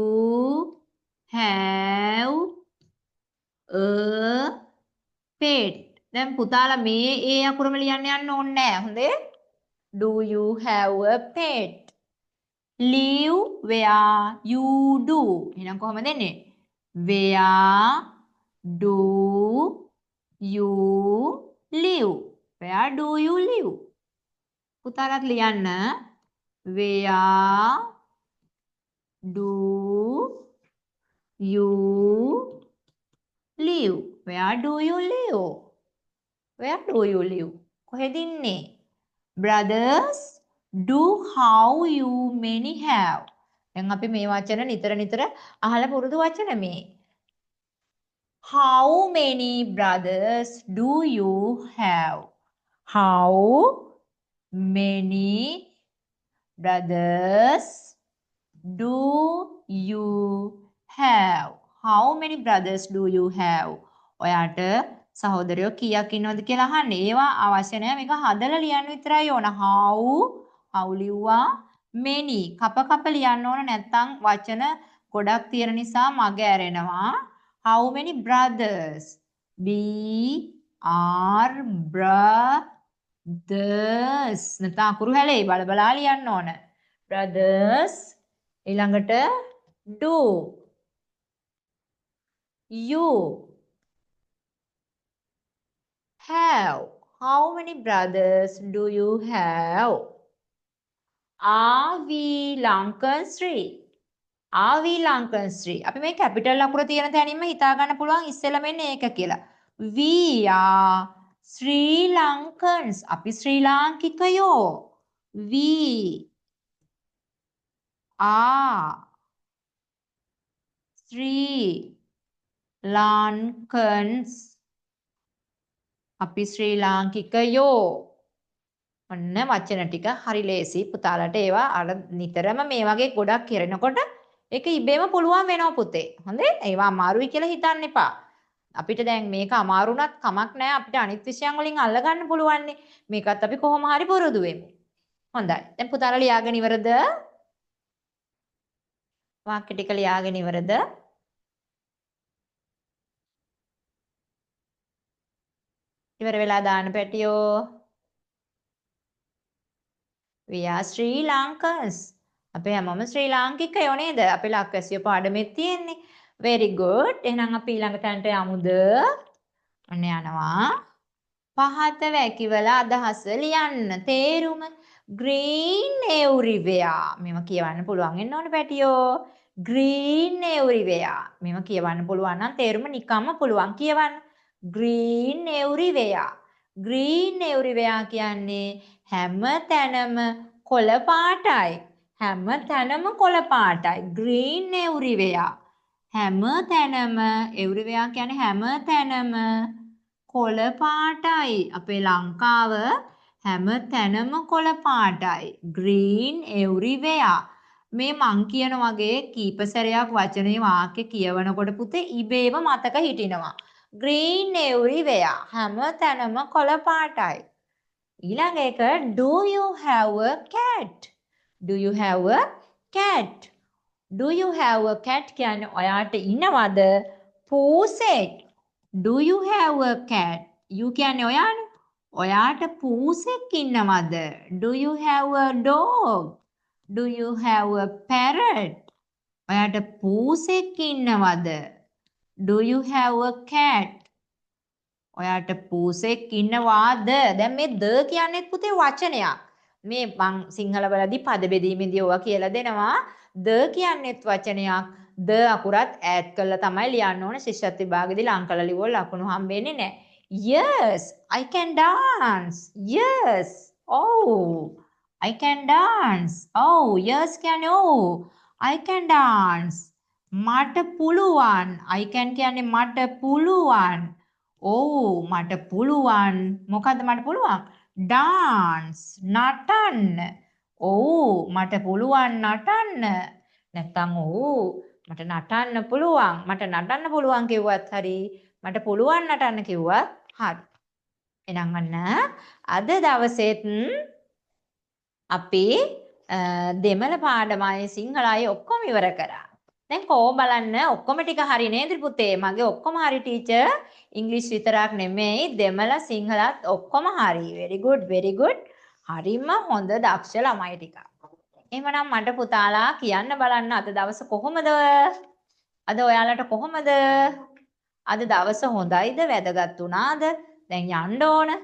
have a pet? දැන් පුතාලා මේ ඒ අකුරම ලියන්න යන්න ඕනේ නැහැ. හොඳේ? Do you have a pet? Live where you do. එහෙනම් කොහොමද එන්නේ? Where do you live? Where do you live? පුතාලාත් ලියන්න. Where do you live? Where do you live? Where do you live? කොහෙද ඉන්නේ? Brothers, do how you many have? දැන් අපි මේ වචන නිතර අහලා පුරුදු වචන මේ. How many brothers do you have? How many brothers do you have? How many brothers do you have? ඔයාට සහෝදරයෝ කීයක් ඉන්නවද කියලා අහන්නේ. ඒවා අවශ්‍ය නැහැ. මේක හදලා ලියන්න විතරයි ඕන. how ලිව්වා many කප ලියන්න ඕන නැත්නම් වචන ගොඩක් තියෙන නිසා මග ඇරෙනවා. How many brothers? B R brothers. නැත්නම් අකුරු හැලෙයි බල ලියන්න ඕන. Brothers ඊළඟට do you have? How many brothers do you have? Are we Lankan-Sri? Are we Lankan-Sri? අපි මේ කැපිටල් අකුර තියෙන තැනින්ම හිතා ගන්න පුළුවන් ඉස්සෙල්ලා මෙන්න ඒක කියලා. We are Sri Lankans. අපි ශ්‍රී ලාංකිකයෝ. We are Sri Lankans. අපි ශ්‍රී ලාංකිකයෝ. ඔන්න වචන ටික හරි ලේසි පුතාලට ඒවා අර නිතරම මේ වගේ ගොඩක් කරනකොට ඒක ඉබේම පුළුවන් වෙනවා පුතේ. හොඳේ? ඒවා අමාරුයි කියලා හිතන්න එපා. අපිට දැන් මේක අමාරු වුණත් කමක් නැහැ. අපිට අනිත් විෂයන් වලින් අල්ල ගන්න පුළුවන් නේ. මේකත් අපි කොහොම හරි පුරුදු වෙමු. හොඳයි. දැන් පුතාලා ලියාගෙන ඉවරද? වාක්‍ය ටික ලියාගෙන ඉවරද? ඉවර වෙලා දාන්න පැටියෝ. We are Sri Lankans. අපි හැමෝම ශ්‍රී ලාංකිකයෝ නේද? අපේ ලක්වැසිය පාඩමේ තියෙන්නේ. Very good. එහෙනම් අපි ඊළඟ තැනට යමුද? ඔන්න යනවා. පහත වැකිවල අදහස ලියන්න. තේරුම green everywhere. මේව කියවන්න පුළුවන් වෙන්න ඕන පැටියෝ. green everywhere. මේව කියවන්න පුළුවන් නම් තේරුම නිකම්ම පුළුවන් කියවන්න. green everywhere. green everywhere කියන්නේ හැම තැනම කොළ පාටයි. හැම තැනම කොළ පාටයි. green everywhere. හැම තැනම everywhere කියන්නේ හැම තැනම කොළ පාටයි. අපේ ලංකාව හැම තැනම කොළ පාටයි. green everywhere. මේ මං කියන වගේ කීප සැරයක් වචනේ වාක්‍ය කියවනකොට පුතේ ඉබේම මතක හිටිනවා. green everywhere. හැම තැනම කොළ පාටයි. ඊළඟ එක do you have a cat? Do you have a cat? Do you have a cat කියන්නේ ඔයාට ඉන්නවද පූසෙක්? Do you have a cat? You කියන්නේ ඔයානේ. ඔයාට පූසෙක් ඉන්නවද? Do you have a dog? Do you have a parrot? ඔයාට පූසෙක් ඉන්නවද? Do you have a cat? ඔයාට පූසෙක් ඉන්නවාද? දැන් මේ ද කියන්නේත් පුතේ වචනයක්. මේ මං සිංහල වලදී පද බෙදීමේදී ඔවා කියලා දෙනවා. ද කියන්නේත් වචනයක්. ද අකුරත් ඈඩ් කරලා තමයි ලියන්න ඕනේ. ශිෂ්‍යත්ව විභාගෙදී ලං කරලා ලිව්වොත් ලකුණු හම්බෙන්නේ නැහැ. Yes, I can dance. Yes. Oh, I can dance. Oh, yes කියන්නේ oh. I can dance. මට පුළුවන්. I can කියන්නේ මට පුළුවන්. ඕ මට පුළුවන් මොකද්ද මට පුළුවන් dance නටන්න ඕ මට පුළුවන් නටන්න නැත්තම් ඕ මට නටන්න පුළුවන් කිව්වත් හරි මට පුළුවන් නටන්න කිව්වත් හරි එහෙනම් අන්න අද දවසෙත් අපි දෙමළ පාඩමයි සිංහලයි ඔක්කොම ඉවර කරා දැන් කෝ බලන්න ඔක්කොම ටික හරි නේද පුතේ මගේ ඔක්කොම හරි ටීචර් ඉංග්‍රීසි විතරක් නෙමෙයි දෙමළ සිංහලත් ඔක්කොම හරි very good හරිම හොඳ දක්ෂ ළමයි ටිකක් එහෙමනම් මට පුතාලා කියන්න බලන්න අද දවස කොහොමද අද ඔයාලට කොහොමද අද දවස හොඳයිද වැදගත් වුණාද දැන් යන්න ඕන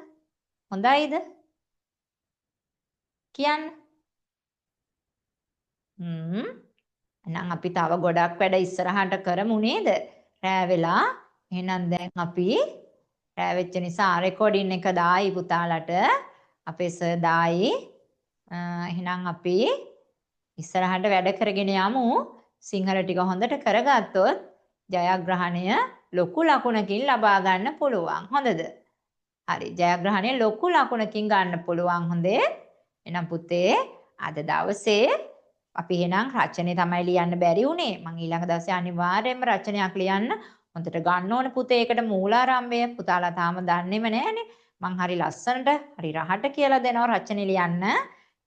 හොඳයිද කියන්න එහෙනම් අපි තව ගොඩක් වැඩ ඉස්සරහට කරමු නේද? රෑ වෙලා. එහෙනම් දැන් අපි රෑ වෙච්ච නිසා රෙකෝඩින් එක දායි පුතාලට. අපේ සර් දායි. එහෙනම් අපි ඉස්සරහට වැඩ කරගෙන යමු. සිංහල ටික හොඳට කරගත්තොත් ජයග්‍රහණය ලොකු ලකුණකින් ලබා ගන්න පුළුවන්. හොඳද? හරි. ජයග්‍රහණය ලොකු ලකුණකින් ගන්න පුළුවන්. හොඳේ. එහෙනම් පුතේ අද දවසේ අපි එහෙනම් රචනය තමයි ලියන්න බැරි උනේ. මම ඊළඟ දවසේ අනිවාර්යයෙන්ම රචනයක් ලියන්න හොඳට ගන්න ඕනේ පුතේ. ඒකට මූලාරම්භය පුතාලා තාම දන්නේම නැහනේ. මං හරි ලස්සනට හරි රහට කියලා දෙනවා රචනෙ ලියන්න.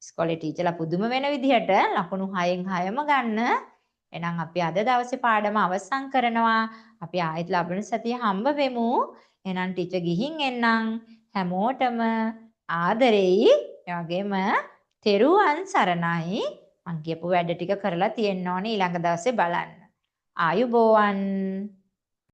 ඉස්කෝලේ ටීචර්ලා පුදුම වෙන විදිහට ලකුණු 6න් 6ම ගන්න. එහෙනම් අපි අද දවසේ පාඩම අවසන් කරනවා. අපි ආයෙත් ලබන සතියේ හම්බ වෙමු. එහෙනම් ටීචර් ගිහින් එන්නම්. හැමෝටම ආදරෙයි. ඒ වගේම තෙරුවන් සරණයි. මං කියපු වැඩ ටික කරලා තියෙන්න ඕනේ ඊළඟ දවසේ බලන්න. ආයුබෝවන්